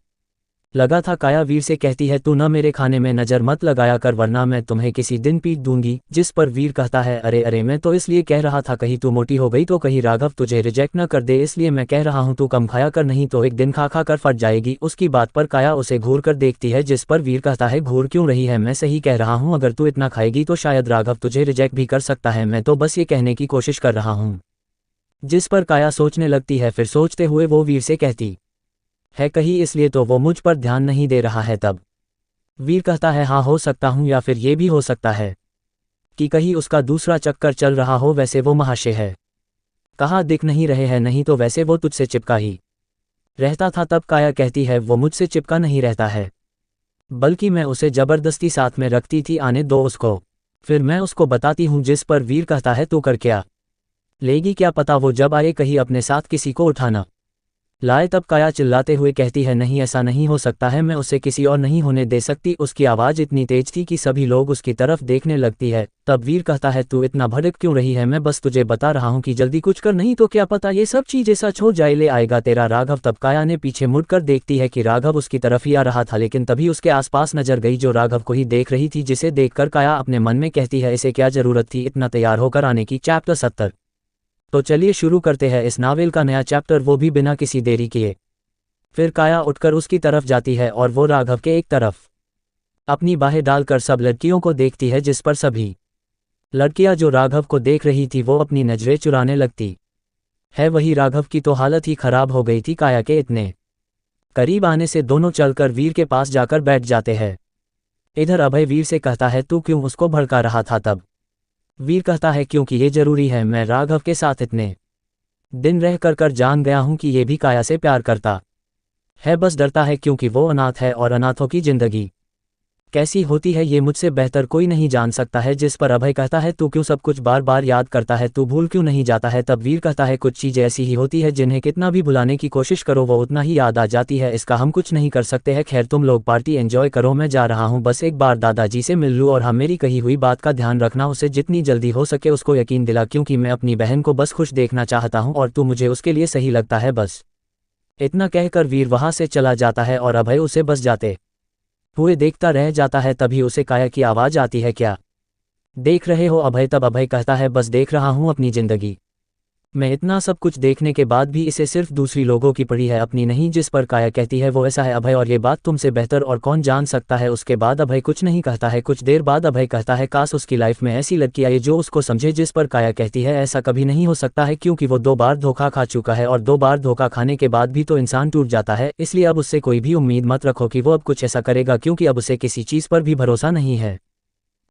लगा था। काया वीर से कहती है, तू न मेरे खाने में नजर मत लगाया कर वरना मैं तुम्हें किसी दिन पीट दूंगी। जिस पर वीर कहता है, अरे अरे मैं तो इसलिए कह रहा था, कहीं तू मोटी हो गई तो कहीं राघव तुझे रिजेक्ट न कर दे, इसलिए मैं कह रहा हूं तू कम खाया कर, नहीं तो एक दिन खा खा कर फट जाएगी। उसकी बात पर काया उसे घूर कर देखती है। जिस पर वीर कहता है, घूर क्यों रही है, मैं सही कह रहा हूं, अगर तू इतना खाएगी तो शायद राघव तुझे रिजेक्ट भी कर सकता है, मैं तो बस ये कहने की कोशिश कर रहा हूं। जिस पर काया सोचने लगती है। फिर सोचते हुए वो वीर से कहती है, कहीं इसलिए तो वो मुझ पर ध्यान नहीं दे रहा है। तब वीर कहता है, हाँ हो सकता हूं, या फिर ये भी हो सकता है कि कहीं उसका दूसरा चक्कर चल रहा हो, वैसे वो महाशय है, कहाँ दिख नहीं रहे हैं, नहीं तो वैसे वो तुझसे चिपका ही रहता था। तब काया कहती है, वो मुझसे चिपका नहीं रहता है, बल्कि मैं उसे जबरदस्ती साथ में रखती थी, आने दो उसको, फिर मैं उसको बताती हूँ। जिस पर वीर कहता है, तू कर क्या लेगी, क्या पता वो जब आए कहीं अपने साथ किसी को उठाना लाए। तब काया चिल्लाते हुए कहती है, नहीं ऐसा नहीं हो सकता है, मैं उसे किसी और नहीं होने दे सकती। उसकी आवाज़ इतनी तेज थी कि सभी लोग उसकी तरफ देखने लगती है। तब वीर कहता है, तू इतना भड़क क्यों रही है, मैं बस तुझे बता रहा हूँ कि जल्दी कुछ कर, नहीं तो क्या पता ये सब चीज़ें सच हो जाए, ले आएगा तेरा राघव। तब काया ने पीछे मुड़कर देखती है कि राघव उसकी तरफ ही आ रहा था, लेकिन तभी उसके आसपास नजर गई जो राघव को ही देख रही थी, जिसे देखकर काया अपने मन में कहती है, इसे क्या जरूरत थी इतना तैयार होकर आने की। चैप्टर 70। तो चलिए शुरू करते हैं इस नावल का नया चैप्टर, वो भी बिना किसी देरी किए। फिर काया उठकर उसकी तरफ जाती है और वो राघव के एक तरफ अपनी बाहें डालकर सब लड़कियों को देखती है, जिस पर सभी लड़कियां जो राघव को देख रही थी वो अपनी नजरें चुराने लगती है। वही राघव की तो हालत ही खराब हो गई थी। काया के इतने करीब आने से दोनों चलकर वीर के पास जाकर बैठ जाते हैं। इधर अभय वीर से कहता है, तू क्यों उसको भड़का रहा था। तब वीर कहता है, क्योंकि ये जरूरी है, मैं राघव के साथ इतने दिन रह कर जान गया हूं कि ये भी काया से प्यार करता है, बस डरता है क्योंकि वो अनाथ है और अनाथों की जिंदगी कैसी होती है ये मुझसे बेहतर कोई नहीं जान सकता है। जिस पर अभय कहता है, तू क्यों सब कुछ बार बार याद करता है, तू भूल क्यों नहीं जाता है। तब वीर कहता है, कुछ चीज़ें ऐसी ही होती है जिन्हें कितना भी भुलाने की कोशिश करो वो उतना ही याद आ जाती है, इसका हम कुछ नहीं कर सकते हैं। खैर तुम लोग पार्टी एंजॉय करो, मैं जा रहा हूँ, बस एक बार दादाजी से मिल लूँ और हाँ मेरी कही हुई बात का ध्यान रखना, उसे जितनी जल्दी हो सके उसको यकीन दिला, क्योंकि मैं अपनी बहन को बस खुश देखना चाहता हूँ और तू मुझे उसके लिए सही लगता है। बस इतना कहकर वीर वहां से चला जाता है और अभय उसे बस जाते हुए देखता रह जाता है। तभी उसे काया की आवाज़ आती है, क्या देख रहे हो अभय। तब अभय कहता है, बस देख रहा हूँ अपनी जिंदगी मैं इतना सब कुछ देखने के बाद भी इसे सिर्फ दूसरी लोगों की पड़ी है, अपनी नहीं। जिस पर काया कहती है, वो ऐसा है अभय और ये बात तुमसे बेहतर और कौन जान सकता है। उसके बाद अभय कुछ नहीं कहता है। कुछ देर बाद अभय कहता है, काश उसकी लाइफ में ऐसी लड़की आए जो उसको समझे। जिस पर काया कहती है, ऐसा कभी नहीं हो सकता है क्योंकि वो 2 बार धोखा खा चुका है और 2 बार धोखा खाने के बाद भी तो इंसान टूट जाता है, इसलिए अब उससे कोई भी उम्मीद मत रखो कि वो अब कुछ ऐसा करेगा, क्योंकि अब उसे किसी चीज़ पर भी भरोसा नहीं है।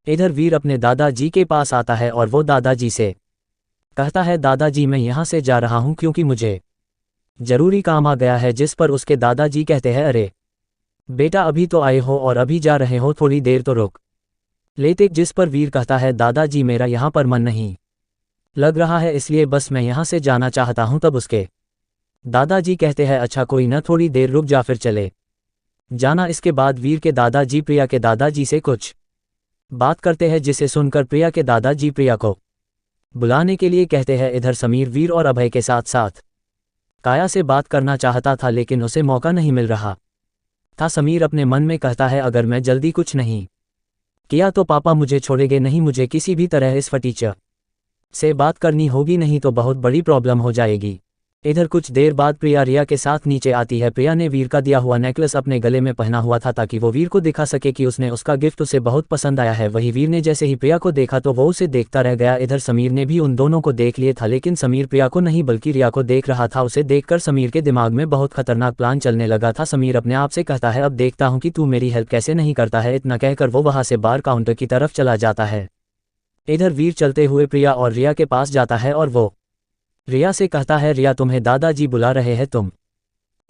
इधर वीर अपने दादाजी के पास आता है और वो दादाजी से कहता है, दादाजी मैं यहाँ से जा रहा हूँ क्योंकि मुझे जरूरी काम आ गया है। जिस पर उसके दादाजी कहते हैं, अरे बेटा अभी तो आए हो और अभी जा रहे हो, थोड़ी देर तो रुक लेते। जिस पर वीर कहता है, दादाजी मेरा यहाँ पर मन नहीं लग रहा है, इसलिए बस मैं यहाँ से जाना चाहता हूँ। तब उसके दादाजी कहते हैं, अच्छा कोई न, थोड़ी देर रुक जा फिर चले जाना। इसके बाद वीर के दादाजी प्रिया के दादाजी से कुछ बात करते हैं, जिसे सुनकर प्रिया के दादाजी प्रिया को बुलाने के लिए कहते हैं। इधर समीर वीर और अभय के साथ साथ काया से बात करना चाहता था, लेकिन उसे मौका नहीं मिल रहा था। समीर अपने मन में कहता है अगर मैं जल्दी कुछ नहीं किया तो पापा मुझे छोड़ेंगे नहीं, मुझे किसी भी तरह इस फटीचर से बात करनी होगी, नहीं तो बहुत बड़ी प्रॉब्लम हो जाएगी। इधर कुछ देर बाद प्रिया रिया के साथ नीचे आती है। प्रिया ने वीर का दिया हुआ नेकलेस अपने गले में पहना हुआ था ताकि वो वीर को दिखा सके कि उसने उसका गिफ्ट उसे बहुत पसंद आया है। वही वीर ने जैसे ही प्रिया को देखा तो वो उसे देखता रह गया। इधर समीर ने भी उन दोनों को देख लिया था, लेकिन समीर प्रिया को नहीं बल्कि रिया को देख रहा था। उसे देखकर समीर के दिमाग में बहुत खतरनाक प्लान चलने लगा था। समीर अपने आप से कहता है अब देखता हूँ कि तू मेरी हेल्प कैसे नहीं करता है। इतना कहकर वो वहाँ से बार काउंटर की तरफ चला जाता है। इधर वीर चलते हुए प्रिया और रिया के पास जाता है और वो रिया से कहता है रिया तुम्हें दादाजी बुला रहे हैं, तुम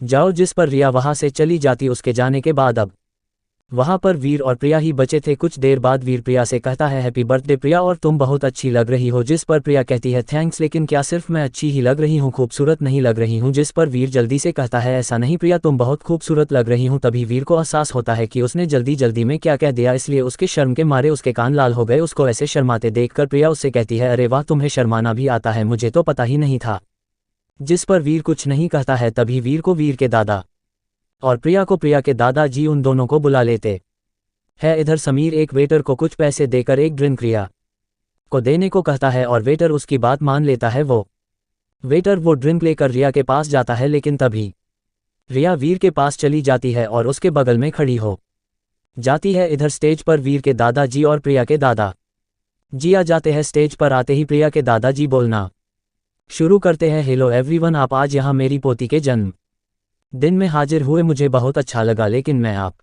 जाओ। जिस पर रिया वहां से चली जाती। उसके जाने के बाद अब वहां पर वीर और प्रिया ही बचे थे। कुछ देर बाद वीर प्रिया से कहता है हैप्पी बर्थडे प्रिया और तुम बहुत अच्छी लग रही हो। जिस पर प्रिया कहती है थैंक्स, लेकिन क्या सिर्फ मैं अच्छी ही लग रही हूँ, खूबसूरत नहीं लग रही हूँ। जिस पर वीर जल्दी से कहता है ऐसा नहीं प्रिया, तुम बहुत खूबसूरत लग रही हूँ। तभी वीर को एहसास होता है कि उसने जल्दी जल्दी में क्या कह दिया, इसलिए उसके शर्म के मारे उसके कान लाल हो गए। उसको ऐसे शर्माते देखकर प्रिया उससे कहती है अरे वाह, तुम्हें शर्माना भी आता है, मुझे तो पता ही नहीं था। जिस पर वीर कुछ नहीं कहता है। तभी वीर को वीर के दादा और प्रिया को प्रिया के दादाजी उन दोनों को बुला लेते है। इधर समीर एक वेटर को कुछ पैसे देकर एक ड्रिंक रिया को देने को कहता है और वेटर उसकी बात मान लेता है। वो वेटर वो ड्रिंक लेकर रिया के पास जाता है, लेकिन तभी रिया वीर के पास चली जाती है और उसके बगल में खड़ी हो जाती है। इधर स्टेज पर वीर के दादाजी और प्रिया के दादा जी आ जाते हैं। स्टेज पर आते ही प्रिया के दादाजी बोलना शुरू करते हैं हेलो एवरीवन, आप आज यहाँ मेरी पोती के जन्म दिन में हाजिर हुए, मुझे बहुत अच्छा लगा। लेकिन मैं आप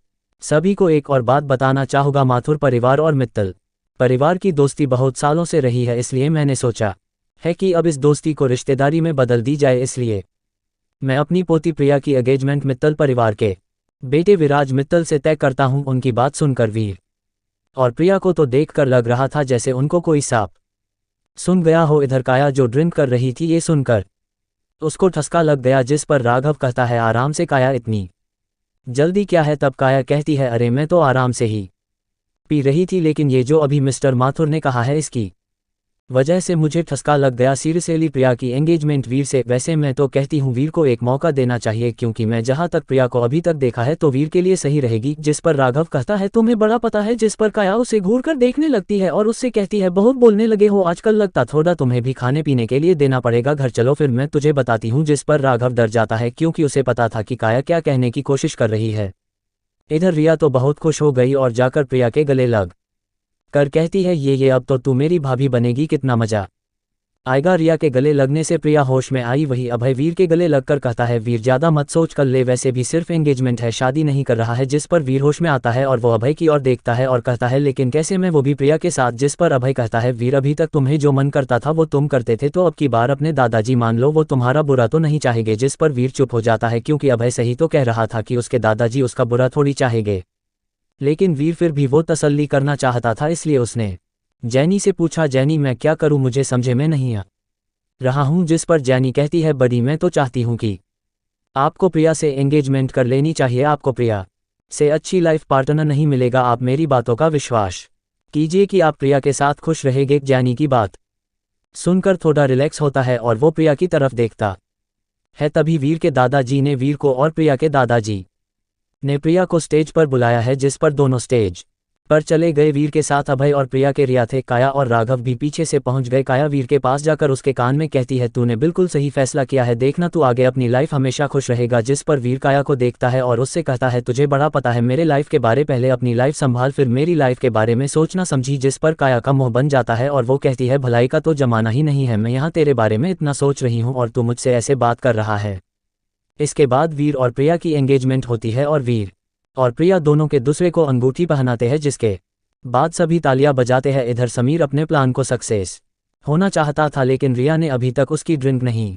सभी को एक और बात बताना चाहूँगा, माथुर परिवार और मित्तल परिवार की दोस्ती बहुत सालों से रही है, इसलिए मैंने सोचा है कि अब इस दोस्ती को रिश्तेदारी में बदल दी जाए। इसलिए मैं अपनी पोती प्रिया की एंगेजमेंट मित्तल परिवार के बेटे विराज मित्तल से तय करता हूँ। उनकी बात सुनकर वीर और प्रिया को तो देखकर लग रहा था जैसे उनको कोई सांप सुन गया हो। इधर काया जो ड्रिंक कर रही थी, ये सुनकर उसको ठसका लग गया। जिस पर राघव कहता है आराम से काया, इतनी जल्दी क्या है। तब काया कहती है अरे मैं तो आराम से ही पी रही थी, लेकिन ये जो अभी मिस्टर माथुर ने कहा है इसकी वजह से मुझे ठसका लग गया। सीरियसली प्रिया की एंगेजमेंट वीर से, वैसे मैं तो कहती हूँ वीर को एक मौका देना चाहिए, क्योंकि मैं जहाँ तक प्रिया को अभी तक देखा है तो वीर के लिए सही रहेगी। जिस पर राघव कहता है तुम्हें बड़ा पता है। जिस पर काया उसे घूर कर देखने लगती है और उससे कहती है बहुत बोलने लगे हो आजकल, लगता थोड़ा तुम्हें भी खाने पीने के लिए देना पड़ेगा, घर चलो फिर मैं तुझे बताती हूँ। जिस पर राघव डर जाता है क्योंकि उसे पता था कि काया क्या कहने की कोशिश कर रही है। इधर रिया तो बहुत खुश हो गई और जाकर प्रिया के गले लग कर कहती है ये अब तो तू मेरी भाभी बनेगी, कितना मजा आएगा। रिया के गले लगने से प्रिया होश में आई। वही अभय वीर के गले लगकर कहता है वीर ज्यादा मत सोच कर ले, वैसे भी सिर्फ एंगेजमेंट है, शादी नहीं कर रहा है। जिस पर वीर होश में आता है और वो अभय की ओर देखता है और कहता है लेकिन कैसे, मैं वो भी प्रिया के साथ। जिस पर अभय कहता है वीर अभी तक तुम्हें जो मन करता था वो तुम करते थे, तो अब की बार अपने दादाजी मान लो, वो तुम्हारा बुरा तो नहीं चाहेंगे। जिस पर वीर चुप हो जाता है क्योंकि अभय सही तो कह रहा था कि उसके दादाजी उसका बुरा थोड़ी चाहेंगे, लेकिन वीर फिर भी वो तसल्ली करना चाहता था, इसलिए उसने जैनी से पूछा जैनी मैं क्या करूं, मुझे समझे में नहीं आ रहा हूं। जिस पर जैनी कहती है बड़ी मैं तो चाहती हूं कि आपको प्रिया से एंगेजमेंट कर लेनी चाहिए, आपको प्रिया से अच्छी लाइफ पार्टनर नहीं मिलेगा। आप मेरी बातों का विश्वास कीजिए कि आप प्रिया के साथ खुश रहेंगे। जैनी की बात सुनकर थोड़ा रिलैक्स होता है और वो प्रिया की तरफ देखता है। तभी वीर के दादाजी ने वीर को और प्रिया के दादाजी ने प्रिया को स्टेज पर बुलाया है। जिस पर दोनों स्टेज पर चले गए। वीर के साथ अभय और प्रिया के रिया थे। काया और राघव भी पीछे से पहुंच गए। काया वीर के पास जाकर उसके कान में कहती है तूने बिल्कुल सही फैसला किया है, देखना तू आगे अपनी लाइफ हमेशा खुश रहेगा। जिस पर वीर काया को देखता है और उससे कहता है तुझे बड़ा पता है मेरे लाइफ के बारे, पहले अपनी लाइफ संभाल फिर मेरी लाइफ के बारे में सोचना, समझी। जिस पर काया का मुंह बन जाता है और वो कहती है भलाई का तो जमाना ही नहीं है, मैं यहाँ तेरे बारे में इतना सोच रही हूँ और तू मुझसे ऐसे बात कर रहा है। इसके बाद वीर और प्रिया की एंगेजमेंट होती है और वीर और प्रिया दोनों के दूसरे को अंगूठी पहनाते हैं, जिसके बाद सभी तालियां बजाते हैं। इधर समीर अपने प्लान को सक्सेस होना चाहता था, लेकिन रिया ने अभी तक उसकी ड्रिंक नहीं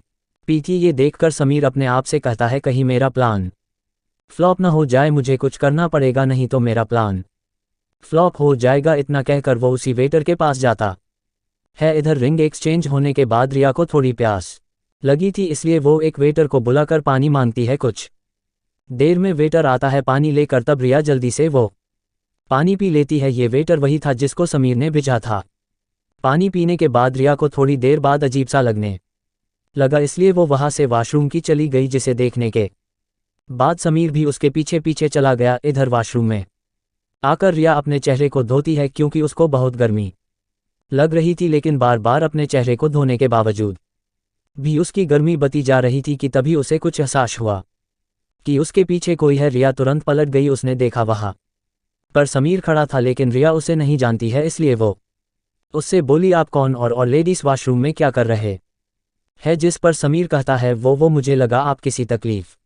पी थी। ये देखकर समीर अपने आप से कहता है कहीं मेरा प्लान फ्लॉप न हो जाए, मुझे कुछ करना पड़ेगा नहीं तो मेरा प्लान फ्लॉप हो जाएगा। इतना कहकर वो उसी वेटर के पास जाता है। इधर रिंग एक्सचेंज होने के बाद रिया को थोड़ी प्यास लगी थी, इसलिए वो एक वेटर को बुलाकर पानी मांगती है। कुछ देर में वेटर आता है पानी लेकर, तब रिया जल्दी से वो पानी पी लेती है। ये वेटर वही था जिसको समीर ने भेजा था। पानी पीने के बाद रिया को थोड़ी देर बाद अजीब सा लगने लगा, इसलिए वो वहां से वॉशरूम की चली गई, जिसे देखने के बाद समीर भी उसके पीछे पीछे चला गया। इधर वॉशरूम में आकर रिया अपने चेहरे को धोती है क्योंकि उसको बहुत गर्मी लग रही थी, लेकिन बार बार अपने चेहरे को धोने के बावजूद भी उसकी गर्मी बती जा रही थी कि तभी उसे कुछ एहसास हुआ कि उसके पीछे कोई है। रिया तुरंत पलट गई। उसने देखा वहां पर समीर खड़ा था, लेकिन रिया उसे नहीं जानती है, इसलिए वो उससे बोली, आप कौन और लेडीज वॉशरूम में क्या कर रहे हैं? जिस पर समीर कहता है, वो मुझे लगा आप किसी तकलीफ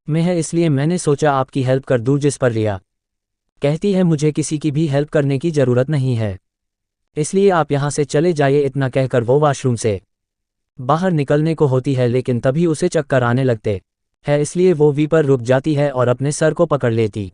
में है, इसलिए मैंने सोचा आपकी हेल्प कर दूं। जिस पर रिया कहती है, मुझे किसी की भी हेल्प करने की ज़रूरत नहीं है, इसलिए आप यहाँ से चले जाइए। इतना कहकर वो वॉशरूम से बाहर निकलने को होती है, लेकिन तभी उसे चक्कर आने लगते है, इसलिए वो वी पर रुक जाती है और अपने सर को पकड़ लेती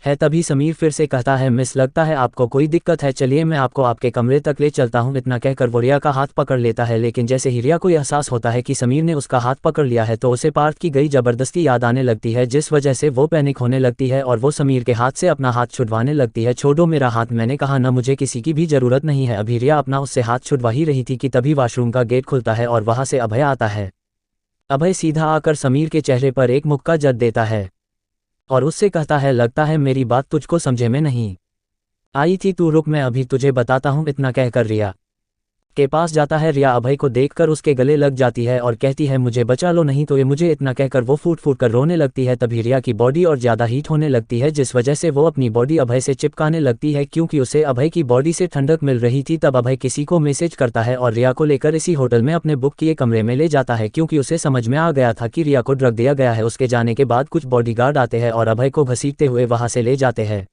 है। तभी समीर फिर से कहता है, मिस, लगता है आपको कोई दिक्कत है, चलिए मैं आपको आपके कमरे तक ले चलता हूँ। इतना कहकर वो रिया का हाथ पकड़ लेता है, लेकिन जैसे ही रिया को एहसास होता है कि समीर ने उसका हाथ पकड़ लिया है, तो उसे पार्थ की गई ज़बरदस्ती याद आने लगती है, जिस वजह से वो पैनिक होने लगती है और वो समीर के हाथ से अपना हाथ छुड़वाने लगती है। छोड़ो मेरा हाथ, मैंने कहा ना, मुझे किसी की भी ज़रूरत नहीं है। अभी रिया अपना उससे हाथ छुड़वा ही रही थी कि तभी वॉशरूम का गेट खुलता है और वहाँ से अभय आता है। अभय सीधा आकर समीर के चेहरे पर एक मुक्का जड़ देता है और उससे कहता है, लगता है मेरी बात तुझको समझे में नहीं आई थी, तू रुक, मैं अभी तुझे बताता हूँ। इतना कहकर रिया के पास जाता है। रिया अभय को देखकर उसके गले लग जाती है और कहती है, मुझे बचा लो, नहीं तो ये मुझे। इतना कहकर वो फूट फूट कर रोने लगती है। तभी रिया की बॉडी और ज़्यादा हीट होने लगती है, जिस वजह से वो अपनी बॉडी अभय से चिपकाने लगती है, क्योंकि उसे अभय की बॉडी से ठंडक मिल रही थी। तब अभय किसी को मैसेज करता है और रिया को लेकर इसी होटल में अपने बुक किए कमरे में ले जाता है, क्योंकि उसे समझ में आ गया था कि रिया को ड्रग दिया गया है। उसके जाने के बाद कुछ बॉडीगार्ड आते हैं और अभय को घसीटते हुए वहां से ले जाते हैं।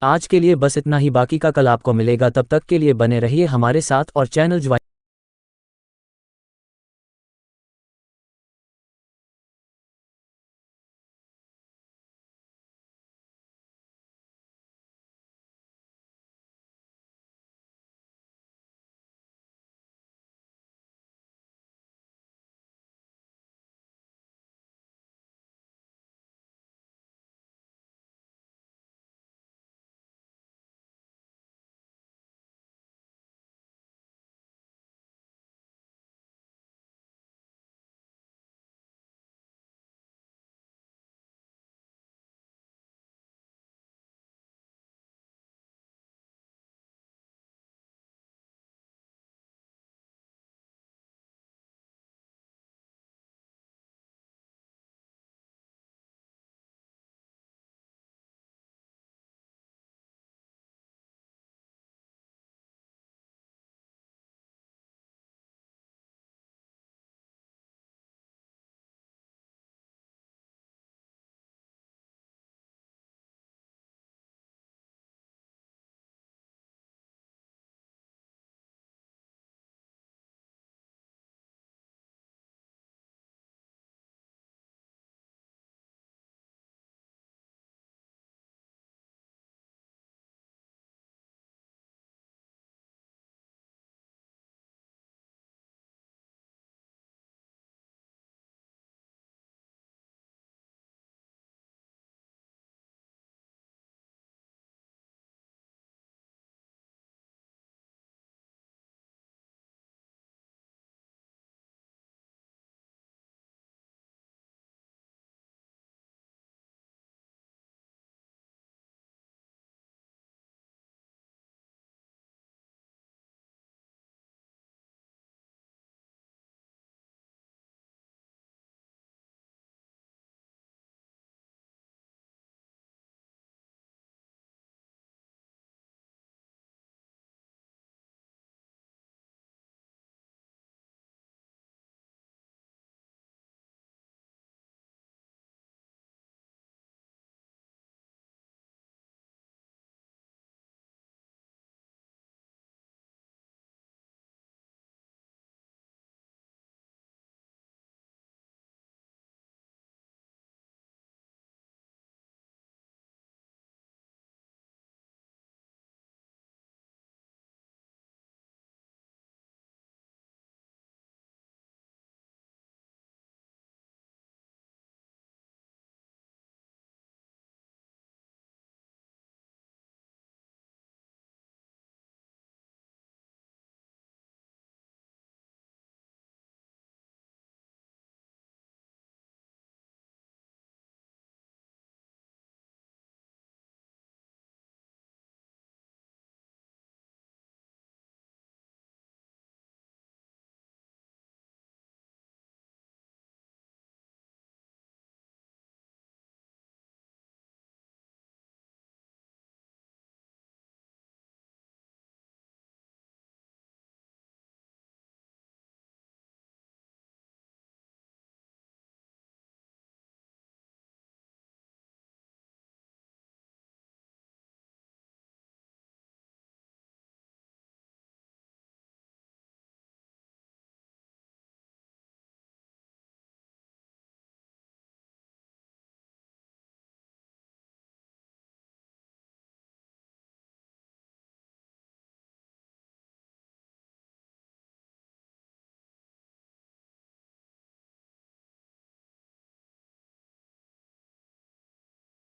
आज के लिए बस इतना ही, बाकी का कल आपको मिलेगा। तब तक के लिए बने रहिए हमारे साथ और चैनल ज्वाइन